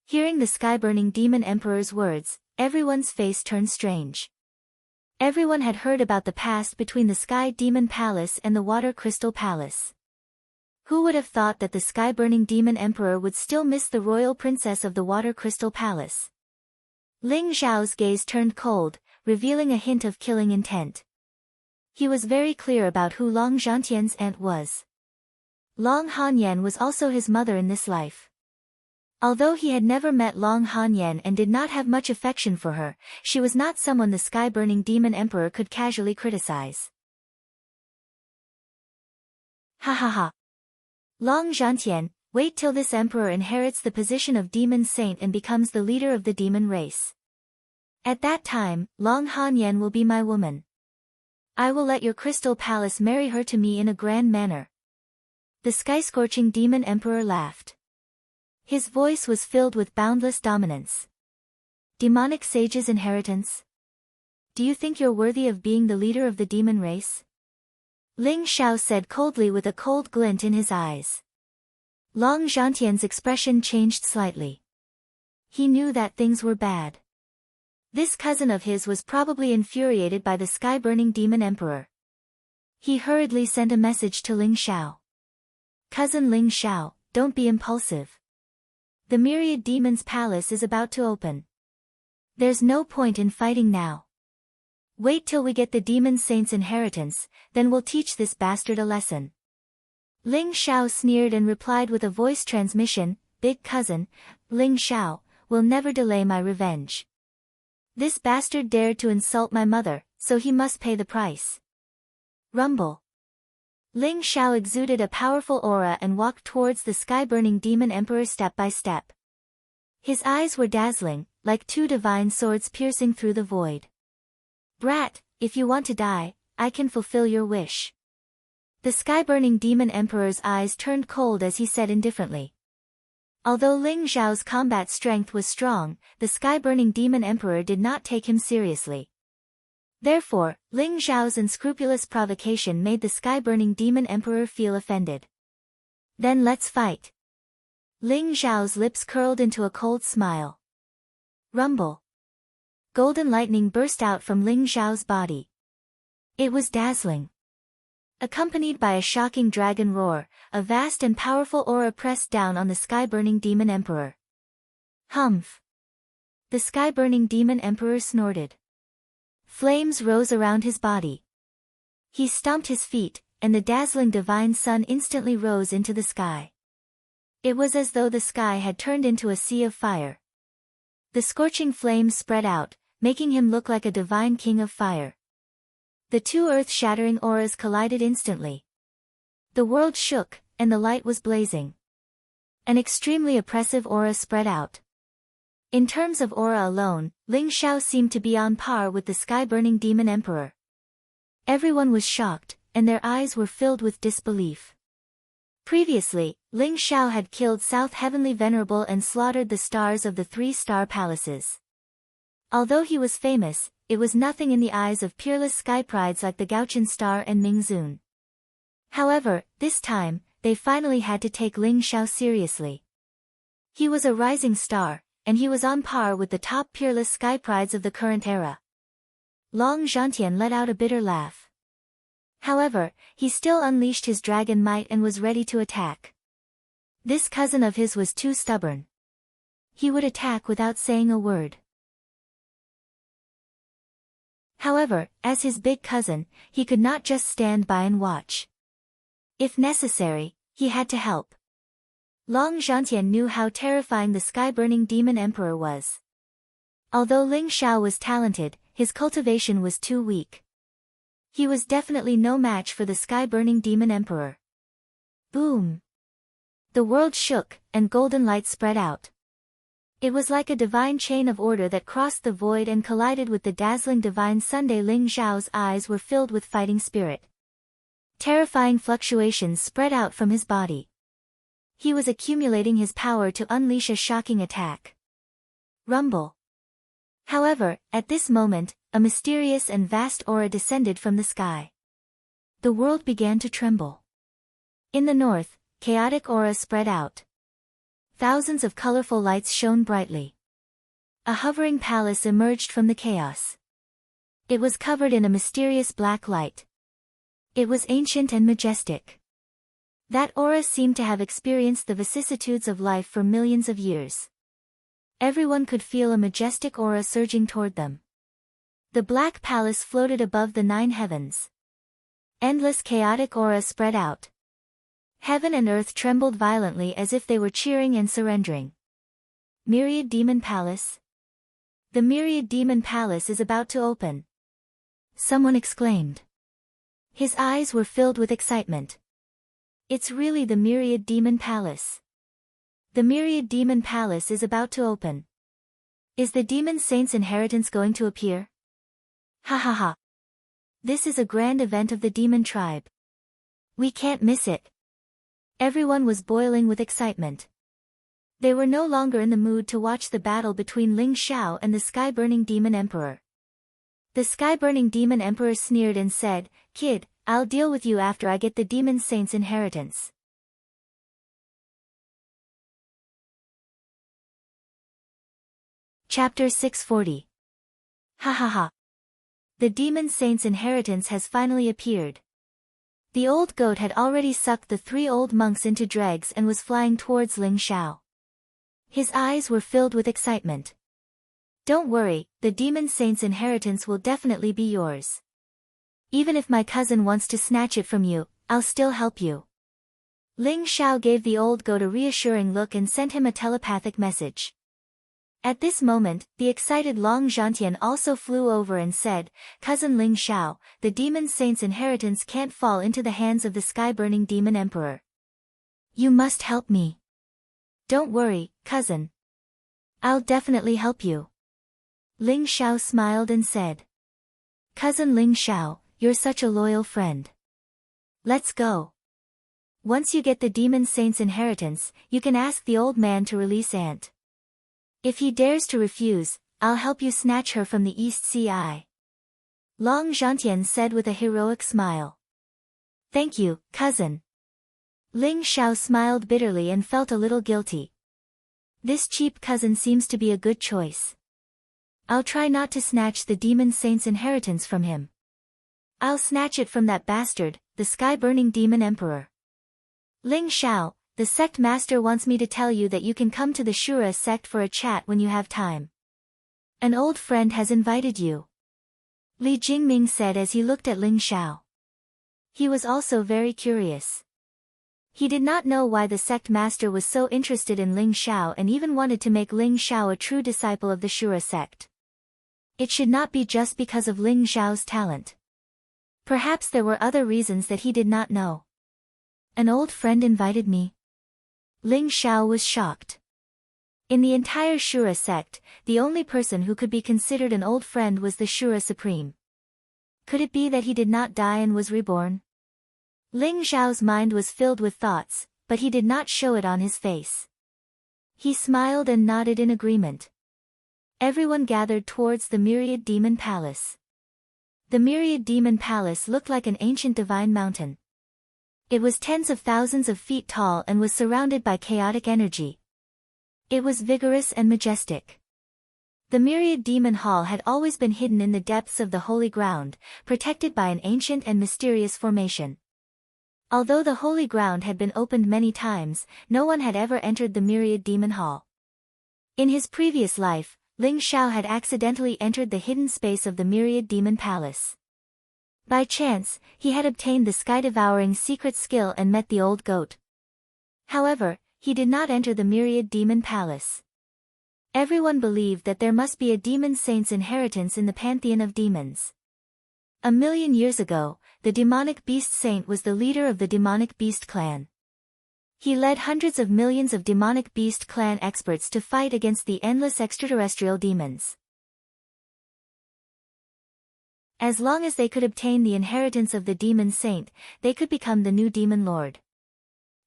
Hearing the sky-burning demon emperor's words, everyone's face turned strange. Everyone had heard about the past between the Sky Demon Palace and the Water Crystal Palace. Who would have thought that the sky-burning demon emperor would still miss the royal princess of the Water Crystal Palace? Ling Zhao's gaze turned cold, revealing a hint of killing intent. He was very clear about who Long Zhantian's aunt was. Long Hanyan was also his mother in this life. Although he had never met Long Hanyan and did not have much affection for her, she was not someone the sky-burning demon emperor could casually criticize. Ha ha ha. Long Zhantian, Wait till this emperor inherits the position of demon saint and becomes the leader of the demon race. At that time, Long Han Yen will be my woman. I will let your crystal palace marry her to me in a grand manner." The sky-scorching demon emperor laughed. His voice was filled with boundless dominance. "Demonic sage's inheritance? Do you think you're worthy of being the leader of the demon race?" Ling Xiao said coldly with a cold glint in his eyes. Long Zhantian's expression changed slightly. He knew that things were bad. This cousin of his was probably infuriated by the sky-burning demon emperor. He hurriedly sent a message to Ling Xiao. "Cousin Ling Xiao, don't be impulsive. The myriad demon's palace is about to open. There's no point in fighting now. Wait till we get the demon saint's inheritance, then we'll teach this bastard a lesson." Ling Xiao sneered and replied with a voice transmission, "Big cousin, Ling Xiao, will never delay my revenge. This bastard dared to insult my mother, so he must pay the price." Rumble. Ling Xiao exuded a powerful aura and walked towards the sky-burning demon emperor step by step. His eyes were dazzling, like two divine swords piercing through the void. "Brat, if you want to die, I can fulfill your wish." The sky-burning demon emperor's eyes turned cold as he said indifferently. Although Ling Xiao's combat strength was strong, the sky-burning demon emperor did not take him seriously. Therefore, Ling Xiao's unscrupulous provocation made the sky-burning demon emperor feel offended. "Then let's fight." Ling Xiao's lips curled into a cold smile. Rumble. Golden lightning burst out from Ling Xiao's body. It was dazzling. Accompanied by a shocking dragon roar, a vast and powerful aura pressed down on the sky-burning demon emperor. Humph! The sky-burning demon emperor snorted. Flames rose around his body. He stomped his feet, and the dazzling divine sun instantly rose into the sky. It was as though the sky had turned into a sea of fire. The scorching flames spread out, making him look like a divine king of fire. The two earth-shattering auras collided instantly. The world shook, and the light was blazing. An extremely oppressive aura spread out. In terms of aura alone, Ling Xiao seemed to be on par with the sky-burning demon emperor. Everyone was shocked, and their eyes were filled with disbelief. Previously, Ling Xiao had killed South Heavenly Venerable and slaughtered the stars of the 3-star palaces. Although he was famous, it was nothing in the eyes of peerless sky prides like the Gaochen Star and Ming Zun. However, this time, they finally had to take Ling Xiao seriously. He was a rising star, and he was on par with the top peerless sky prides of the current era. Long Zhantian let out a bitter laugh. However, he still unleashed his dragon might and was ready to attack. This cousin of his was too stubborn. He would attack without saying a word. However, as his big cousin, he could not just stand by and watch. If necessary, he had to help. Long Zhantian knew how terrifying the sky-burning demon emperor was. Although Ling Xiao was talented, his cultivation was too weak. He was definitely no match for the sky-burning demon emperor. Boom! The world shook, and golden light spread out. It was like a divine chain of order that crossed the void and collided with the dazzling divine Sunday. Ling Xiao's eyes were filled with fighting spirit. Terrifying fluctuations spread out from his body. He was accumulating his power to unleash a shocking attack. Rumble. However, at this moment, a mysterious and vast aura descended from the sky. The world began to tremble. In the north, chaotic aura spread out. Thousands of colorful lights shone brightly. A hovering palace emerged from the chaos. It was covered in a mysterious black light. It was ancient and majestic. That aura seemed to have experienced the vicissitudes of life for millions of years. Everyone could feel a majestic aura surging toward them. The black palace floated above the 9 heavens. Endless chaotic aura spread out. Heaven and earth trembled violently as if they were cheering and surrendering. Myriad Demon Palace? The Myriad Demon Palace is about to open. Someone exclaimed. His eyes were filled with excitement. It's really the Myriad Demon Palace. The myriad demon palace is about to open. Is the demon saint's inheritance going to appear? Ha ha ha. This is a grand event of the demon tribe. We can't miss it. Everyone was boiling with excitement. They were no longer in the mood to watch the battle between Ling Xiao and the sky-burning demon emperor. The sky-burning demon emperor sneered and said, "Kid, I'll deal with you after I get the demon saint's inheritance." Chapter 640. Ha ha ha. The demon saint's inheritance has finally appeared. The old goat had already sucked the 3 old monks into dregs and was flying towards Ling Xiao. His eyes were filled with excitement. "Don't worry, the demon saint's inheritance will definitely be yours. Even if my cousin wants to snatch it from you, I'll still help you." Ling Xiao gave the old goat a reassuring look and sent him a telepathic message. At this moment, the excited Long Zhantian also flew over and said, "Cousin Ling Xiao, the demon saint's inheritance can't fall into the hands of the sky-burning demon emperor. You must help me." "Don't worry, cousin. I'll definitely help you." Ling Xiao smiled and said. "Cousin Ling Xiao, you're such a loyal friend. Let's go. Once you get the demon saint's inheritance, you can ask the old man to release Ant. If he dares to refuse, I'll help you snatch her from the East Sea." Long Zhantian said with a heroic smile. "Thank you, cousin." Ling Xiao smiled bitterly and felt a little guilty. This cheap cousin seems to be a good choice. I'll try not to snatch the demon saint's inheritance from him. I'll snatch it from that bastard, the sky-burning demon emperor. Ling Xiao, the sect master wants me to tell you that you can come to the Shura sect for a chat when you have time. An old friend has invited you. Li Jingming said as he looked at Ling Xiao. He was also very curious. He did not know why the sect master was so interested in Ling Xiao and even wanted to make Ling Xiao a true disciple of the Shura sect. It should not be just because of Ling Xiao's talent. Perhaps there were other reasons that he did not know. An old friend invited me. Ling Xiao was shocked. In the entire Shura sect, the only person who could be considered an old friend was the Shura Supreme. Could it be that he did not die and was reborn? Ling Xiao's mind was filled with thoughts, but he did not show it on his face. He smiled and nodded in agreement. Everyone gathered towards the Myriad Demon Palace. The Myriad Demon Palace looked like an ancient divine mountain. It was tens of thousands of feet tall and was surrounded by chaotic energy. It was vigorous and majestic. The Myriad Demon Hall had always been hidden in the depths of the holy ground, protected by an ancient and mysterious formation. Although the holy ground had been opened many times, no one had ever entered the Myriad Demon Hall. In his previous life, Ling Xiao had accidentally entered the hidden space of the Myriad Demon Palace. By chance, he had obtained the sky-devouring secret skill and met the old goat. However, he did not enter the Myriad Demon Palace. Everyone believed that there must be a demon saint's inheritance in the pantheon of demons. 1,000,000 years ago, the demonic beast saint was the leader of the demonic beast clan. He led hundreds of millions of demonic beast clan experts to fight against the endless extraterrestrial demons. As long as they could obtain the inheritance of the demon saint, they could become the new demon lord.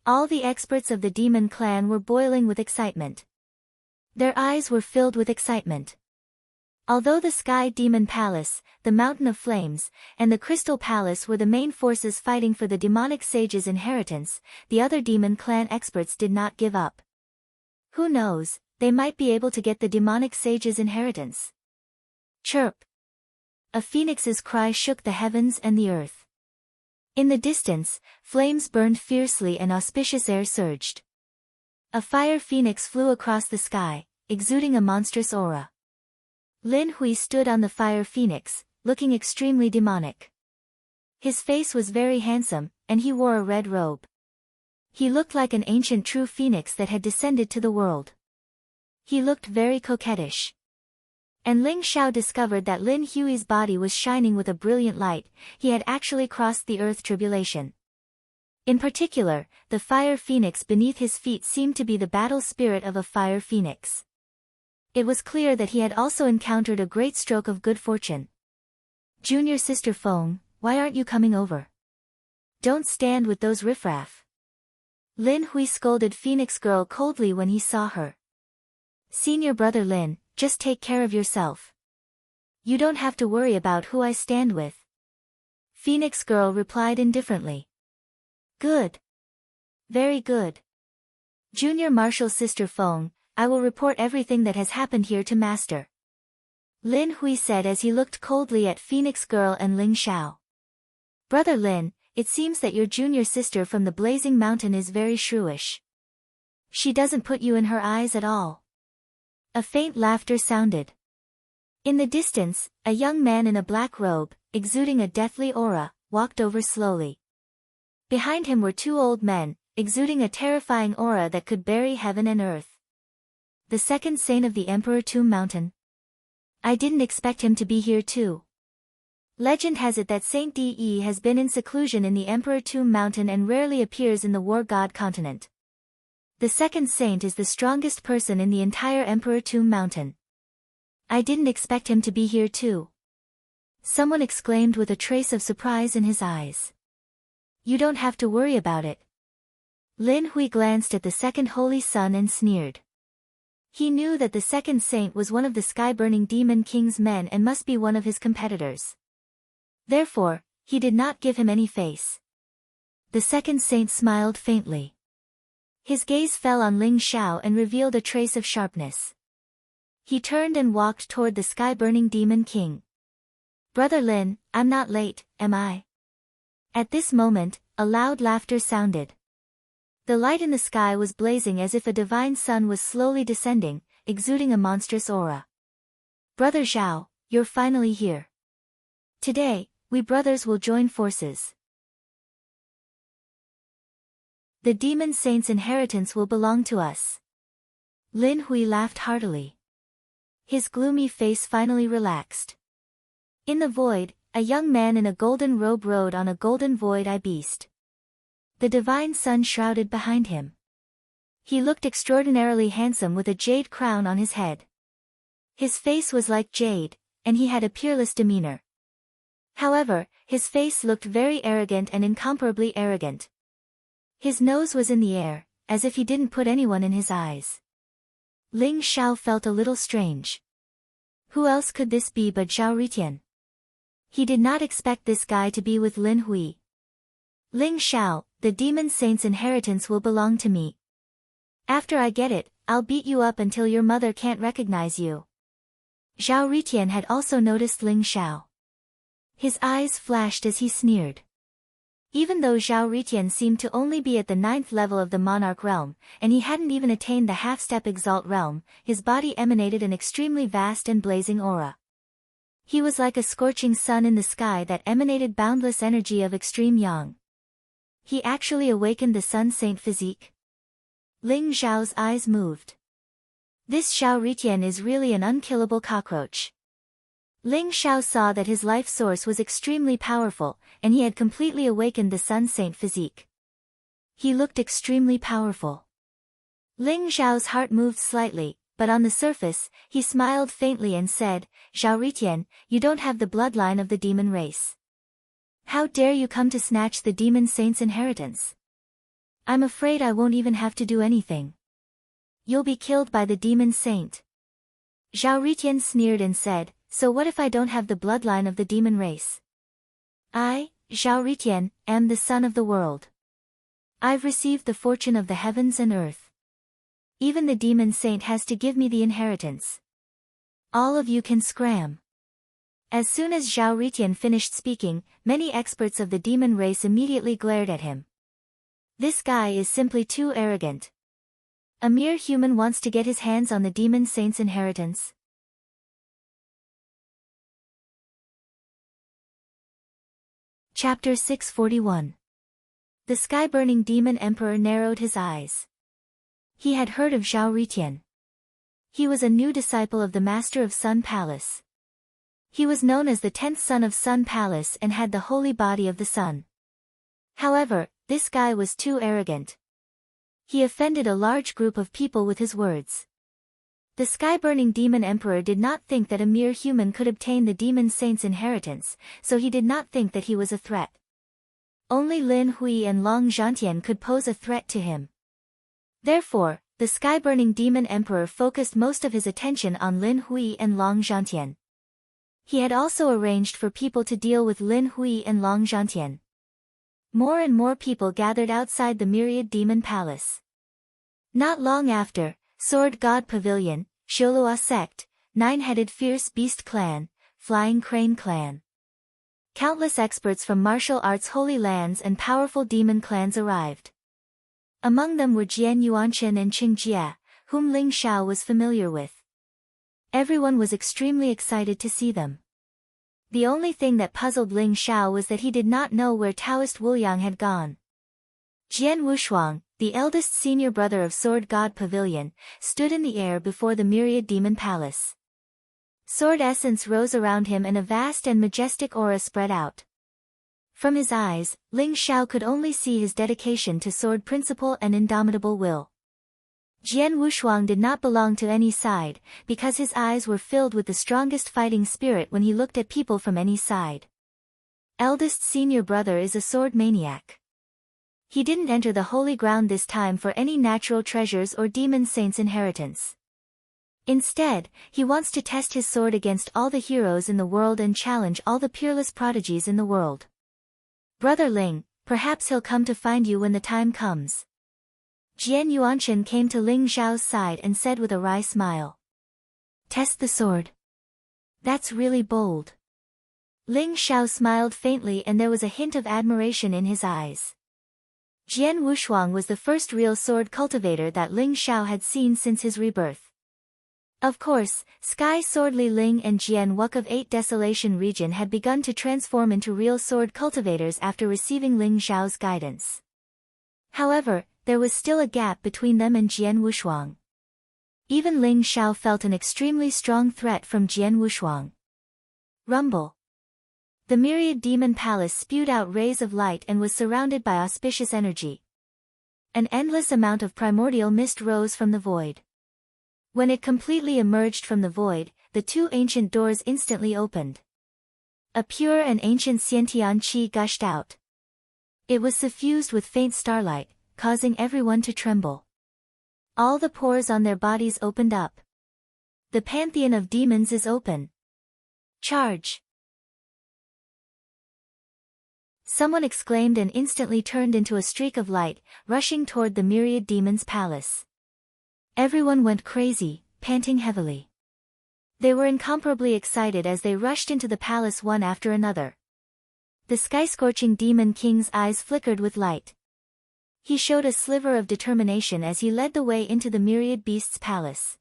All the experts of the demon clan were boiling with excitement. Their eyes were filled with excitement. Although the Sky Demon Palace, the Mountain of Flames, and the Crystal Palace were the main forces fighting for the demonic sage's inheritance, the other demon clan experts did not give up. Who knows, they might be able to get the demonic sage's inheritance. Chirp! A phoenix's cry shook the heavens and the earth. In the distance, flames burned fiercely and auspicious air surged. A fire phoenix flew across the sky, exuding a monstrous aura. Lin Hui stood on the fire phoenix, looking extremely demonic. His face was very handsome, and he wore a red robe. He looked like an ancient true phoenix that had descended to the world. He looked very coquettish. And Ling Xiao discovered that Lin Hui's body was shining with a brilliant light. He had actually crossed the earth tribulation. In particular, the fire phoenix beneath his feet seemed to be the battle spirit of a fire phoenix. It was clear that he had also encountered a great stroke of good fortune. Junior sister Feng, why aren't you coming over? Don't stand with those riffraff. Lin Hui scolded Phoenix Girl coldly when he saw her. Senior brother Lin, just take care of yourself. You don't have to worry about who I stand with. Phoenix Girl replied indifferently. Good. Very good. Junior Marshal Sister Feng, I will report everything that has happened here to Master. Lin Hui said as he looked coldly at Phoenix Girl and Ling Xiao. Brother Lin, it seems that your junior sister from the Blazing Mountain is very shrewish. She doesn't put you in her eyes at all. A faint laughter sounded. In the distance, a young man in a black robe, exuding a deathly aura, walked over slowly. Behind him were two old men, exuding a terrifying aura that could bury heaven and earth. The second saint of the Emperor Tomb Mountain. I didn't expect him to be here too. Legend has it that Saint De has been in seclusion in the Emperor Tomb Mountain and rarely appears in the War God continent. The second saint is the strongest person in the entire Emperor Tomb Mountain. I didn't expect him to be here too. Someone exclaimed with a trace of surprise in his eyes. You don't have to worry about it. Lin Hui glanced at the second holy sun and sneered. He knew that the second saint was one of the sky-burning demon king's men and must be one of his competitors. Therefore, he did not give him any face. The second saint smiled faintly. His gaze fell on Ling Xiao and revealed a trace of sharpness. He turned and walked toward the sky-burning demon king. Brother Lin, I'm not late, am I? At this moment, a loud laughter sounded. The light in the sky was blazing as if a divine sun was slowly descending, exuding a monstrous aura. Brother Zhao, you're finally here. Today, we brothers will join forces. The demon saint's inheritance will belong to us. Lin Hui laughed heartily. His gloomy face finally relaxed. In the void, a young man in a golden robe rode on a golden void-eye beast. The divine sun shrouded behind him. He looked extraordinarily handsome with a jade crown on his head. His face was like jade, and he had a peerless demeanor. However, his face looked very arrogant and incomparably arrogant. His nose was in the air, as if he didn't put anyone in his eyes. Ling Xiao felt a little strange. Who else could this be but Zhao Ritian? He did not expect this guy to be with Lin Hui. Ling Xiao, the demon saint's inheritance will belong to me. After I get it, I'll beat you up until your mother can't recognize you. Zhao Ritian had also noticed Ling Xiao. His eyes flashed as he sneered. Even though Zhao Ritian seemed to only be at the 9th level of the monarch realm, and he hadn't even attained the half-step exalt realm, his body emanated an extremely vast and blazing aura. He was like a scorching sun in the sky that emanated boundless energy of extreme yang. He actually awakened the Sun Saint physique. Ling Zhao's eyes moved. This Zhao Ritian is really an unkillable cockroach. Ling Xiao saw that his life source was extremely powerful, and he had completely awakened the Sun Saint physique. He looked extremely powerful. Ling Zhao's heart moved slightly, but on the surface, he smiled faintly and said, Zhao Ritian, you don't have the bloodline of the demon race. How dare you come to snatch the demon saint's inheritance? I'm afraid I won't even have to do anything. You'll be killed by the demon saint. Zhao Ritian sneered and said, so what if I don't have the bloodline of the demon race? I, Zhao Ritian, am the son of the world. I've received the fortune of the heavens and earth. Even the demon saint has to give me the inheritance. All of you can scram. As soon as Zhao Ritian finished speaking, many experts of the demon race immediately glared at him. This guy is simply too arrogant. A mere human wants to get his hands on the demon saint's inheritance. Chapter 641. The sky-burning demon emperor narrowed his eyes. He had heard of Zhao Ritian. He was a new disciple of the master of Sun Palace. He was known as the 10th son of Sun Palace and had the holy body of the sun. However, this guy was too arrogant. He offended a large group of people with his words. The sky-burning demon emperor did not think that a mere human could obtain the demon saint's inheritance, so he did not think that he was a threat. Only Lin Hui and Long Zhantian could pose a threat to him. Therefore, the sky-burning demon emperor focused most of his attention on Lin Hui and Long Zhantian. He had also arranged for people to deal with Lin Hui and Long Zhantian. More and more people gathered outside the myriad demon palace. Not long after, Sword God Pavilion, Sholua Sect, Nine-Headed Fierce Beast Clan, Flying Crane Clan. Countless experts from martial arts holy lands and powerful demon clans arrived. Among them were Jian Yuanchen and Qing Jia, whom Ling Xiao was familiar with. Everyone was extremely excited to see them. The only thing that puzzled Ling Xiao was that he did not know where Taoist Wuliang had gone. Jian Wushuang, the eldest senior brother of Sword God Pavilion, stood in the air before the myriad demon palace. Sword essence rose around him and a vast and majestic aura spread out. From his eyes, Ling Xiao could only see his dedication to sword principle and indomitable will. Jian Wushuang did not belong to any side, because his eyes were filled with the strongest fighting spirit when he looked at people from any side. Eldest senior brother is a sword maniac. He didn't enter the holy ground this time for any natural treasures or demon saint's inheritance. Instead, he wants to test his sword against all the heroes in the world and challenge all the peerless prodigies in the world. Brother Ling, perhaps he'll come to find you when the time comes. Jian Yuanchen came to Ling Xiao's side and said with a wry smile. Test the sword. That's really bold. Ling Xiao smiled faintly and there was a hint of admiration in his eyes. Jian Wushuang was the first real sword cultivator that Ling Xiao had seen since his rebirth. Of course, Sky Sword Li Ling and Jian Wuk of 8 Desolation region had begun to transform into real sword cultivators after receiving Ling Xiao's guidance. However, there was still a gap between them and Jian Wushuang. Even Ling Xiao felt an extremely strong threat from Jian Wushuang. Rumble. The myriad demon palace spewed out rays of light and was surrounded by auspicious energy. An endless amount of primordial mist rose from the void. When it completely emerged from the void, the 2 ancient doors instantly opened. A pure and ancient Xiantian qi gushed out. It was suffused with faint starlight, causing everyone to tremble. All the pores on their bodies opened up. The pantheon of demons is open. Charge! Someone exclaimed and instantly turned into a streak of light, rushing toward the myriad demons' palace. Everyone went crazy, panting heavily. They were incomparably excited as they rushed into the palace one after another. The sky-scorching demon king's eyes flickered with light. He showed a sliver of determination as he led the way into the myriad beasts' palace.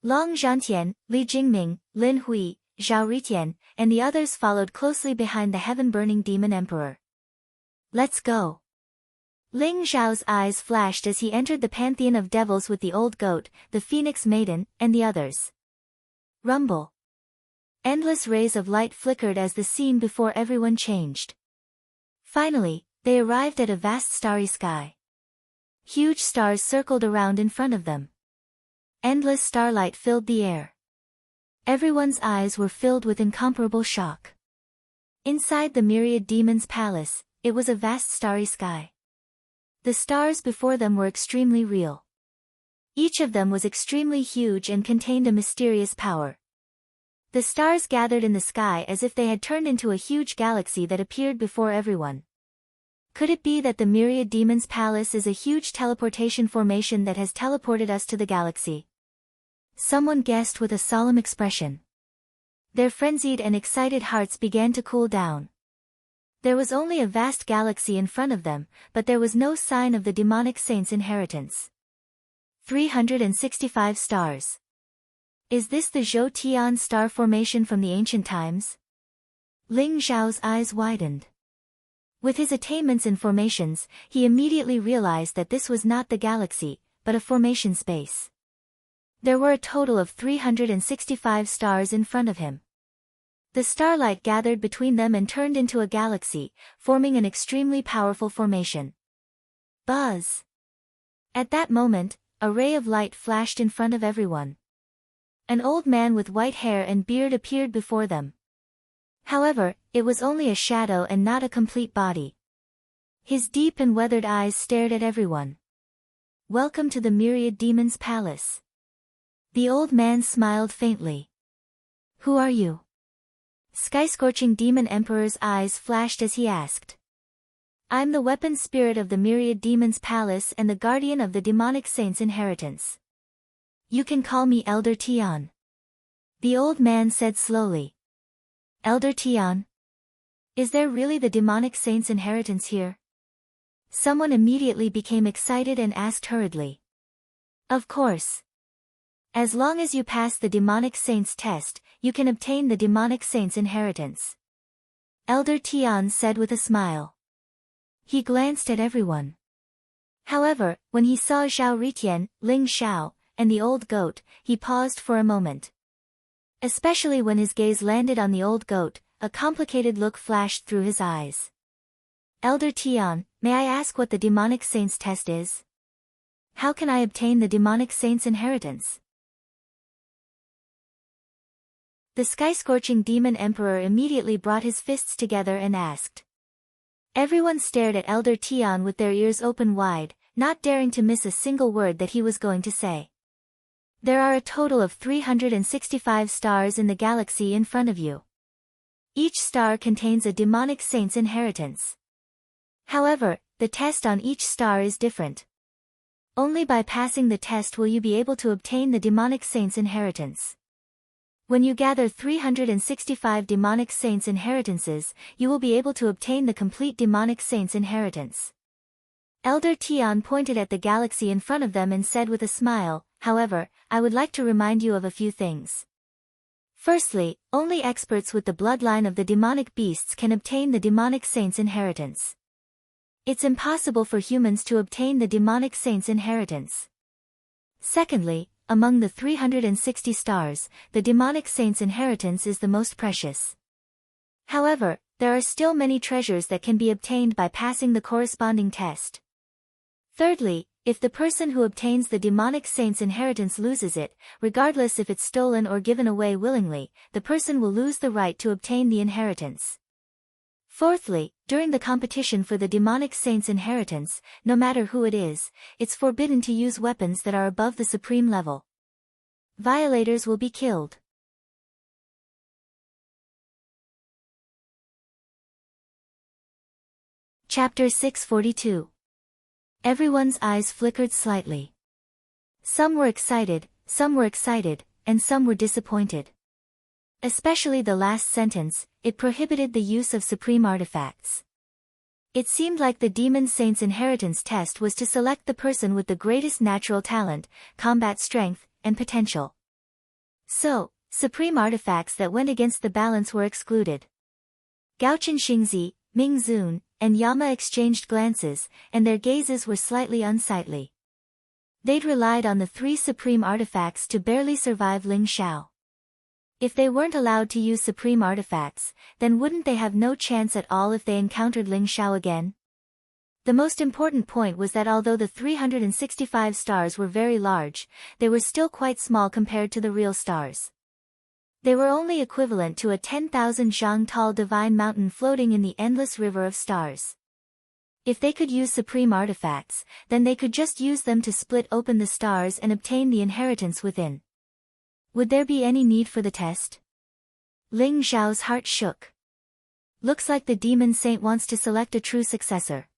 Long Zhantian, Li Jingming, Lin Hui, Zhao Ritian, and the others followed closely behind the heaven-burning demon emperor. Let's go. Ling Zhao's eyes flashed as he entered the pantheon of devils with the old goat, the phoenix maiden, and the others. Rumble. Endless rays of light flickered as the scene before everyone changed. Finally, they arrived at a vast starry sky. Huge stars circled around in front of them. Endless starlight filled the air. Everyone's eyes were filled with incomparable shock. Inside the myriad demons' palace, it was a vast starry sky. The stars before them were extremely real. Each of them was extremely huge and contained a mysterious power. The stars gathered in the sky as if they had turned into a huge galaxy that appeared before everyone. Could it be that the myriad demons' palace is a huge teleportation formation that has teleported us to the galaxy? Someone guessed with a solemn expression. Their frenzied and excited hearts began to cool down. There was only a vast galaxy in front of them, but there was no sign of the demonic saint's inheritance. 365 stars. Is this the Zhou Tian star formation from the ancient times? Ling Zhao's eyes widened. With his attainments in formations, he immediately realized that this was not the galaxy, but a formation space. There were a total of 365 stars in front of him. The starlight gathered between them and turned into a galaxy, forming an extremely powerful formation. Buzz! At that moment, a ray of light flashed in front of everyone. An old man with white hair and beard appeared before them. However, it was only a shadow and not a complete body. His deep and weathered eyes stared at everyone. "Welcome to the Myriad Demon's Palace." The old man smiled faintly. "Who are you?" Sky-scorching Demon Emperor's eyes flashed as he asked. "I'm the weapon spirit of the Myriad Demon's Palace and the guardian of the demonic saint's inheritance. You can call me Elder Tian." The old man said slowly. "Elder Tian? Is there really the demonic saint's inheritance here?" Someone immediately became excited and asked hurriedly. "Of course. As long as you pass the demonic saint's test, you can obtain the demonic saint's inheritance," Elder Tian said with a smile. He glanced at everyone. However, when he saw Zhao Ritian, Ling Xiao, and the old goat, he paused for a moment. Especially when his gaze landed on the old goat, a complicated look flashed through his eyes. "Elder Tian, may I ask what the demonic saint's test is? How can I obtain the demonic saint's inheritance?" The sky-scorching Demon Emperor immediately brought his fists together and asked. Everyone stared at Elder Tian with their ears open wide, not daring to miss a single word that he was going to say. "There are a total of 365 stars in the galaxy in front of you. Each star contains a demonic saint's inheritance. However, the test on each star is different. Only by passing the test will you be able to obtain the demonic saint's inheritance. When you gather 365 demonic saints' inheritances, you will be able to obtain the complete demonic saint's inheritance." Elder Tian pointed at the galaxy in front of them and said with a smile, "However, I would like to remind you of a few things. Firstly, only experts with the bloodline of the demonic beasts can obtain the demonic saint's inheritance. It's impossible for humans to obtain the demonic saint's inheritance. Secondly, among the 360 stars, the demonic saint's inheritance is the most precious. However, there are still many treasures that can be obtained by passing the corresponding test. Thirdly, if the person who obtains the demonic saint's inheritance loses it, regardless if it's stolen or given away willingly, the person will lose the right to obtain the inheritance. Fourthly, during the competition for the demonic saint's inheritance, no matter who it is, it's forbidden to use weapons that are above the supreme level. Violators will be killed." Chapter 642. Everyone's eyes flickered slightly. Some were excited, and some were disappointed. Especially the last sentence, it prohibited the use of supreme artifacts. It seemed like the demon saint's inheritance test was to select the person with the greatest natural talent, combat strength, and potential. So, supreme artifacts that went against the balance were excluded. Gaochen Xingzi, Ming Zun, and Yama exchanged glances, and their gazes were slightly unsightly. They'd relied on the 3 supreme artifacts to barely survive Ling Xiao. If they weren't allowed to use supreme artifacts, then wouldn't they have no chance at all if they encountered Ling Xiao again? The most important point was that although the 365 stars were very large, they were still quite small compared to the real stars. They were only equivalent to a 10,000 zhang tall divine mountain floating in the endless river of stars. If they could use supreme artifacts, then they could just use them to split open the stars and obtain the inheritance within. Would there be any need for the test? Ling Xiao's heart shook. Looks like the demon saint wants to select a true successor.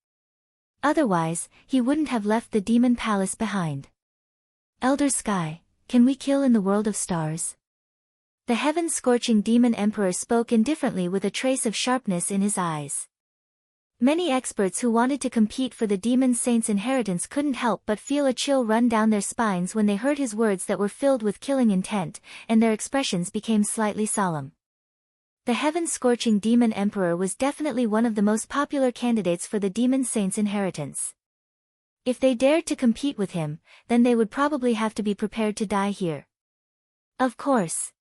Otherwise, he wouldn't have left the demon palace behind. "Elder Sky, can we kill in the world of stars?" The heaven-scorching demon emperor spoke indifferently with a trace of sharpness in his eyes. Many experts who wanted to compete for the demon saint's inheritance couldn't help but feel a chill run down their spines when they heard his words that were filled with killing intent, and their expressions became slightly solemn. The heaven-scorching demon emperor was definitely one of the most popular candidates for the demon saint's inheritance. If they dared to compete with him, then they would probably have to be prepared to die here. Of course.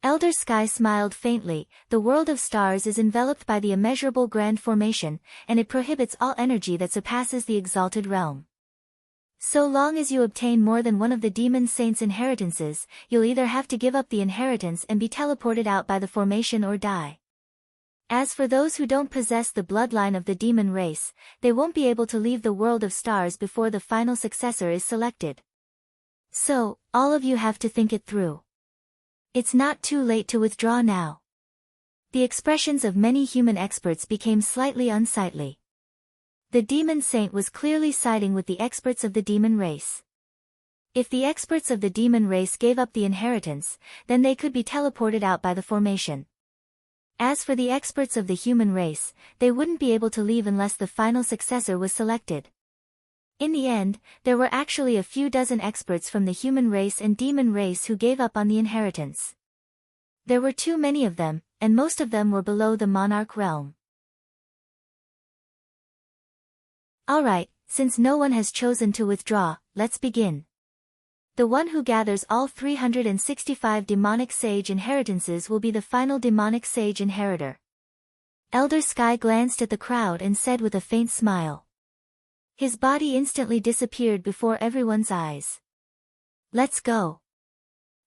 Elder Sky smiled faintly. The world of stars is enveloped by the immeasurable grand formation, and it prohibits all energy that surpasses the exalted realm. So long as you obtain more than one of the demon saints' inheritances, you'll either have to give up the inheritance and be teleported out by the formation or die. As for those who don't possess the bloodline of the demon race, they won't be able to leave the world of stars before the final successor is selected. So, all of you have to think it through. It's not too late to withdraw now. The expressions of many human experts became slightly unsightly. The demon saint was clearly siding with the experts of the demon race. If the experts of the demon race gave up the inheritance, then they could be teleported out by the formation. As for the experts of the human race, they wouldn't be able to leave unless the final successor was selected. In the end, there were actually a few dozen experts from the human race and demon race who gave up on the inheritance. There were too many of them, and most of them were below the monarch realm. Alright, since no one has chosen to withdraw, let's begin. The one who gathers all 365 demonic sage inheritances will be the final demonic sage inheritor. Elder Sky glanced at the crowd and said with a faint smile. His body instantly disappeared before everyone's eyes. Let's go.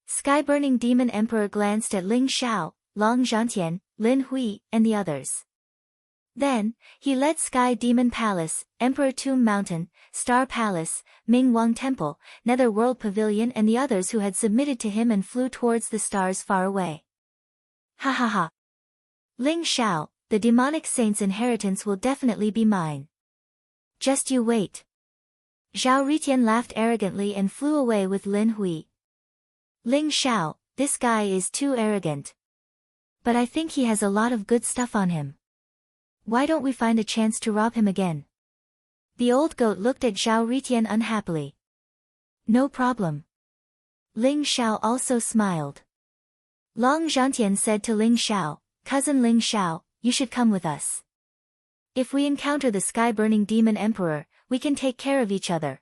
Sky-burning demon emperor glanced at Ling Xiao, Long Zhantian, Lin Hui, and the others. Then, he led Sky Demon Palace, Emperor Tomb Mountain, Star Palace, Ming Wang Temple, Nether World Pavilion and the others who had submitted to him and flew towards the stars far away. Ha ha ha. Ling Xiao, the demonic saint's inheritance will definitely be mine. Just you wait. Zhao Ritian laughed arrogantly and flew away with Lin Hui. Ling Xiao, this guy is too arrogant. But I think he has a lot of good stuff on him. Why don't we find a chance to rob him again? The old goat looked at Zhao Ritian unhappily. No problem. Ling Xiao also smiled. Long Zhantian said to Ling Xiao, Cousin Ling Xiao, you should come with us. If we encounter the sky-burning demon emperor, we can take care of each other.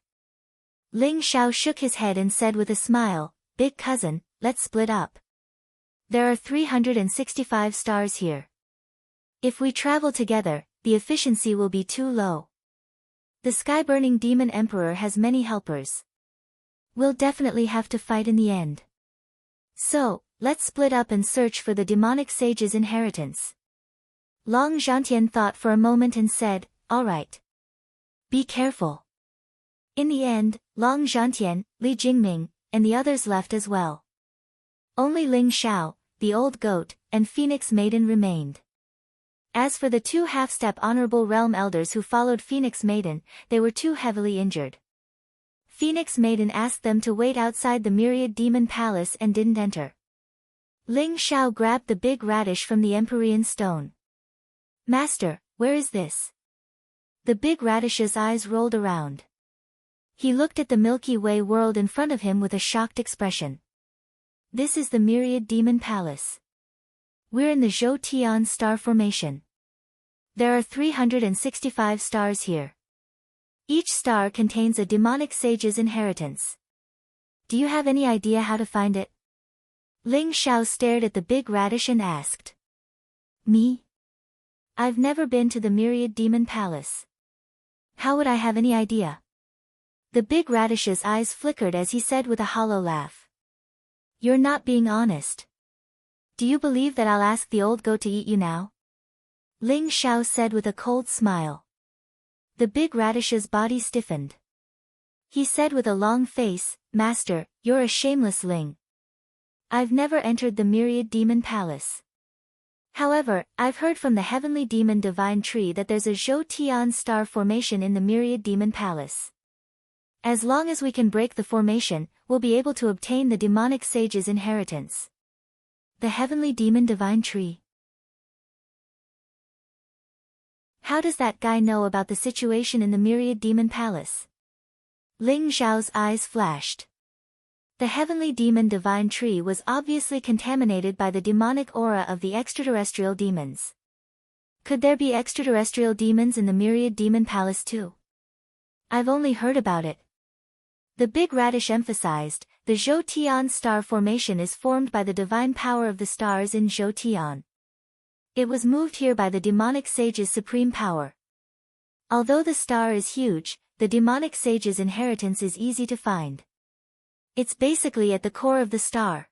Ling Xiao shook his head and said with a smile, Big cousin, let's split up. There are 365 stars here. If we travel together, the efficiency will be too low. The sky-burning demon emperor has many helpers. We'll definitely have to fight in the end. So, let's split up and search for the demonic sage's inheritance. Long Zhantian thought for a moment and said, All right. Be careful. In the end, Long Zhantian, Li Jingming, and the others left as well. Only Ling Xiao, the old goat, and Phoenix Maiden remained. As for the two half-step honorable realm elders who followed Phoenix Maiden, they were too heavily injured. Phoenix Maiden asked them to wait outside the Myriad Demon Palace and didn't enter. Ling Xiao grabbed the big radish from the Empyrean stone. Master, where is this? The big radish's eyes rolled around. He looked at the Milky Way world in front of him with a shocked expression. This is the Myriad Demon Palace. We're in the Zhou Tian star formation. There are 365 stars here. Each star contains a demonic sage's inheritance. Do you have any idea how to find it? Ling Xiao stared at the big radish and asked. Me? I've never been to the Myriad Demon Palace. How would I have any idea? The big radish's eyes flickered as he said with a hollow laugh. You're not being honest. Do you believe that I'll ask the old goat to eat you now? Ling Xiao said with a cold smile. The big radish's body stiffened. He said with a long face, Master, you're a shameless Ling. I've never entered the Myriad Demon Palace. However, I've heard from the Heavenly Demon Divine Tree that there's a Zhou Tian star formation in the Myriad Demon Palace. As long as we can break the formation, we'll be able to obtain the demonic sage's inheritance. The Heavenly Demon Divine Tree. How does that guy know about the situation in the Myriad Demon Palace? Ling Xiao's eyes flashed. The Heavenly Demon Divine Tree was obviously contaminated by the demonic aura of the extraterrestrial demons. Could there be extraterrestrial demons in the Myriad Demon Palace too? I've only heard about it. The big radish emphasized, the Zhou-Tian star formation is formed by the divine power of the stars in Zhou-Tian. It was moved here by the demonic sage's supreme power. Although the star is huge, the demonic sage's inheritance is easy to find. It's basically at the core of the star.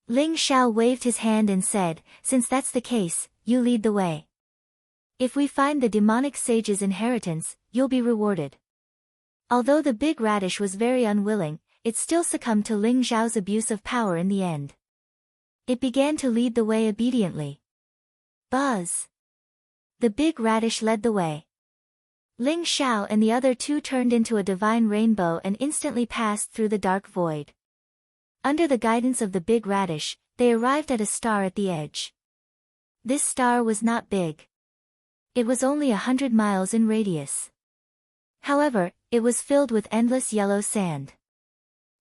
Ling Shao waved his hand and said, "Since that's the case, you lead the way. If we find the demonic sage's inheritance, you'll be rewarded." Although the big radish was very unwilling, it still succumbed to Ling Zhao's abuse of power in the end. It began to lead the way obediently. Buzz! The big radish led the way. Ling Shao and the other two turned into a divine rainbow and instantly passed through the dark void. Under the guidance of the big radish, they arrived at a star at the edge. This star was not big. It was only 100 miles in radius. However, it was filled with endless yellow sand.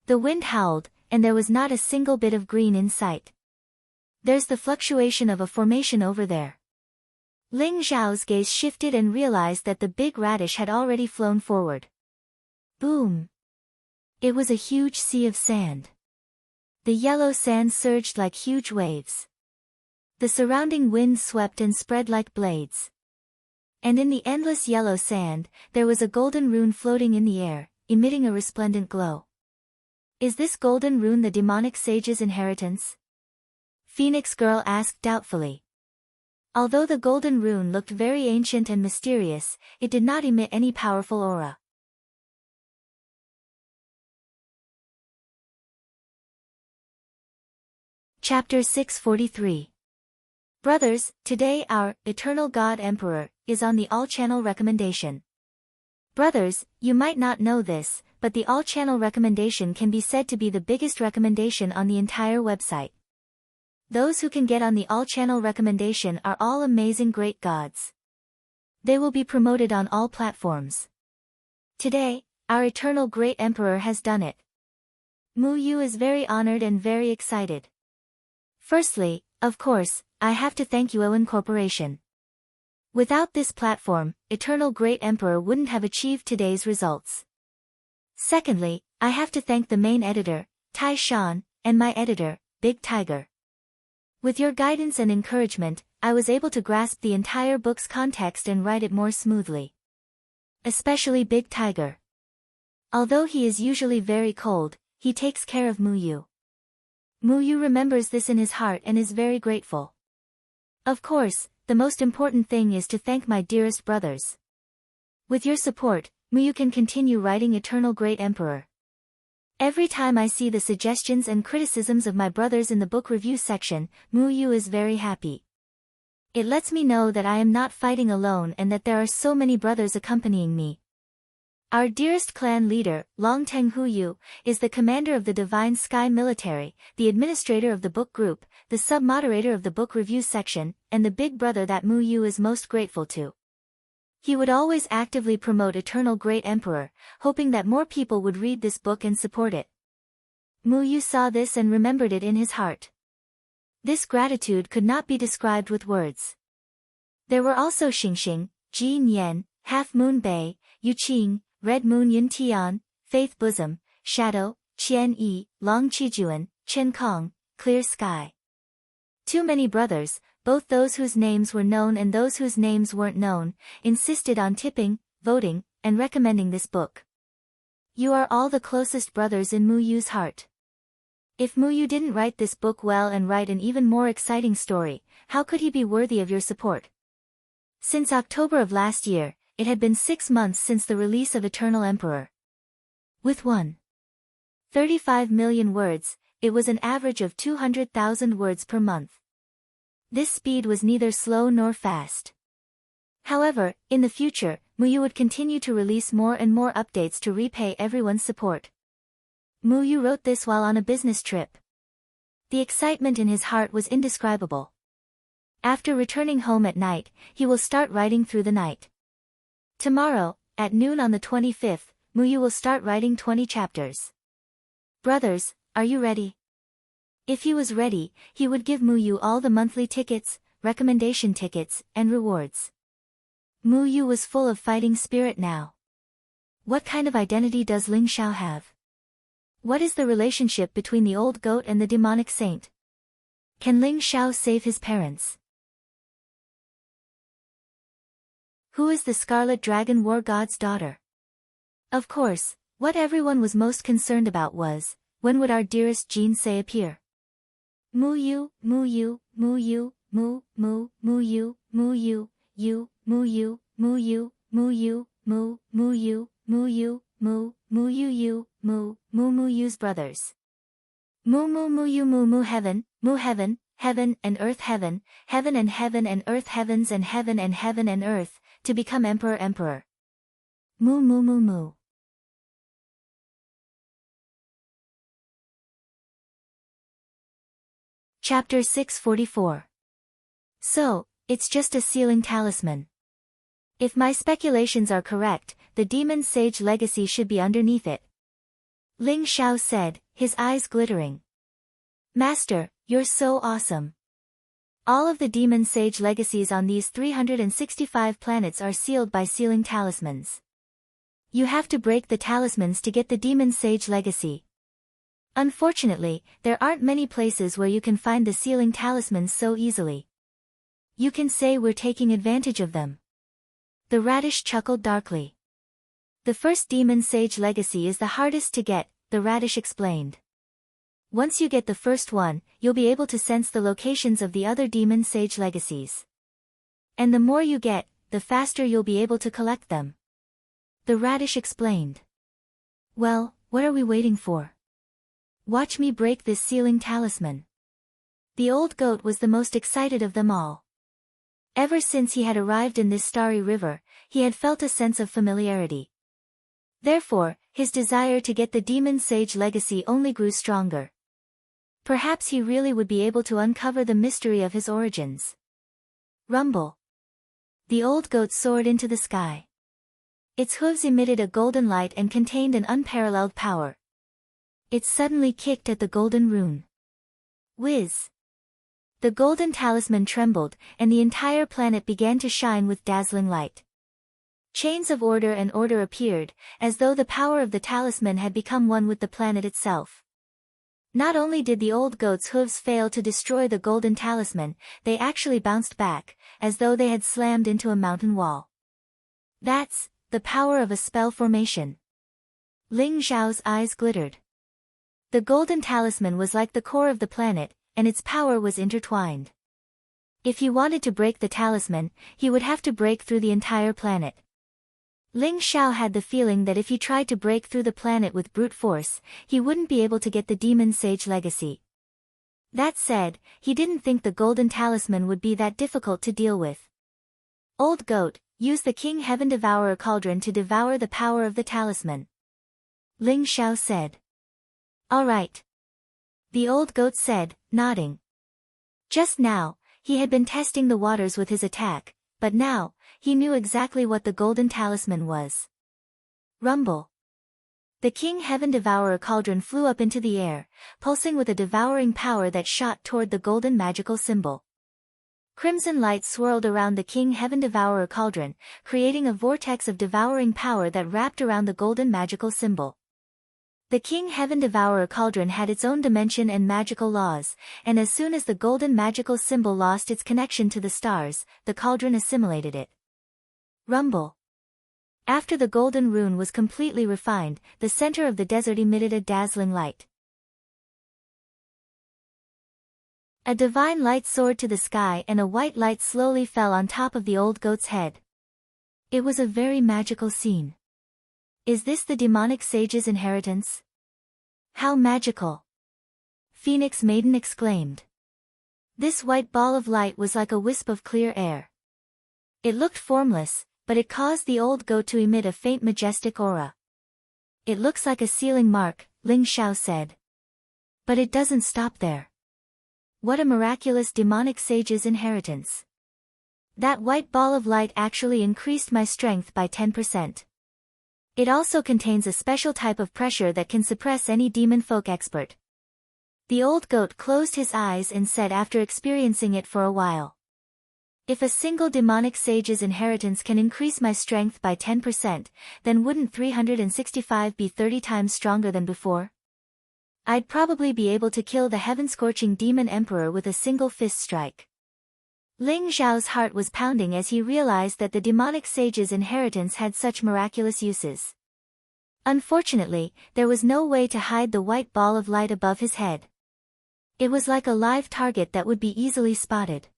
The wind howled, and there was not a single bit of green in sight. "There's the fluctuation of a formation over there." Ling Zhao's gaze shifted and realized that the big radish had already flown forward. Boom! It was a huge sea of sand. The yellow sand surged like huge waves. The surrounding wind swept and spread like blades. And in the endless yellow sand, there was a golden rune floating in the air, emitting a resplendent glow. "Is this golden rune the demonic sage's inheritance?" Phoenix Girl asked doubtfully. Although the golden rune looked very ancient and mysterious, it did not emit any powerful aura. Chapter 643. Brothers, today our Eternal God Emperor is on the all-channel recommendation. Brothers, you might not know this, but the all-channel recommendation can be said to be the biggest recommendation on the entire website. Those who can get on the all-channel recommendation are all amazing great gods. They will be promoted on all platforms. Today, our Eternal Great Emperor has done it. Mu Yu is very honored and very excited. Firstly, of course, I have to thank Yuan Corporation. Without this platform, Eternal Great Emperor wouldn't have achieved today's results. Secondly, I have to thank the main editor, Tai Shan, and my editor, Big Tiger. With your guidance and encouragement, I was able to grasp the entire book's context and write it more smoothly. Especially Big Tiger. Although he is usually very cold, he takes care of Mu Yu. Mu Yu remembers this in his heart and is very grateful. Of course, the most important thing is to thank my dearest brothers. With your support, Mu Yu can continue writing Eternal Great Emperor. Every time I see the suggestions and criticisms of my brothers in the book review section, Mu Yu is very happy. It lets me know that I am not fighting alone and that there are so many brothers accompanying me. Our dearest clan leader, Long Teng Huyu, is the commander of the Divine Sky Military, the administrator of the book group, the sub-moderator of the book review section, and the big brother that Mu Yu is most grateful to. He would always actively promote Eternal Great Emperor, hoping that more people would read this book and support it. Mu Yu saw this and remembered it in his heart. This gratitude could not be described with words. There were also Xingxing, Ji Nian, Half Moon Bei, Yu Qing, Red Moon Yun Tian, Faith Bosom, Shadow, Qian Yi, Long Qijuan, Chen Kong, Clear Sky. Too many brothers, both those whose names were known and those whose names weren't known, insisted on tipping, voting, and recommending this book. You are all the closest brothers in Mu Yu's heart. If Mu Yu didn't write this book well and write an even more exciting story, how could he be worthy of your support? Since October of last year, it had been 6 months since the release of Eternal Emperor. With 1.35 million words, it was an average of 200,000 words per month. This speed was neither slow nor fast. However, in the future, Mu Yu would continue to release more and more updates to repay everyone's support. Mu Yu wrote this while on a business trip. The excitement in his heart was indescribable. After returning home at night, he will start writing through the night. Tomorrow, at noon on the 25th, Mu Yu will start writing 20 chapters. Brothers, are you ready? If he was ready, he would give Mu Yu all the monthly tickets, recommendation tickets, and rewards. Mu Yu was full of fighting spirit now. What kind of identity does Ling Shao have? What is the relationship between the old goat and the demonic saint? Can Ling Xiao save his parents? Who is the Scarlet Dragon War God's daughter? Of course, what everyone was most concerned about was, when would our dearest Jean Sei appear? Mu yu, mu yu, mu yu, mu, mu, mu yu, mu yu, yu, mu yu, mu yu, mu yu, mu, mu yu, mu yu, mu, mu yu yu, mu, mu yu's brothers. Mu heaven, heaven and earth heaven, heaven and earth heavens and heaven and earth, to become emperor. Mu. Chapter 644. So, it's just a sealing talisman. If my speculations are correct, the demon sage legacy should be underneath it. Ling Xiao said, his eyes glittering. Master, you're so awesome. All of the demon sage legacies on these 365 planets are sealed by sealing talismans. You have to break the talismans to get the demon sage legacy. Unfortunately, there aren't many places where you can find the sealing talismans so easily. You can say we're taking advantage of them. The radish chuckled darkly. The first demon sage legacy is the hardest to get, the radish explained. Once you get the first one, you'll be able to sense the locations of the other demon sage legacies. And the more you get, the faster you'll be able to collect them. The radish explained. Well, what are we waiting for? Watch me break this sealing talisman. The old goat was the most excited of them all. Ever since he had arrived in this starry river, he had felt a sense of familiarity. Therefore, his desire to get the demon sage legacy only grew stronger. Perhaps he really would be able to uncover the mystery of his origins. Rumble. The old goat soared into the sky. Its hooves emitted a golden light and contained an unparalleled power. It suddenly kicked at the golden rune. Whiz! The golden talisman trembled, and the entire planet began to shine with dazzling light. Chains of order and order appeared, as though the power of the talisman had become one with the planet itself. Not only did the old goat's hooves fail to destroy the golden talisman, they actually bounced back, as though they had slammed into a mountain wall. That's the power of a spell formation. Ling Xiao's eyes glittered. The golden talisman was like the core of the planet, and its power was intertwined. If he wanted to break the talisman, he would have to break through the entire planet. Ling Xiao had the feeling that if he tried to break through the planet with brute force, he wouldn't be able to get the demon sage legacy. That said, he didn't think the golden talisman would be that difficult to deal with. Old goat, use the King Heaven Devourer cauldron to devour the power of the talisman. Ling Xiao said. All right. The old goat said, nodding. Just now, he had been testing the waters with his attack, but now, he knew exactly what the golden talisman was. Rumble. The King Heaven Devourer cauldron flew up into the air, pulsing with a devouring power that shot toward the golden magical symbol. Crimson light swirled around the King Heaven Devourer cauldron, creating a vortex of devouring power that wrapped around the golden magical symbol. The King Heaven Devourer cauldron had its own dimension and magical laws, and as soon as the golden magical symbol lost its connection to the stars, the cauldron assimilated it. Rumble. After the golden rune was completely refined, the center of the desert emitted a dazzling light. A divine light soared to the sky and a white light slowly fell on top of the old goat's head. It was a very magical scene. Is this the demonic sage's inheritance? How magical! Phoenix Maiden exclaimed. This white ball of light was like a wisp of clear air. It looked formless, but it caused the old goat to emit a faint majestic aura. It looks like a sealing mark, Ling Xiao said. But it doesn't stop there. What a miraculous demonic sage's inheritance. That white ball of light actually increased my strength by 10%. It also contains a special type of pressure that can suppress any demon folk expert. The old goat closed his eyes and said after experiencing it for a while. If a single demonic sage's inheritance can increase my strength by 10%, then wouldn't 365 be 30 times stronger than before? I'd probably be able to kill the heaven-scorching demon emperor with a single fist strike. Ling Xiao's heart was pounding as he realized that the demonic sage's inheritance had such miraculous uses. Unfortunately, there was no way to hide the white ball of light above his head. It was like a live target that would be easily spotted.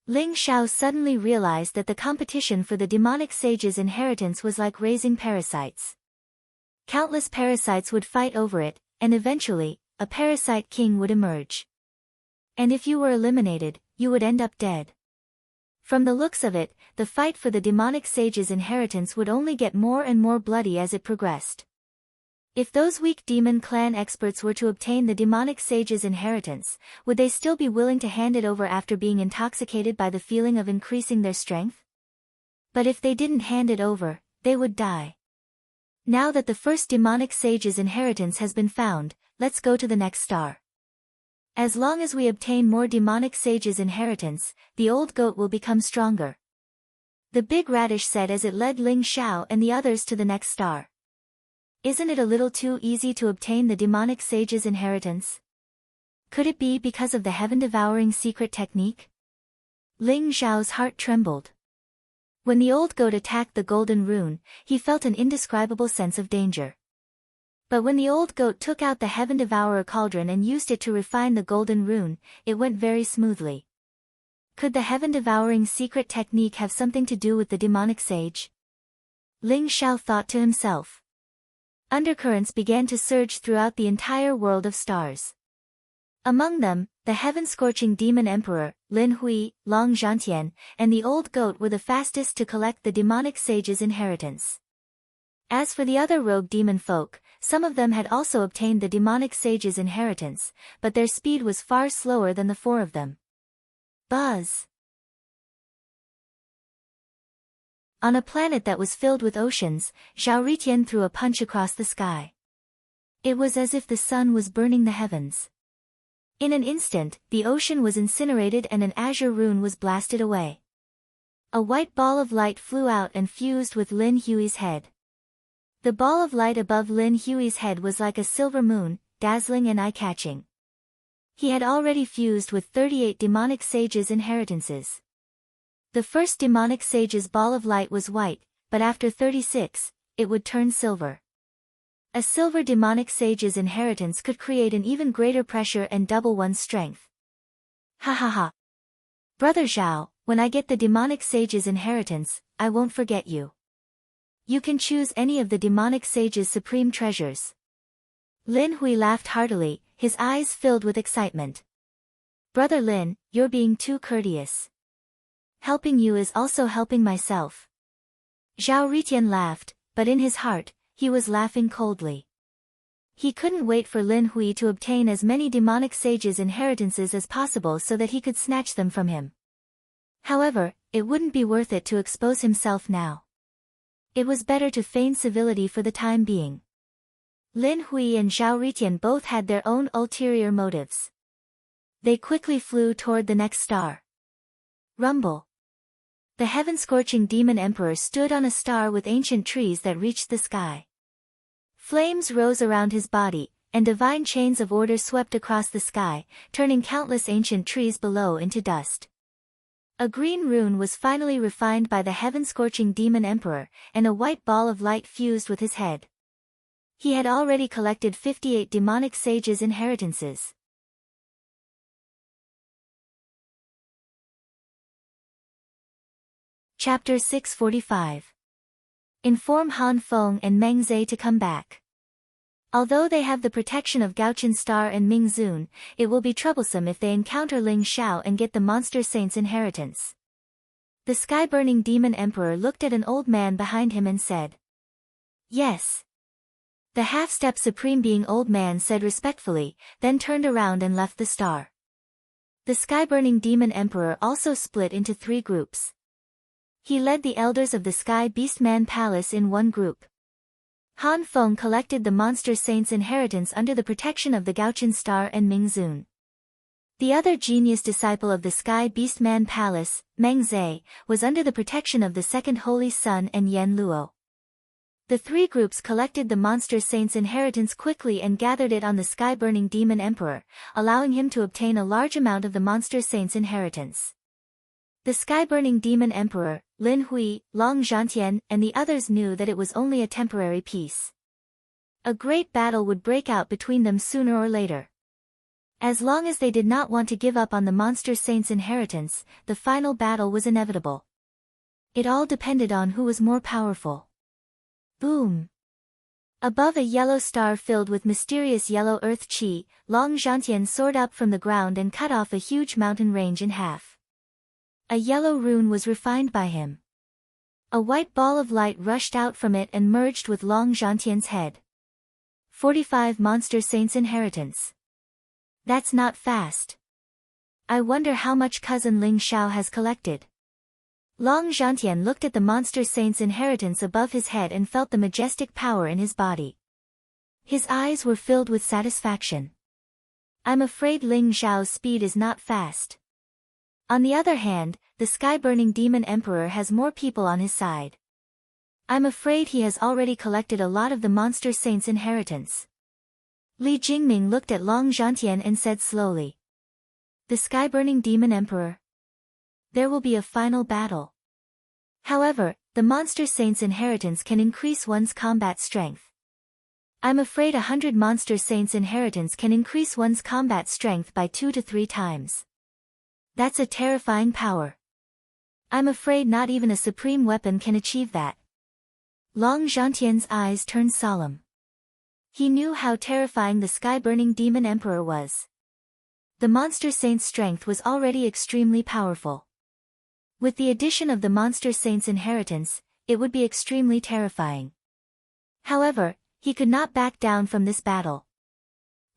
Ling Xiao suddenly realized that the competition for the demonic sage's inheritance was like raising parasites. Countless parasites would fight over it, and eventually, a parasite king would emerge. And if you were eliminated, you would end up dead. From the looks of it, the fight for the demonic sage's inheritance would only get more and more bloody as it progressed. If those weak demon clan experts were to obtain the demonic sage's inheritance, would they still be willing to hand it over after being intoxicated by the feeling of increasing their strength? But if they didn't hand it over, they would die. Now that the first demonic sage's inheritance has been found, let's go to the next star. As long as we obtain more demonic sage's inheritance, the old goat will become stronger. The big radish said as it led Ling Xiao and the others to the next star. Isn't it a little too easy to obtain the demonic sage's inheritance? Could it be because of the heaven-devouring secret technique? Ling Xiao's heart trembled. When the old goat attacked the golden rune, he felt an indescribable sense of danger. But when the old goat took out the heaven-devourer cauldron and used it to refine the golden rune, it went very smoothly. Could the heaven-devouring secret technique have something to do with the demonic sage? Ling Xiao thought to himself. Undercurrents began to surge throughout the entire world of stars. Among them, the heaven-scorching demon emperor, Lin Hui, Long Zhantian, and the old goat were the fastest to collect the demonic sage's inheritance. As for the other rogue demon folk, some of them had also obtained the demonic sage's inheritance, but their speed was far slower than the four of them. Buzz! On a planet that was filled with oceans, Zhao Ritian threw a punch across the sky. It was as if the sun was burning the heavens. In an instant, the ocean was incinerated and an azure rune was blasted away. A white ball of light flew out and fused with Lin Hui's head. The ball of light above Lin Hui's head was like a silver moon, dazzling and eye-catching. He had already fused with 38 demonic sages' inheritances. The first demonic sage's ball of light was white, but after 36, it would turn silver. A silver demonic sage's inheritance could create an even greater pressure and double one's strength. Ha ha ha. Brother Zhao, when I get the demonic sage's inheritance, I won't forget you. You can choose any of the demonic sage's supreme treasures. Lin Hui laughed heartily, his eyes filled with excitement. Brother Lin, you're being too courteous. Helping you is also helping myself. Zhao Ritian laughed, but in his heart, he was laughing coldly. He couldn't wait for Lin Hui to obtain as many demonic sages' inheritances as possible so that he could snatch them from him. However, it wouldn't be worth it to expose himself now. It was better to feign civility for the time being. Lin Hui and Zhao Ritian both had their own ulterior motives. They quickly flew toward the next star. Rumble. The heaven-scorching demon emperor stood on a star with ancient trees that reached the sky. Flames rose around his body, and divine chains of order swept across the sky, turning countless ancient trees below into dust. A green rune was finally refined by the heaven-scorching demon emperor, and a white ball of light fused with his head. He had already collected 58 demonic sages' inheritances. Chapter 645. Inform Han Feng and Meng Zhe to come back. Although they have the protection of Gaochen Star and Ming Zun, it will be troublesome if they encounter Ling Xiao and get the monster saint's inheritance. The sky-burning demon emperor looked at an old man behind him and said, "Yes." The half-step supreme being old man said respectfully, then turned around and left the star. The sky-burning demon emperor also split into 3 groups. He led the elders of the Sky Beastman Palace in one group. Han Feng collected the monster saint's inheritance under the protection of the Gaochen Star and Ming Zun. The other genius disciple of the Sky Beastman Palace, Meng Zhe, was under the protection of the second Holy Sun and Yen Luo. The three groups collected the monster saint's inheritance quickly and gathered it on the sky-burning demon emperor, allowing him to obtain a large amount of the monster saint's inheritance. The sky-burning demon emperor, Lin Hui, Long Zhantian, and the others knew that it was only a temporary peace. A great battle would break out between them sooner or later. As long as they did not want to give up on the monster saint's inheritance, the final battle was inevitable. It all depended on who was more powerful. Boom! Above a yellow star filled with mysterious yellow earth chi, Long Zhantian soared up from the ground and cut off a huge mountain range in half. A yellow rune was refined by him. A white ball of light rushed out from it and merged with Long Zhantian's head. 45 Monster Saints Inheritance. That's not fast. I wonder how much cousin Ling Xiao has collected. Long Zhantian looked at the monster saint's inheritance above his head and felt the majestic power in his body. His eyes were filled with satisfaction. I'm afraid Ling Xiao's speed is not fast. On the other hand, the sky-burning demon emperor has more people on his side. I'm afraid he has already collected a lot of the monster saint's inheritance. Li Jingming looked at Long Zhantian and said slowly. The sky-burning demon emperor. There will be a final battle. However, the monster saint's inheritance can increase one's combat strength. I'm afraid 100 monster saint's inheritance can increase one's combat strength by 2 to 3 times. That's a terrifying power. I'm afraid not even a supreme weapon can achieve that. Long Zhantian's eyes turned solemn. He knew how terrifying the sky-burning demon emperor was. The monster saint's strength was already extremely powerful. With the addition of the monster saint's inheritance, it would be extremely terrifying. However, he could not back down from this battle.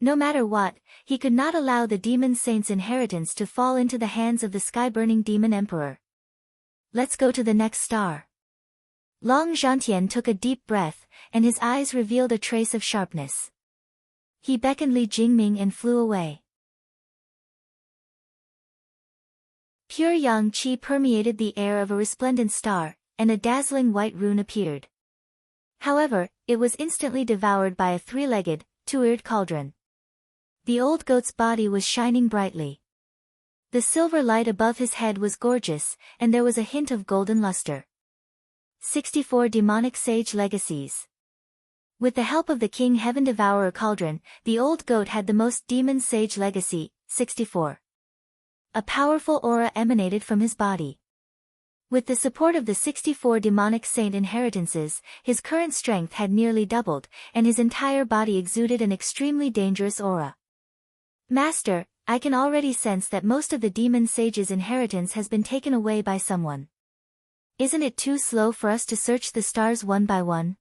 No matter what, he could not allow the demon saint's inheritance to fall into the hands of the sky-burning demon emperor. Let's go to the next star. Long Zhantian took a deep breath, and his eyes revealed a trace of sharpness. He beckoned Li Jingming and flew away. Pure yang qi permeated the air of a resplendent star, and a dazzling white rune appeared. However, it was instantly devoured by a 3-legged, 2-eared cauldron. The old goat's body was shining brightly. The silver light above his head was gorgeous, and there was a hint of golden luster. 64 Demonic Sage Legacies. With the help of the King Heaven Devourer Cauldron, the old goat had the most demon sage legacy, 64. A powerful aura emanated from his body. With the support of the 64 demonic saint inheritances, his current strength had nearly doubled, and his entire body exuded an extremely dangerous aura. Master, I can already sense that most of the demon sage's inheritance has been taken away by someone. Isn't it too slow for us to search the stars one by one?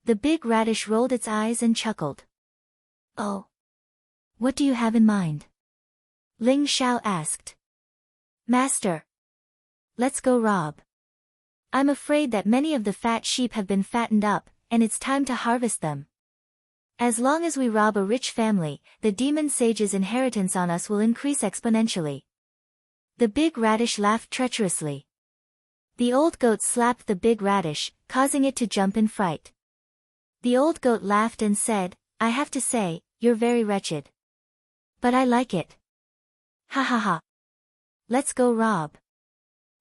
The big radish rolled its eyes and chuckled. Oh. What do you have in mind? Ling Xiao asked. Master. Let's go rob. I'm afraid that many of the fat sheep have been fattened up, and it's time to harvest them. As long as we rob a rich family, the demon sage's inheritance on us will increase exponentially. The big radish laughed treacherously. The old goat slapped the big radish, causing it to jump in fright. The old goat laughed and said, I have to say, you're very wretched. But I like it. Ha ha ha. Let's go rob.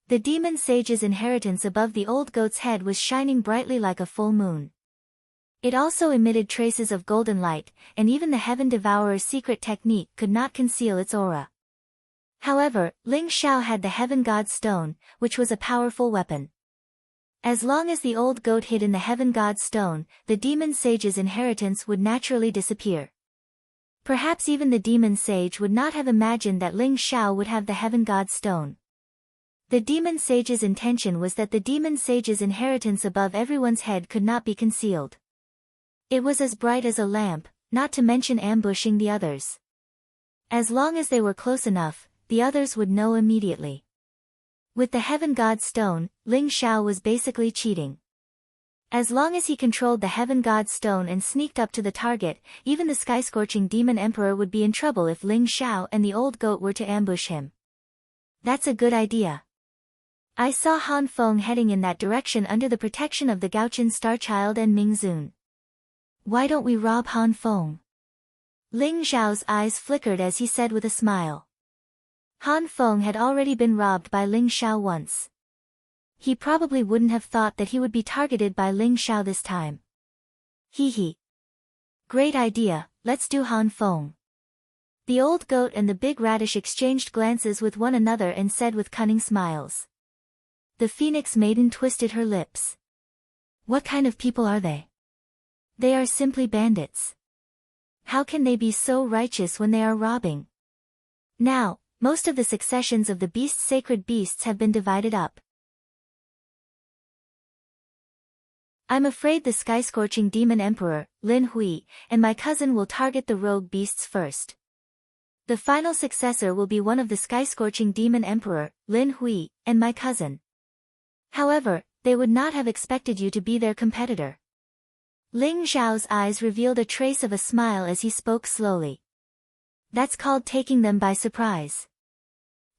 The demon sage's inheritance above the old goat's head was shining brightly like a full moon. It also emitted traces of golden light, and even the Heaven Devourer's secret technique could not conceal its aura. However, Ling Xiao had the Heaven God's Stone, which was a powerful weapon. As long as the old goat hid in the Heaven God's Stone, the demon sage's inheritance would naturally disappear. Perhaps even the demon sage would not have imagined that Ling Xiao would have the Heaven God's Stone. The demon sage's intention was that the demon sage's inheritance above everyone's head could not be concealed. It was as bright as a lamp, not to mention ambushing the others. As long as they were close enough, the others would know immediately. With the Heaven God's Stone, Ling Xiao was basically cheating. As long as he controlled the Heaven God's Stone and sneaked up to the target, even the sky-scorching demon emperor would be in trouble if Ling Xiao and the old goat were to ambush him. That's a good idea. I saw Han Feng heading in that direction under the protection of the Gaochen Starchild and Ming Zun. Why don't we rob Han Feng? Ling Xiao's eyes flickered as he said with a smile. Han Feng had already been robbed by Ling Xiao once. He probably wouldn't have thought that he would be targeted by Ling Xiao this time. Hee hee. Great idea, let's do Han Feng. The old goat and the big radish exchanged glances with one another and said with cunning smiles. The Phoenix Maiden twisted her lips. What kind of people are they? They are simply bandits. How can they be so righteous when they are robbing? Now, most of the successions of the beast's sacred beasts have been divided up. I'm afraid the sky-scorching demon emperor, Lin Hui, and my cousin will target the rogue beasts first. The final successor will be one of the sky-scorching demon emperor, Lin Hui, and my cousin. However, they would not have expected you to be their competitor. Ling Xiao's eyes revealed a trace of a smile as he spoke slowly. That's called taking them by surprise.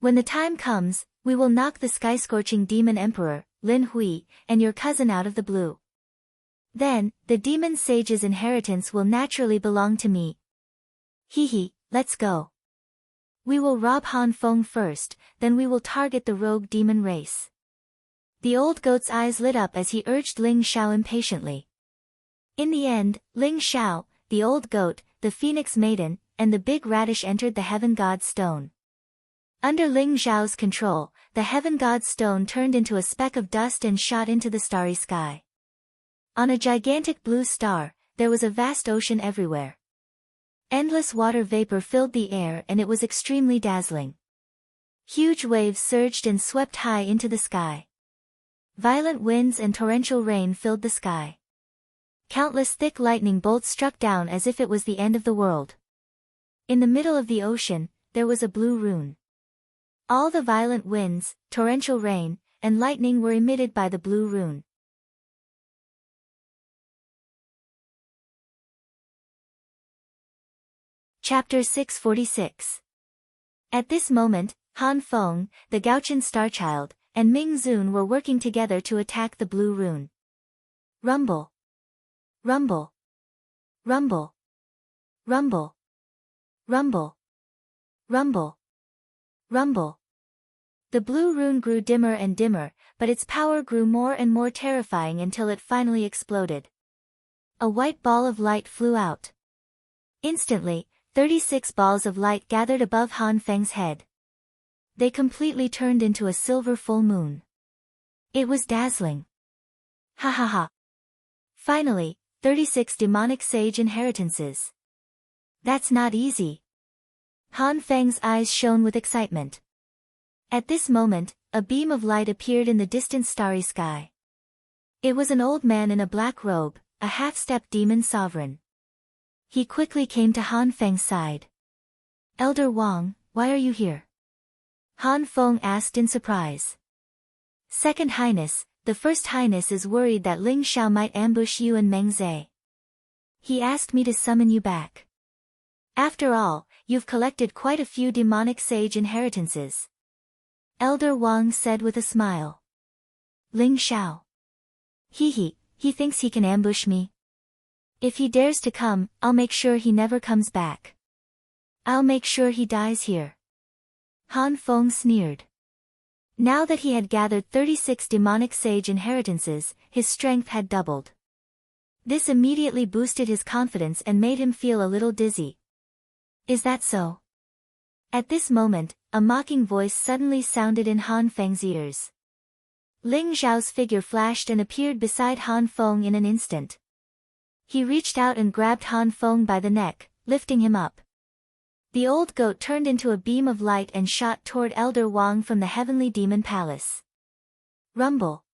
When the time comes, we will knock the sky-scorching demon emperor, Lin Hui, and your cousin out of the blue. Then, the demon sage's inheritance will naturally belong to me. Hee hee, let's go. We will rob Han Feng first, then we will target the rogue demon race. The old goat's eyes lit up as he urged Ling Xiao impatiently. In the end, Ling Xiao, the old goat, the Phoenix Maiden, and the big radish entered the Heaven God's Stone. Under Ling Xiao's control, the Heaven God's Stone turned into a speck of dust and shot into the starry sky. On a gigantic blue star, there was a vast ocean everywhere. Endless water vapor filled the air and it was extremely dazzling. Huge waves surged and swept high into the sky. Violent winds and torrential rain filled the sky. Countless thick lightning bolts struck down as if it was the end of the world. In the middle of the ocean, there was a blue rune. All the violent winds, torrential rain, and lightning were emitted by the blue rune. Chapter 646. At this moment, Han Feng, the Gaochen Starchild, and Ming Zun were working together to attack the blue rune. Rumble. Rumble. Rumble. Rumble. Rumble. Rumble. Rumble. The blue rune grew dimmer and dimmer, but its power grew more and more terrifying until it finally exploded. A white ball of light flew out. Instantly, 36 balls of light gathered above Han Feng's head. They completely turned into a silver full moon. It was dazzling. Ha ha ha. Finally, 36 demonic sage inheritances. That's not easy. Han Feng's eyes shone with excitement. At this moment, a beam of light appeared in the distant starry sky. It was an old man in a black robe, a half-step demon sovereign. He quickly came to Han Feng's side. Elder Wang, why are you here? Han Feng asked in surprise. Second Highness, the First Highness is worried that Ling Xiao might ambush you and Meng Zhe. He asked me to summon you back. After all, you've collected quite a few demonic sage inheritances. Elder Wang said with a smile. Ling Xiao. He thinks he can ambush me. If he dares to come, I'll make sure he never comes back. I'll make sure he dies here. Han Feng sneered. Now that he had gathered 36 demonic sage inheritances, his strength had doubled. This immediately boosted his confidence and made him feel a little dizzy. Is that so? At this moment, a mocking voice suddenly sounded in Han Feng's ears. Ling Xiao's figure flashed and appeared beside Han Feng in an instant. He reached out and grabbed Han Feng by the neck, lifting him up. The old goat turned into a beam of light and shot toward Elder Wang from the heavenly demon palace. Rumble.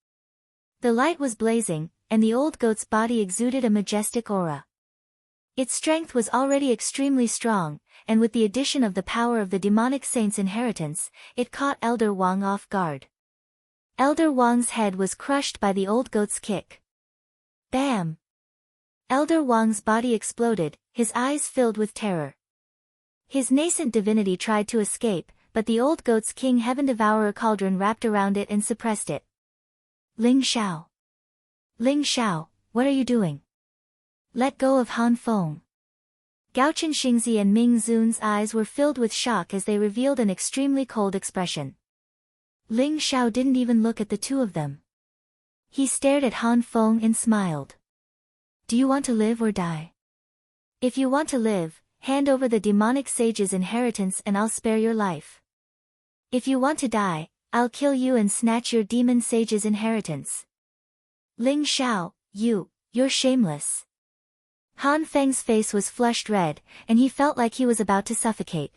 The light was blazing, and the old goat's body exuded a majestic aura. Its strength was already extremely strong, and with the addition of the power of the demonic saint's inheritance, it caught Elder Wang off guard. Elder Wang's head was crushed by the old goat's kick. Bam! Elder Wang's body exploded, his eyes filled with terror. His nascent divinity tried to escape, but the old goat's King Heaven Devourer cauldron wrapped around it and suppressed it. Ling Xiao. Ling Xiao, what are you doing? Let go of Han Feng. Gaochen Xingzi and Ming Zun's eyes were filled with shock as they revealed an extremely cold expression. Ling Xiao didn't even look at the two of them. He stared at Han Feng and smiled. Do you want to live or die? If you want to live, hand over the demonic sage's inheritance and I'll spare your life. If you want to die, I'll kill you and snatch your demon sage's inheritance. Ling Xiao, you're shameless. Han Feng's face was flushed red, and he felt like he was about to suffocate.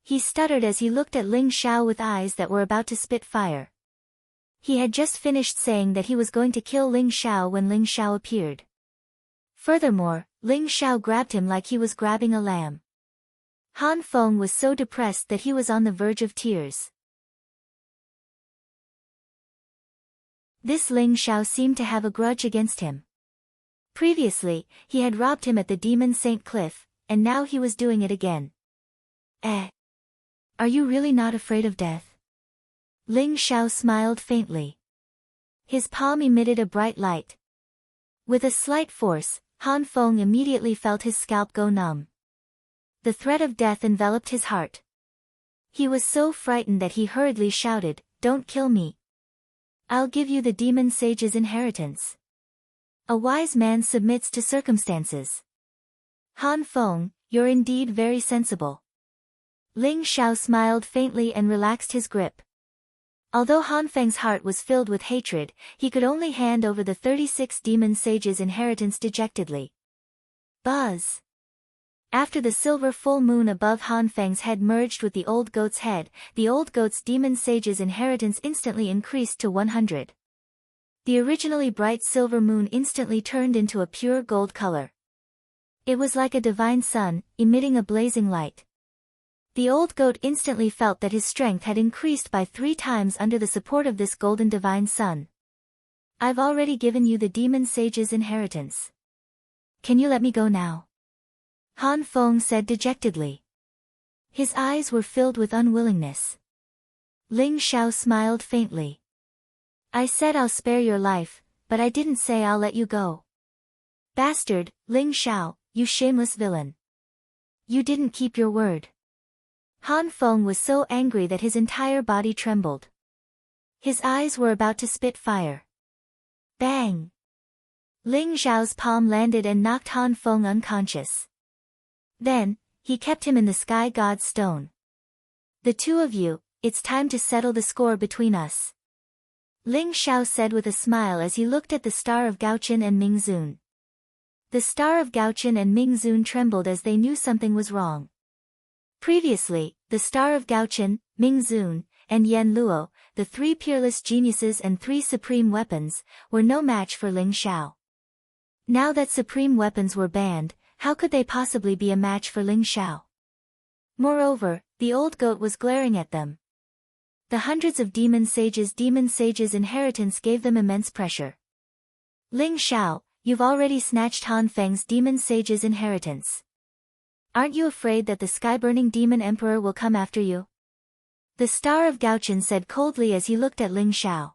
He stuttered as he looked at Ling Xiao with eyes that were about to spit fire. He had just finished saying that he was going to kill Ling Xiao when Ling Xiao appeared. Furthermore, Ling Xiao grabbed him like he was grabbing a lamb. Han Feng was so depressed that he was on the verge of tears. This Ling Xiao seemed to have a grudge against him. Previously, he had robbed him at the Demon Saint Cliff, and now he was doing it again. Are you really not afraid of death? Ling Xiao smiled faintly. His palm emitted a bright light. With a slight force, Han Feng immediately felt his scalp go numb. The threat of death enveloped his heart. He was so frightened that he hurriedly shouted, "Don't kill me. I'll give you the demon sage's inheritance." A wise man submits to circumstances. Han Feng, you're indeed very sensible. Ling Xiao smiled faintly and relaxed his grip. Although Han Feng's heart was filled with hatred, he could only hand over the 36 demon sage's inheritance dejectedly. Buzz! After the silver full moon above Han Feng's head merged with the old goat's head, the old goat's demon sage's inheritance instantly increased to 100. The originally bright silver moon instantly turned into a pure gold color. It was like a divine sun, emitting a blazing light. The old goat instantly felt that his strength had increased by 3 times under the support of this golden divine sun. I've already given you the demon sage's inheritance. Can you let me go now? Han Feng said dejectedly. His eyes were filled with unwillingness. Ling Xiao smiled faintly. I said I'll spare your life, but I didn't say I'll let you go. Bastard, Ling Xiao, you shameless villain. You didn't keep your word. Han Feng was so angry that his entire body trembled. His eyes were about to spit fire. Bang! Ling Xiao's palm landed and knocked Han Feng unconscious. Then, he kept him in the sky god's stone. The two of you, it's time to settle the score between us. Ling Xiao said with a smile as he looked at the star of Gaochen and Ming Zun. The star of Gaochen and Ming Zun trembled as they knew something was wrong. Previously, the star of Gaochen, Ming Zun, and Yan Luo, the 3 peerless geniuses and 3 supreme weapons, were no match for Ling Xiao. Now that supreme weapons were banned, how could they possibly be a match for Ling Xiao? Moreover, the old goat was glaring at them. The hundreds of demon sages' inheritance gave them immense pressure. Ling Xiao, you've already snatched Han Feng's demon sage's inheritance. Aren't you afraid that the sky-burning demon emperor will come after you? The star of Gaochen said coldly as he looked at Ling Xiao.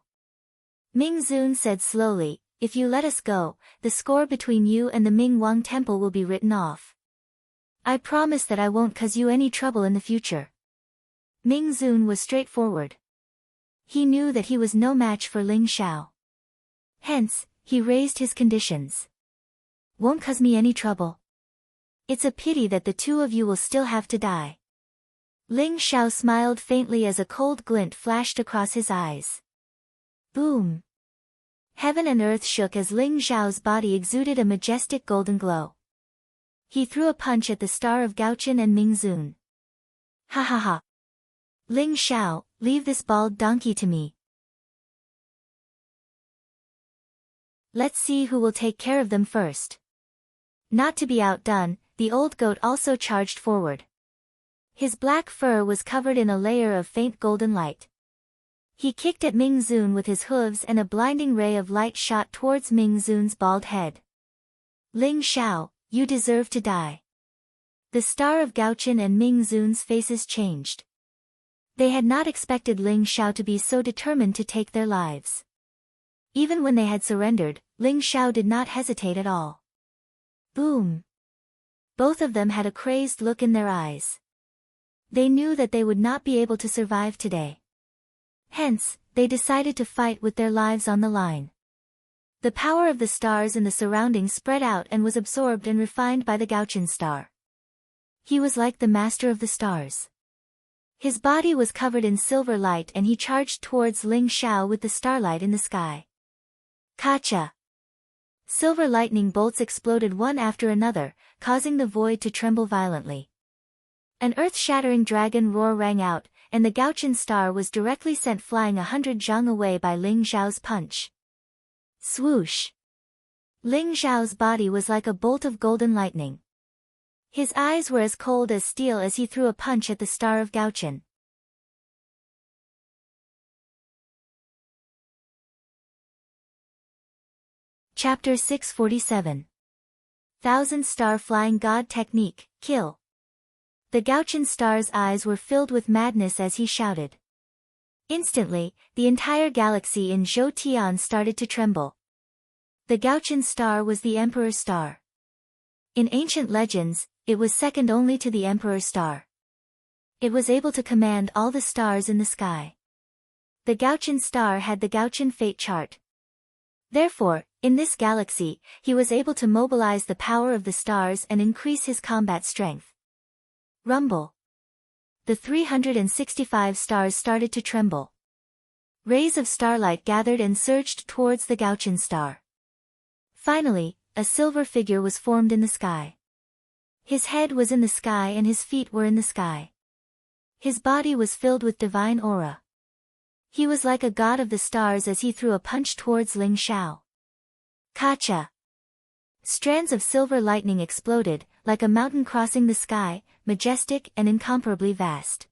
Ming Zun said slowly, if you let us go, the score between you and the Ming Wang temple will be written off. I promise that I won't cause you any trouble in the future. Ming Zun was straightforward. He knew that he was no match for Ling Xiao. Hence, he raised his conditions. Won't cause me any trouble. It's a pity that the two of you will still have to die. Ling Xiao smiled faintly as a cold glint flashed across his eyes. Boom! Heaven and earth shook as Ling Xiao's body exuded a majestic golden glow. He threw a punch at the star of Gaochen and Ming Zun. Ha ha ha! Ling Xiao, leave this bald donkey to me. Let's see who will take care of them first. Not to be outdone, the old goat also charged forward. His black fur was covered in a layer of faint golden light. He kicked at Ming Zun with his hooves and a blinding ray of light shot towards Ming Zun's bald head. Ling Xiao, you deserve to die. The star of Gaochen and Ming Zun's faces changed. They had not expected Ling Xiao to be so determined to take their lives. Even when they had surrendered, Ling Xiao did not hesitate at all. Boom! Both of them had a crazed look in their eyes. They knew that they would not be able to survive today. Hence, they decided to fight with their lives on the line. The power of the stars in the surroundings spread out and was absorbed and refined by the Gaochen star. He was like the master of the stars. His body was covered in silver light and he charged towards Ling Xiao with the starlight in the sky. Kacha! Silver lightning bolts exploded one after another, causing the void to tremble violently. An earth-shattering dragon roar rang out, and the Gaochen star was directly sent flying 100 zhang away by Ling Xiao's punch. Swoosh! Ling Xiao's body was like a bolt of golden lightning. His eyes were as cold as steel as he threw a punch at the star of Gaochen. Chapter 647. Thousand Star Flying God Technique, Kill. The Gaochen star's eyes were filled with madness as he shouted. Instantly, the entire galaxy in Zhou started to tremble. The Gaochen star was the Emperor's star. In ancient legends, it was second only to the Emperor's star. It was able to command all the stars in the sky. The Gaochen star had the Gaochen fate chart. Therefore, in this galaxy, he was able to mobilize the power of the stars and increase his combat strength. Rumble. The 365 stars started to tremble. Rays of starlight gathered and surged towards the Gaochen star. Finally, a silver figure was formed in the sky. His head was in the sky and his feet were in the sky. His body was filled with divine aura. He was like a god of the stars as he threw a punch towards Ling Xiao. Kacha! Strands of silver lightning exploded, like a mountain crossing the sky, majestic and incomparably vast.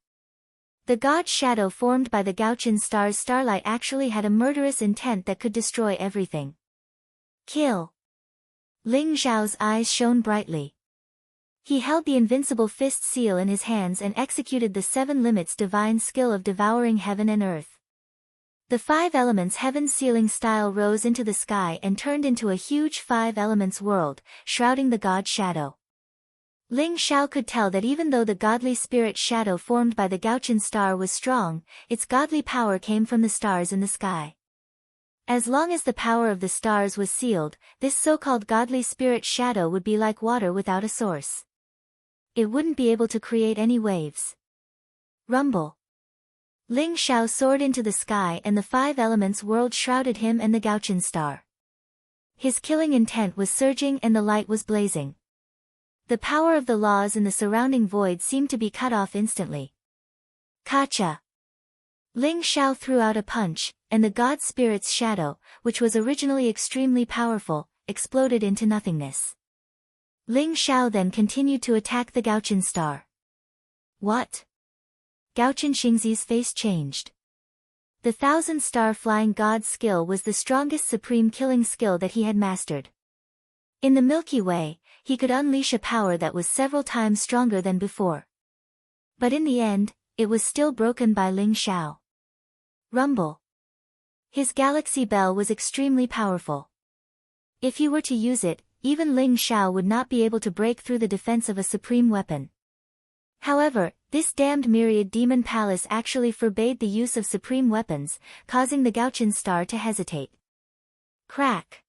The god's shadow formed by the Gaochen star's starlight actually had a murderous intent that could destroy everything. Kill! Ling Xiao's eyes shone brightly. He held the invincible fist seal in his hands and executed the 7 limits divine skill of devouring heaven and earth. The 5 elements heaven sealing style rose into the sky and turned into a huge 5 elements world, shrouding the god's shadow. Ling Xiao could tell that even though the godly spirit shadow formed by the Gaochen star was strong, its godly power came from the stars in the sky. As long as the power of the stars was sealed, this so-called godly spirit shadow would be like water without a source. It wouldn't be able to create any waves. Rumble. Ling Xiao soared into the sky and the 5 elements world shrouded him and the Gaochen star. His killing intent was surging and the light was blazing. The power of the laws in the surrounding void seemed to be cut off instantly. Kacha! Ling Xiao threw out a punch, and the god spirit's shadow, which was originally extremely powerful, exploded into nothingness. Ling Xiao then continued to attack the Gaochen star. What? Gaochen Xingzi's face changed. The 1,000-star flying god skill was the strongest supreme killing skill that he had mastered. In the Milky Way, he could unleash a power that was several times stronger than before. But in the end, it was still broken by Ling Xiao. Rumble. His galaxy bell was extremely powerful. If he were to use it, even Ling Xiao would not be able to break through the defense of a supreme weapon. However, this damned myriad demon palace actually forbade the use of supreme weapons, causing the Gaochen star to hesitate. Crack!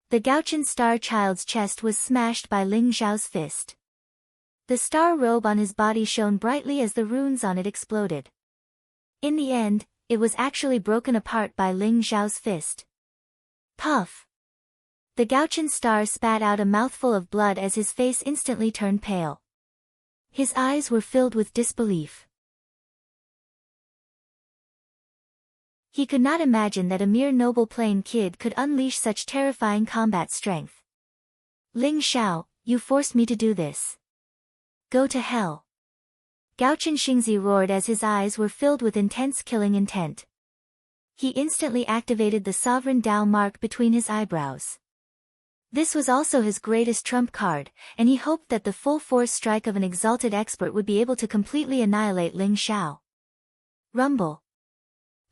The Gaochen star child's chest was smashed by Ling Xiao's fist. The star robe on his body shone brightly as the runes on it exploded. In the end, it was actually broken apart by Ling Xiao's fist. Puff! The Gaochen star spat out a mouthful of blood as his face instantly turned pale. His eyes were filled with disbelief. He could not imagine that a mere noble plain kid could unleash such terrifying combat strength. Ling Xiao, you forced me to do this. Go to hell. Gaochen Xingzi roared as his eyes were filled with intense killing intent. He instantly activated the sovereign Dao mark between his eyebrows. This was also his greatest trump card, and he hoped that the full force strike of an exalted expert would be able to completely annihilate Ling Xiao. Rumble.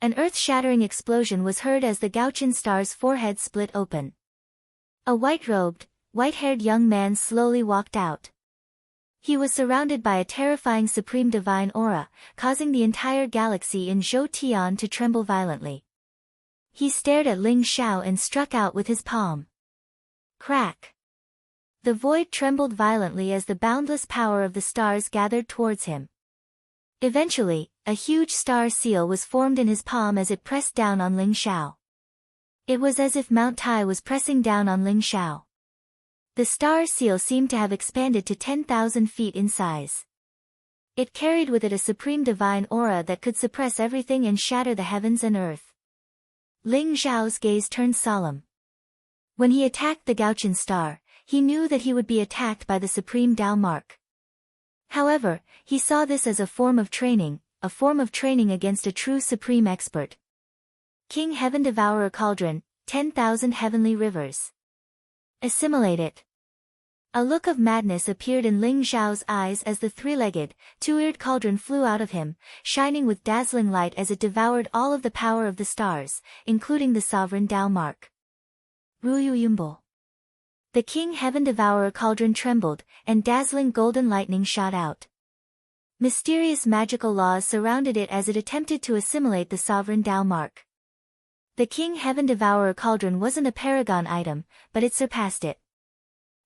An earth-shattering explosion was heard as the Gauchin star's forehead split open. A white-robed, white-haired young man slowly walked out. He was surrounded by a terrifying supreme divine aura, causing the entire galaxy in Zhou Tian to tremble violently. He stared at Ling Xiao and struck out with his palm. Crack! The void trembled violently as the boundless power of the stars gathered towards him. Eventually, a huge star seal was formed in his palm as it pressed down on Ling Xiao. It was as if Mount Tai was pressing down on Ling Xiao. The star seal seemed to have expanded to 10,000 feet in size. It carried with it a supreme divine aura that could suppress everything and shatter the heavens and earth. Ling Xiao's gaze turned solemn. When he attacked the Gauchin star, he knew that he would be attacked by the supreme Tao mark. However, he saw this as a form of training against a true supreme expert. King Heaven Devourer Cauldron, 10,000 heavenly rivers. Assimilate it. A look of madness appeared in Ling Xiao's eyes as the three-legged, two-eared cauldron flew out of him, shining with dazzling light as it devoured all of the power of the stars, including the sovereign Tao mark. Ruyu Yumbo. The King Heaven Devourer Cauldron trembled, and dazzling golden lightning shot out. Mysterious magical laws surrounded it as it attempted to assimilate the sovereign Tao mark. The King Heaven Devourer Cauldron wasn't a paragon item, but it surpassed it.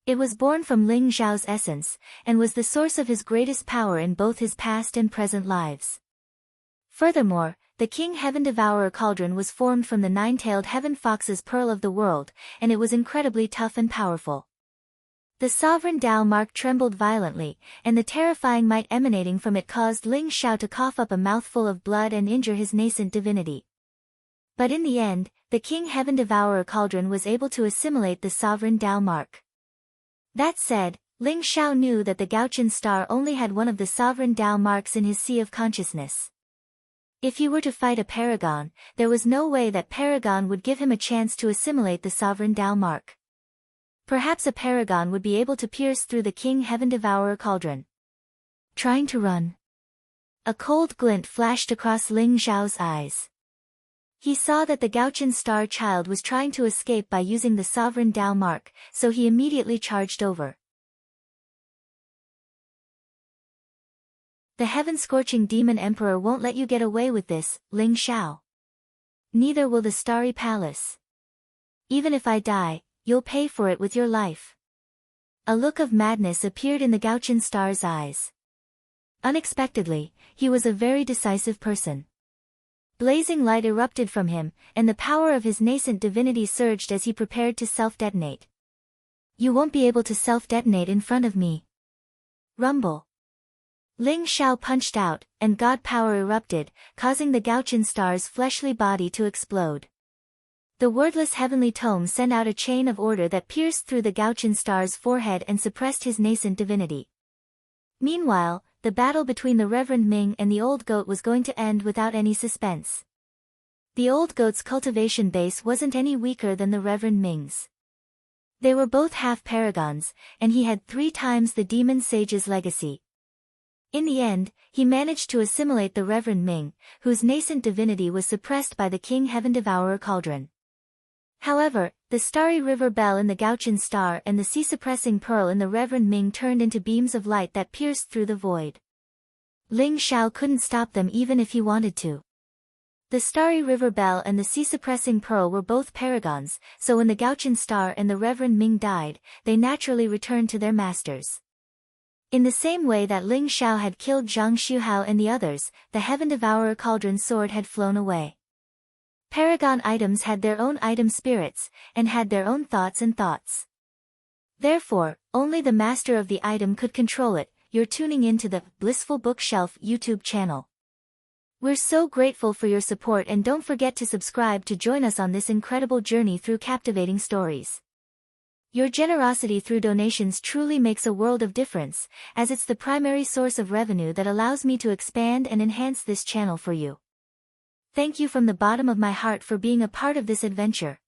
It was born from Ling Xiao's essence, and was the source of his greatest power in both his past and present lives. Furthermore, the King Heaven Devourer Cauldron was formed from the nine-tailed heaven fox's pearl of the world, and it was incredibly tough and powerful. The sovereign Tao mark trembled violently, and the terrifying might emanating from it caused Ling Xiao to cough up a mouthful of blood and injure his nascent divinity. But in the end, the King Heaven Devourer Cauldron was able to assimilate the sovereign Tao mark. That said, Ling Xiao knew that the Gauchin star only had one of the sovereign Tao marks in his sea of consciousness. If he were to fight a paragon, there was no way that paragon would give him a chance to assimilate the sovereign Tao mark. Perhaps a paragon would be able to pierce through the King Heaven Devourer Cauldron. Trying to run. A cold glint flashed across Ling Xiao's eyes. He saw that the Gauchin star child was trying to escape by using the sovereign Tao mark, so he immediately charged over. The heaven-scorching demon emperor won't let you get away with this, Ling Xiao. Neither will the starry palace. Even if I die, you'll pay for it with your life. A look of madness appeared in the Gauchin star's eyes. Unexpectedly, he was a very decisive person. Blazing light erupted from him, and the power of his nascent divinity surged as he prepared to self-detonate. You won't be able to self-detonate in front of me. Rumble. Ling Xiao punched out, and god power erupted, causing the Gauchin star's fleshly body to explode. The wordless heavenly tome sent out a chain of order that pierced through the Gauchin star's forehead and suppressed his nascent divinity. Meanwhile, the battle between the Reverend Ming and the old goat was going to end without any suspense. The old goat's cultivation base wasn't any weaker than the Reverend Ming's. They were both half-paragons, and he had 3 times the demon sage's legacy. In the end, he managed to assimilate the Reverend Ming, whose nascent divinity was suppressed by the King Heaven Devourer Cauldron. However, the starry river bell in the Gauchin star and the sea-suppressing pearl in the Reverend Ming turned into beams of light that pierced through the void. Ling Xiao couldn't stop them even if he wanted to. The starry river bell and the sea-suppressing pearl were both paragons, so when the Gauchin star and the Reverend Ming died, they naturally returned to their masters. In the same way that Ling Xiao had killed Zhang Xuhao and the others, the Heaven Devourer Cauldron sword had flown away. Paragon items had their own item spirits, and had their own thoughts and thoughts. Therefore, only the master of the item could control it. You're tuning into the Blissful Bookshelf YouTube channel. We're so grateful for your support, and don't forget to subscribe to join us on this incredible journey through captivating stories. Your generosity through donations truly makes a world of difference, as it's the primary source of revenue that allows me to expand and enhance this channel for you. Thank you from the bottom of my heart for being a part of this adventure.